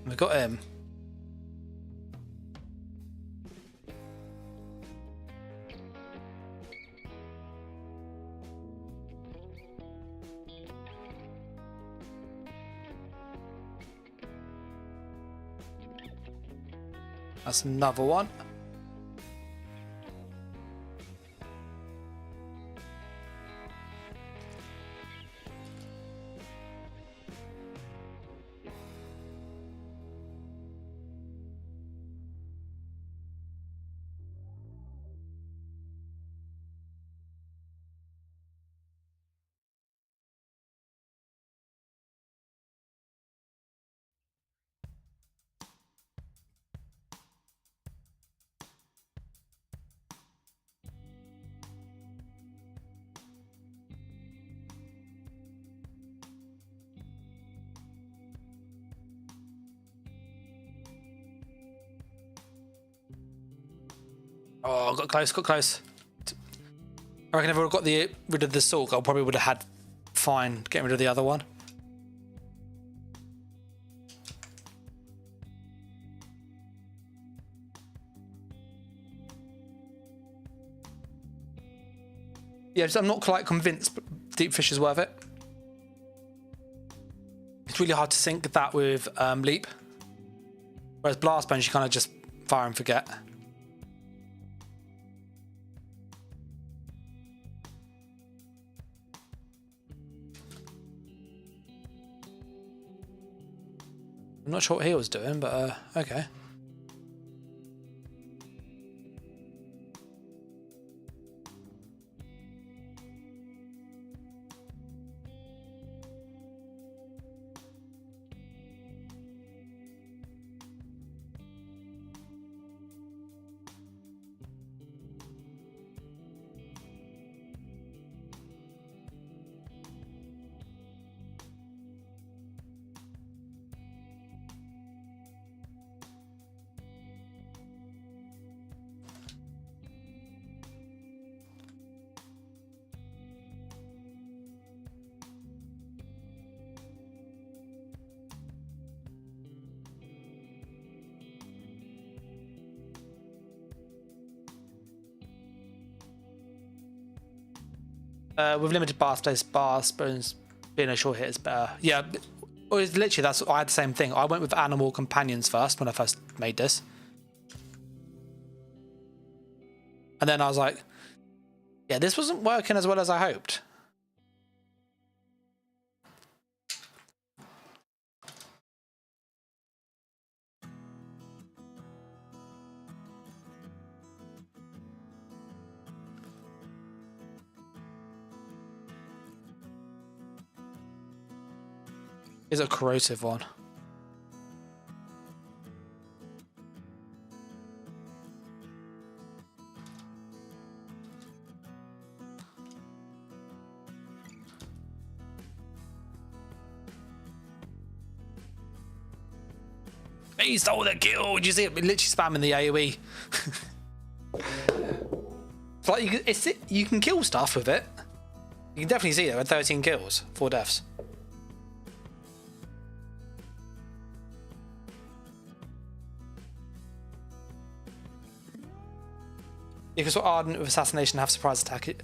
We got him. That's another one. Oh, got close, got close. I reckon if I would have got rid of the Sork, I probably would have had fine getting rid of the other one. Yeah, I'm not quite convinced, but Deep Fish is worth it. It's really hard to sync that with Leap. Whereas Blast Bones, you kind of just fire and forget. I'm not sure what he was doing, but okay. With limited bar space, Bones being a short hit is better. Yeah, well, it's literally I had the same thing. I went with Animal Companions first when I first made this, and then I was like, yeah, this wasn't working as well as I hoped. Is a corrosive one. He stole the kill. Did you see it? Literally spamming the AoE. It's like you can kill stuff with it. You can definitely see it with 13 kills, 4 deaths. Because what Ardent with Assassination have surprise attack. And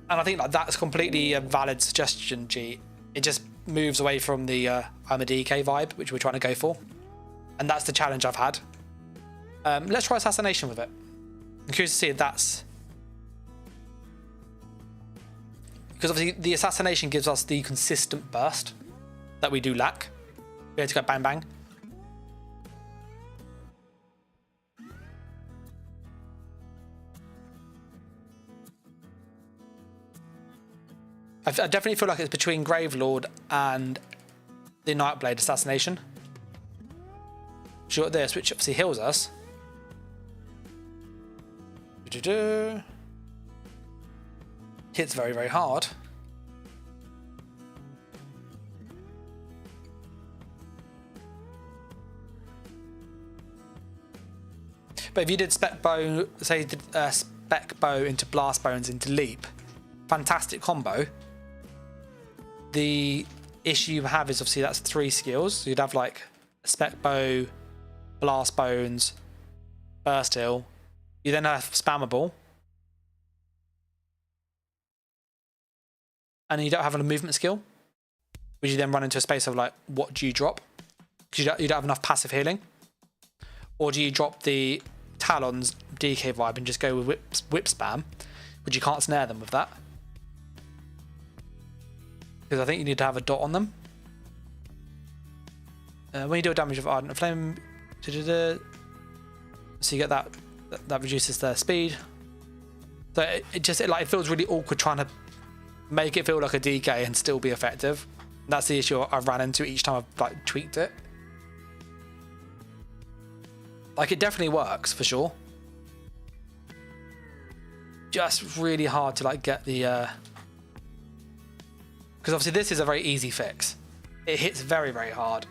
I think like that's completely a valid suggestion, G. It just moves away from the I'm a DK vibe, which we're trying to go for. And that's the challenge I've had. Let's try Assassination with it. I'm curious to see if that's... Because obviously the Assassination gives us the consistent burst that we do lack. We have to go bang bang. I definitely feel like it's between Gravelord and the Nightblade Assassination. Short this, which obviously heals us. Hits very, very hard. But if you did spec bow, say you did spec bow into blast bones into leap, fantastic combo. The issue you have is obviously that's 3 skills. So you'd have like spec bow, blast bones, burst heal. You then have spammable. And you don't have a movement skill, which you then run into a space of like, what do you drop? Because you don't have enough passive healing. Or do you drop the Talon's DK vibe and just go with whip spam, which you can't snare them with that. Because I think you need to have a dot on them. When you deal damage with Ardent Flame, so you get that reduces their speed. So it feels really awkward trying to make it feel like a DK and still be effective. That's the issue I've ran into each time I've like tweaked it. Like it definitely works for sure. Just really hard to like get the because obviously this is a very easy fix. It hits very, very hard.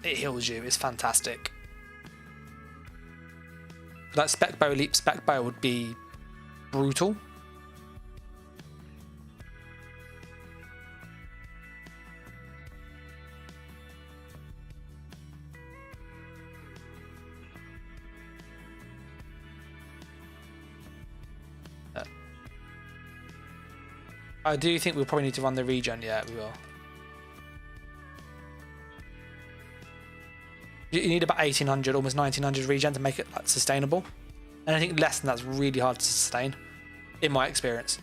It heals you. It's fantastic. That spec bow leap spec bow would be brutal. I do think we'll probably need to run the regen. Yeah, we will. You need about 1800, almost 1900 regen to make it like, sustainable. Anything less than that's really hard to sustain, in my experience.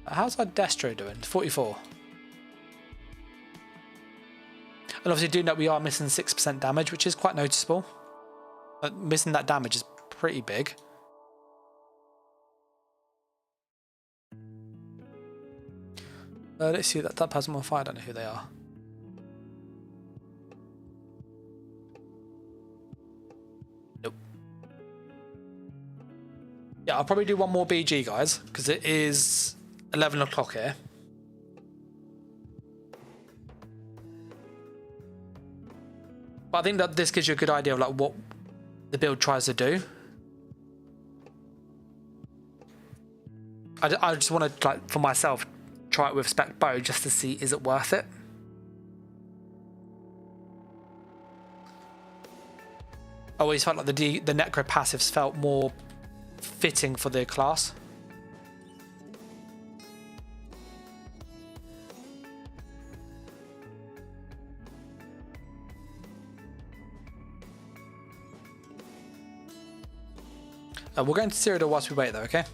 How's our Destro doing? 44. And obviously do note we are missing 6% damage, which is quite noticeable. But missing that damage is pretty big. Let's see that person on fire. I don't know who they are. Nope. Yeah, I'll probably do one more BG, guys, because it is 11 o'clock here. But I think that this gives you a good idea of like what the build tries to do. I just want to, like, for myself, try it with spec bow just to see is it worth it. I always felt like the necro passives felt more fitting for the class. We're going to Cyrodiil whilst we wait though, okay?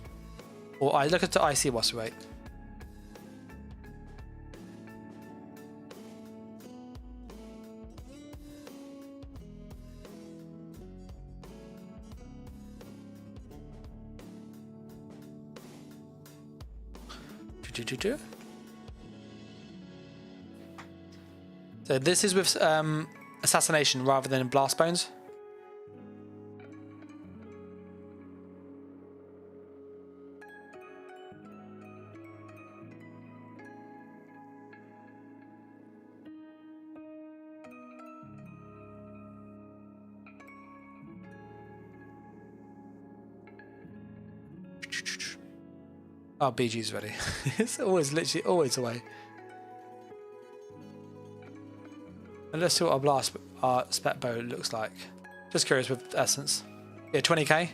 Or I look at the IC whilst we wait. So this is with assassination rather than blast bones. Oh, BG's ready. It's always, literally, always away. And let's see what our spec bow looks like. Just curious with essence. Yeah, 20k.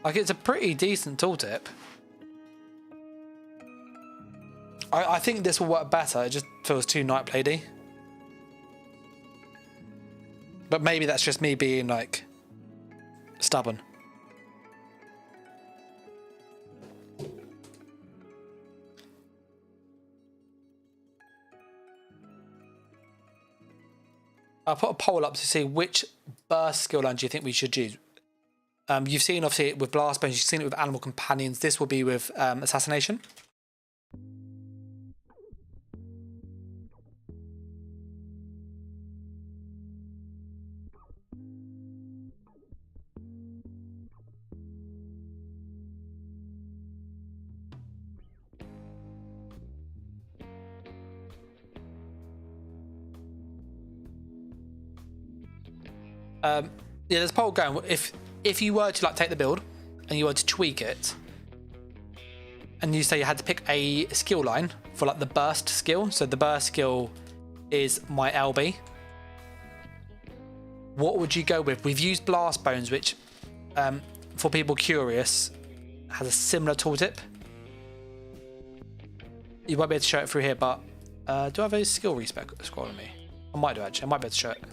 Like, it's a pretty decent tooltip. I think this will work better. It just feels too night play-y. But maybe that's just me being, like, stubborn. I'll put a poll up to see which burst skill line do you think we should use. You've seen obviously it with blast bones, you've seen it with animal companions. This will be with assassination. Yeah, there's a poll going. If you were to like take the build and you were to tweak it, and you say you had to pick a skill line for like the burst skill, so the burst skill is my LB. What would you go with? We've used blast bones, which for people curious has a similar tooltip. You won't be able to show it through here, but do I have a skill respec scroll on me? I might do actually. I might be able to show it.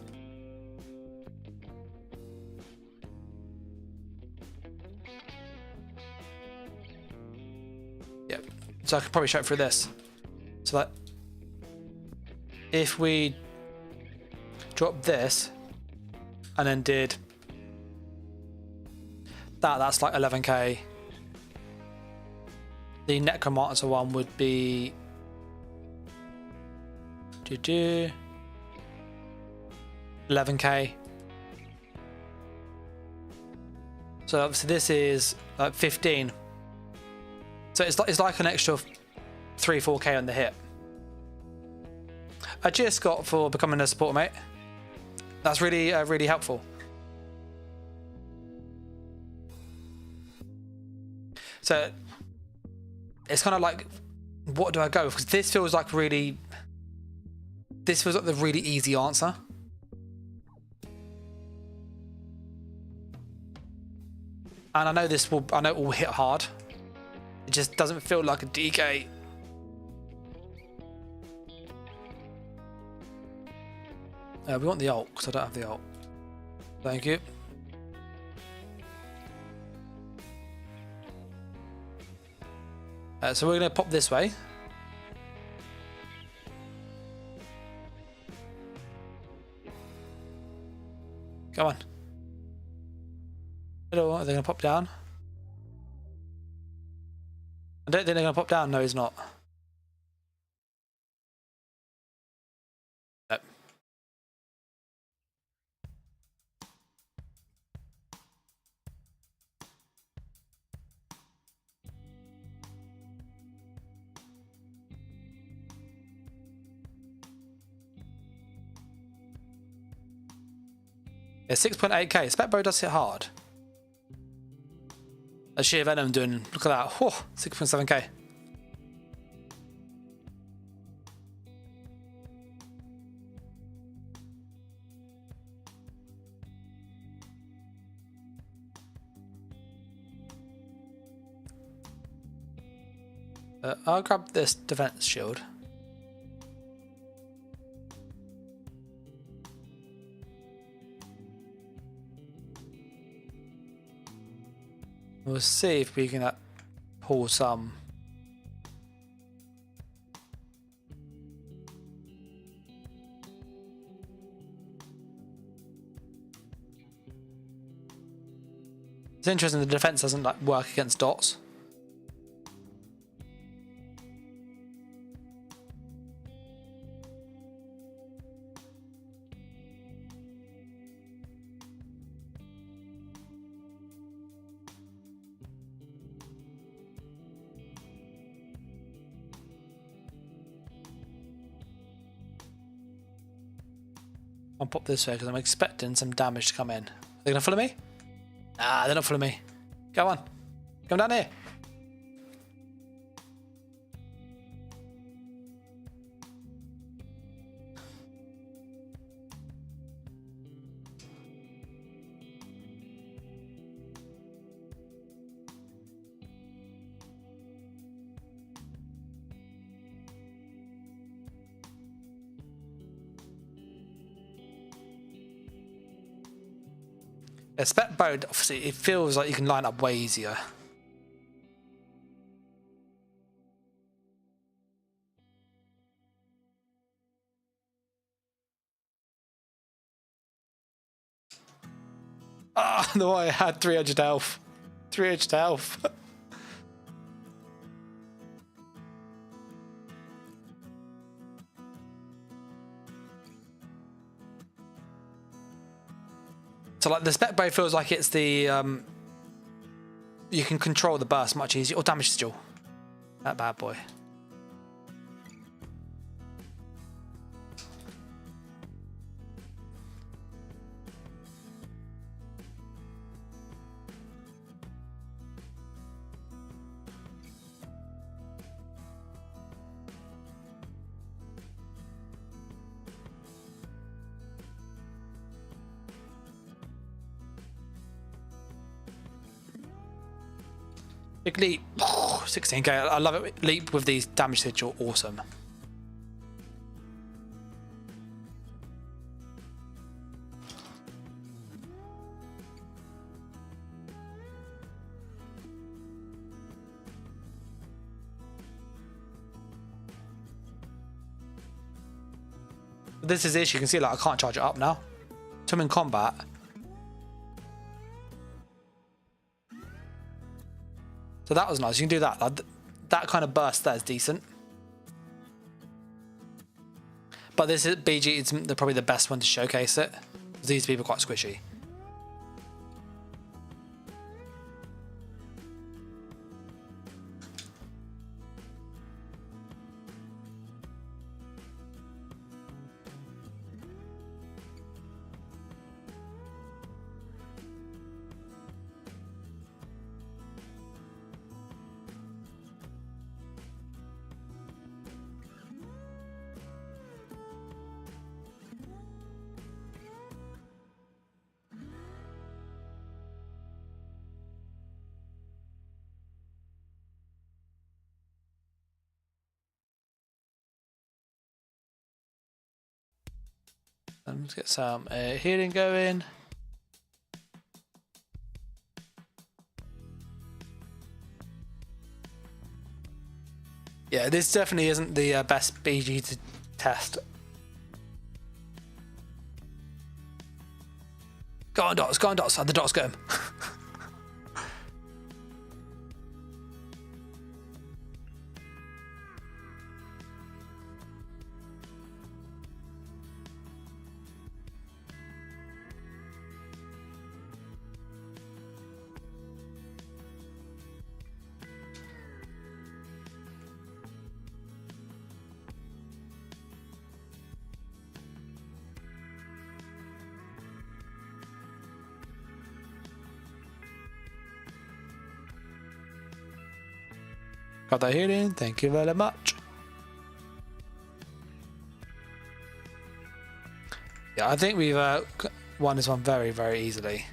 So I could probably show it through this. So that if we drop this and then did that, that's like 11k. The Necromancer one would be 11k. So obviously this is like 15. So it's like an extra 3-4k on the hit. I just got for becoming a supporter, mate. That's really really helpful. So it's kind of like, what do I go with? Because this feels like the really easy answer. And I know it will hit hard. It just doesn't feel like a DK. We want the ult, because I don't have the ult. Thank you. So we're going to pop this way. Come on. Hello, are they going to pop down? I don't think they're going to pop down. No, he's not. Nope. Yeah, 6.8k. Spec bow does hit hard. A sheer venom doing, look at that, whew, 6.7k. I'll grab this defense shield. We'll see if we can pull some. It's interesting the defense doesn't like work against dots. I'll pop this way because I'm expecting some damage to come in. Are they gonna follow me? Nah, they're not following me. Go on. Come down here. A spec bow, obviously, it feels like you can line up way easier. Ah, no, I had 300 health. 300 health. So like the spec bow feels like it's the you can control the burst much easier. Or damage sigil. That bad boy. Big leap. 16k. I love it. Leap with these damage sigil. Awesome. This is the issue. You can see like I can't charge it up now. So I'm in combat. So that was nice. You can do that. That kind of burst there is decent. But this is BG is probably the best one to showcase it. These people are quite squishy. Let's get some healing going. Yeah, this definitely isn't the best BG to test. Go on dots, go on dots. The dots go him. Got that healing, thank you very much. Yeah, I think we've won this one very, very easily.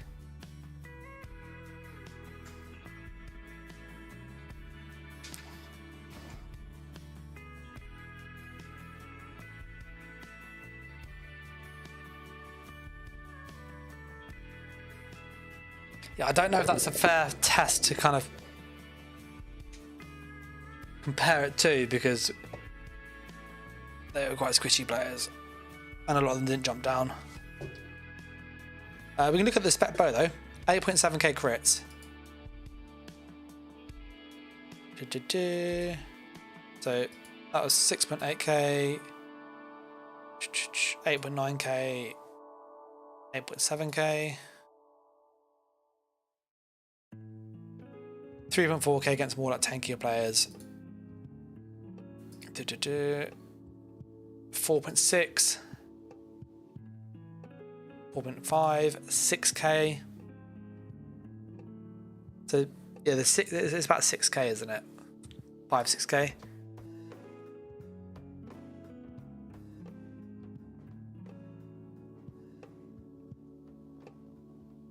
Yeah, I don't know if that's a fair test to kind of compare it to, because they were quite squishy players and a lot of them didn't jump down. We can look at the spec bow though. 8.7k crits. So that was 6.8k, 8.9k, 8.7k, 3.4k against more like tankier players. 4.6. 4.5, 6k. So yeah, it's about 6k, isn't it? 6k.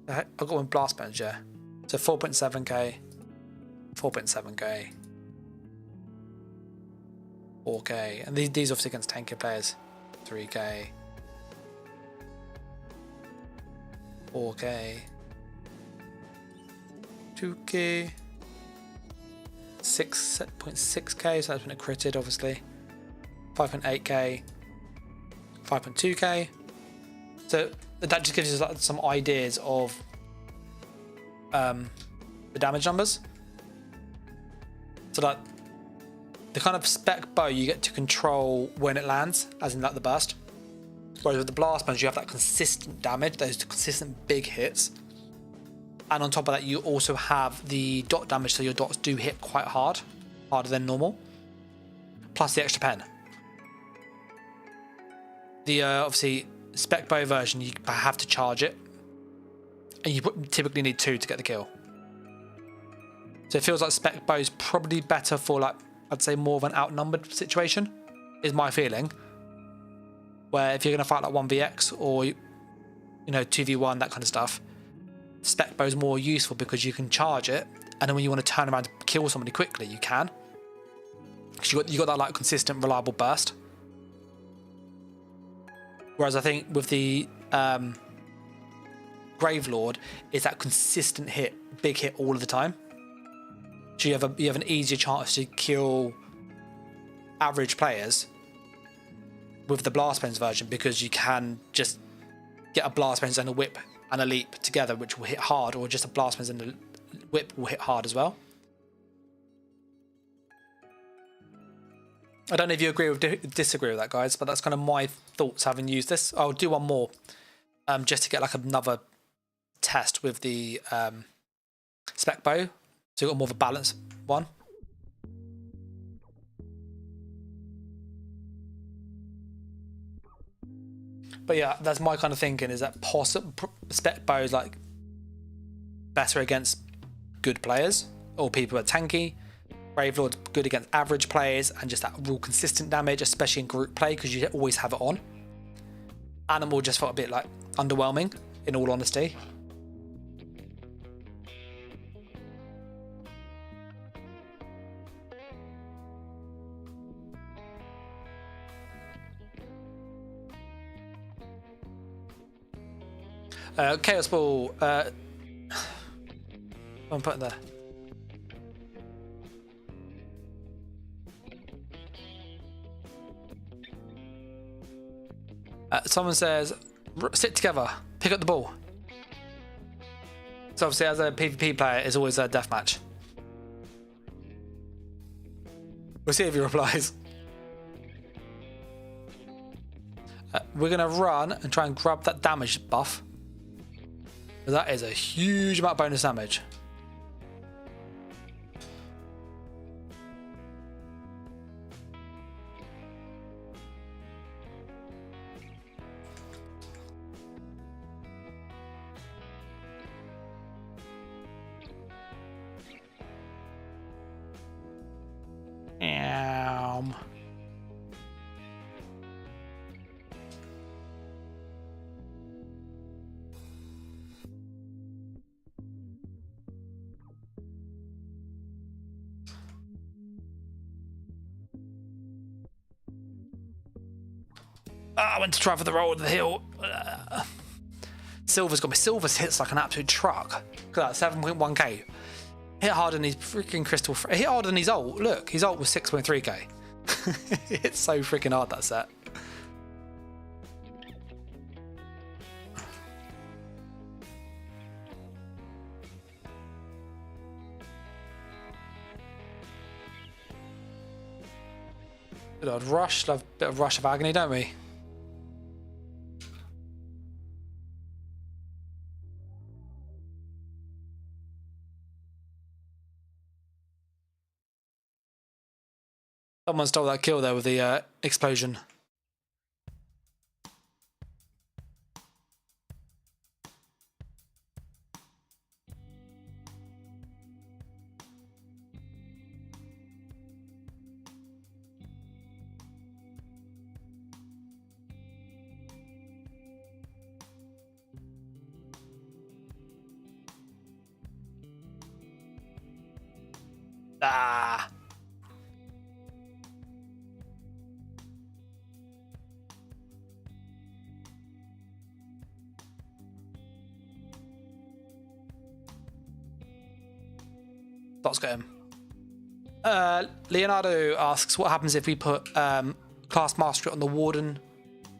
I've got one blast bench, yeah. So 4.7k, 4.7k, 4k, and these obviously against 10k players. 3k, 4k, 2k, 6.6k, so that's been critted obviously. 5.8k, 5.2k. So that just gives us some ideas of the damage numbers. So like the kind of spec bow you get to control when it lands, as in like the burst. Whereas with the blast bows you have that consistent damage, those consistent big hits. And on top of that you also have the dot damage, so your dots do hit quite hard, harder than normal. Plus the extra pen. The obviously spec bow version you have to charge it, and you typically need 2 to get the kill. So it feels like spec bow is probably better for, like, I'd say more of an outnumbered situation, is my feeling. Where if you're going to fight like 1vx or 2v1, that kind of stuff, spec bow is more useful because you can charge it, and then when you want to turn around to kill somebody quickly, you can. Because you got that like consistent, reliable burst. Whereas I think with the Gravelord, it's that consistent hit, big hit all of the time. So you have an easier chance to kill average players with the blast pens version, because you can just get a blast pens and a whip and a leap together, which will hit hard, or just a blast pens and a whip will hit hard as well. I don't know if you agree or disagree with that, guys, but that's kind of my thoughts having used this. I'll do one more just to get like another test with the spec bow, so you've got more of a balanced one. But yeah, that's my kind of thinking, is that spec bow is like better against good players or people who are tanky. Gravelord's good against average players and just that real consistent damage, especially in group play, because you always have it on. Animal just felt a bit like underwhelming, in all honesty. Chaos Ball. I'm putting there. Someone says, sit together, pick up the ball. So obviously as a PvP player, it's always a deathmatch. We'll see if he replies. We're going to run and try and grab that damage buff. That is a huge amount of bonus damage. I went to try for the roll of the hill. Silver's got me. Silver's hits like an absolute truck. Look at that, 7.1k. Hit harder than his freaking crystal. Hit harder than his ult. Look, his ult was 6.3k. It's so freaking hard, that set. Good old rush. Love a bit of rush of agony, don't we? Someone stole that kill there with the explosion. Ah. Let's get him. Leonardo asks, what happens if we put class mastery on the Warden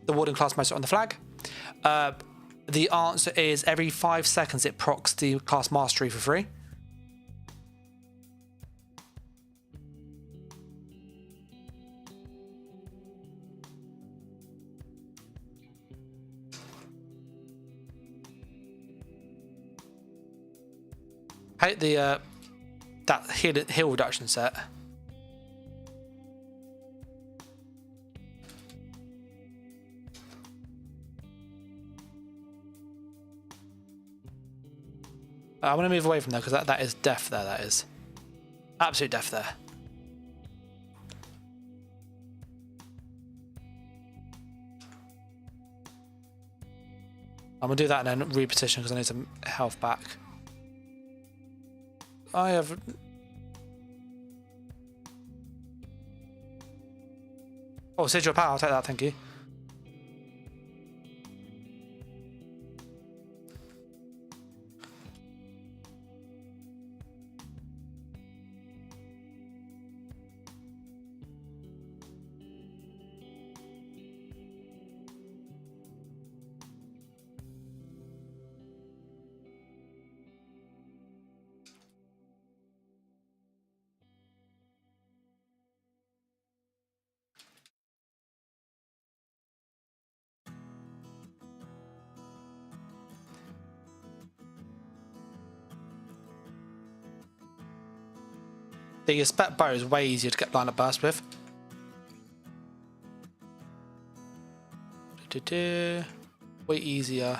class mastery on the flag? The answer is every 5 seconds it procs the class mastery for free. Hate the that heal reduction set. I want to move away from there because that is death there. That is absolute death there. I'm gonna do that and then repetition because I need some health back. I have. Oh, sigil power. I'll take that. Thank you. The spec bow is way easier to get line of burst with. Way easier.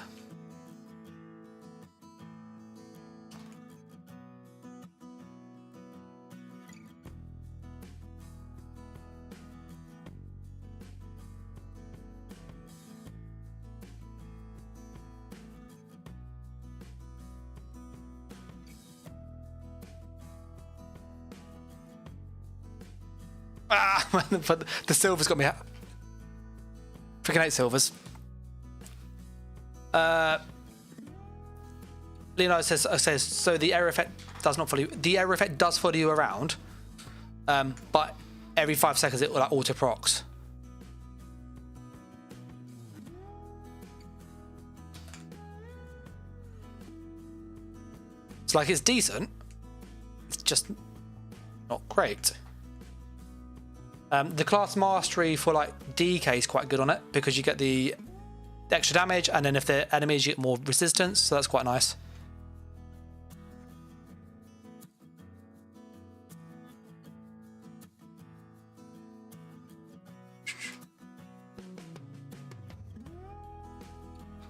But the silver's got me. Freaking 8 silvers. Leonardo says so. The error effect does not follow you. The error effect does follow you around, but every 5 seconds it will like auto procs. It's like it's decent. It's just not great. The class mastery for like DK is quite good on it because you get the extra damage, and then if they're enemies, you get more resistance, so that's quite nice.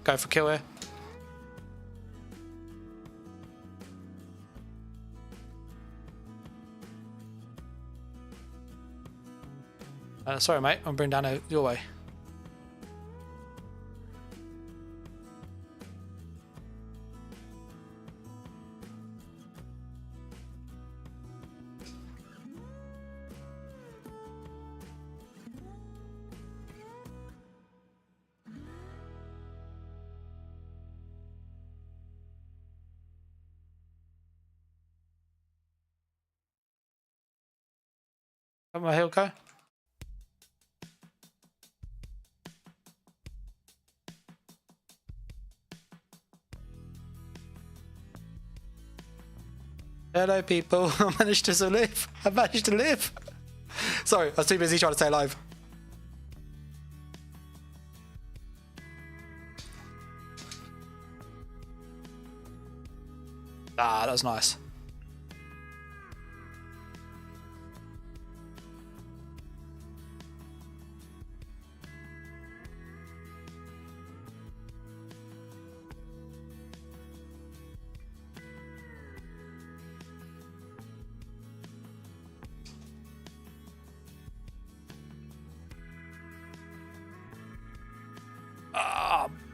Go for kill here. Sorry, mate. I'm bringing down your way. Where'd my heal go? Hello, people. I managed to live. I managed to live. Sorry, I was too busy trying to stay alive. Ah, that was nice.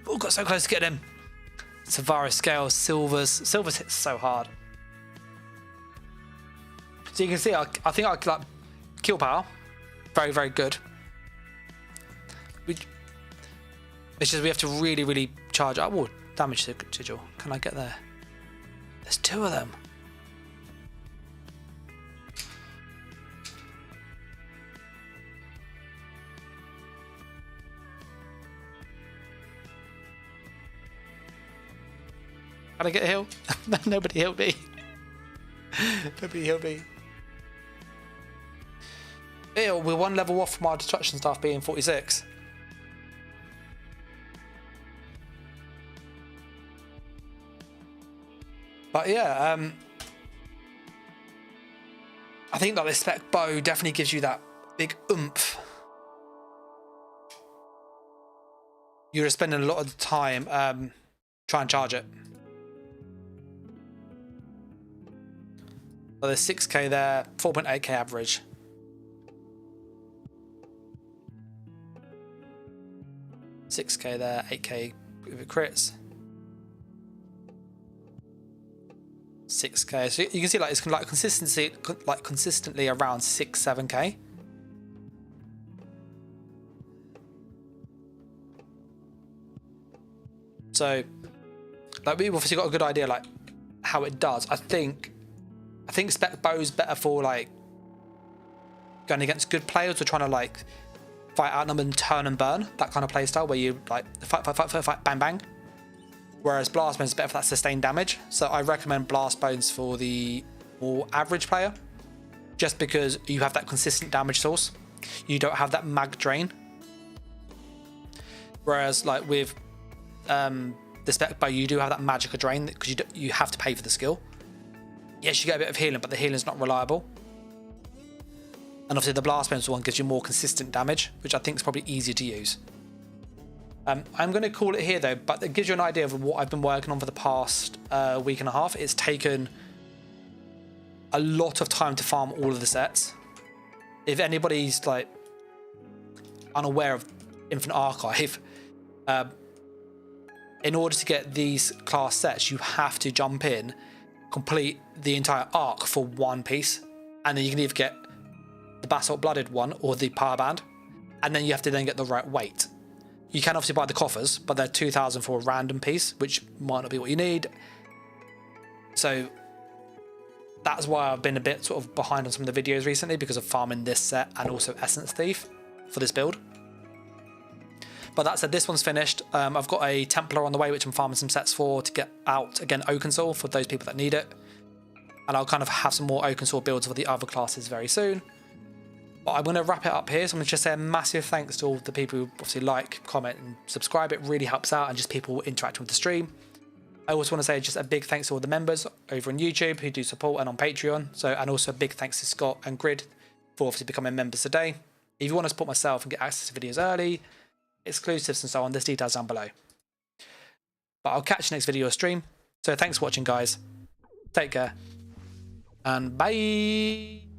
Oh, got so close to getting him. Savara scales, silvers. Silvers hit so hard. So you can see, I think I like kill power, very, very good. It's just we have to really, really charge up. Oh, damage sigil. Can I get there? There's 2 of them. Can I get a heal? Nobody healed me. Nobody healed me. Ew, we're 1 level off from our destruction staff being 46. But yeah, I think that this spec bow definitely gives you that big oomph. You're spending a lot of the time trying to charge it. So there's 6k there, 4.8k average. $6k there, 8k if it crits. 6k. So you can see like it's like consistently around 6-7k. So like we've obviously got a good idea like how it does. I think spec bow's better for like going against good players or trying to like fight outnumber and turn and burn, that kind of playstyle where you like fight, bang bang. Whereas blast bones is better for that sustained damage. So I recommend blast bones for the more average player, just because you have that consistent damage source. You don't have that mag drain. Whereas like with the spec bow, you do have that magical drain because you have to pay for the skill. Yes, you get a bit of healing, but the healing's not reliable. And obviously the blast bones one gives you more consistent damage, which I think is probably easier to use. I'm going to call it here though, but it gives you an idea of what I've been working on for the past week and a half. It's taken a lot of time to farm all of the sets. If anybody's like unaware of Infinite Archive, in order to get these class sets, you have to jump in, complete the entire arc for 1 piece, and then you can either get the Basalt Blooded one or the Power Band, and then you have to then get the right weight. You can obviously buy the coffers, but they're 2,000 for a random piece, which might not be what you need. So that's why I've been a bit sort of behind on some of the videos recently, because of farming this set and also Essence Thief for this build. But that said, this one's finished. I've got a Templar on the way, which I'm farming some sets for to get out, again, Oakensoul for those people that need it. And I'll kind of have some more Oakensoul builds for the other classes very soon. But I'm going to wrap it up here. So I'm going to just say a massive thanks to all the people who obviously like, comment and subscribe. It really helps out, and just people interacting with the stream. I also want to say just a big thanks to all the members over on YouTube who do support and on Patreon. And also a big thanks to Scott and Grid for obviously becoming members today. If you want to support myself and get access to videos early, exclusives and so on, there's details down below. But I'll catch you next video or stream. So thanks for watching, guys. Take care and bye.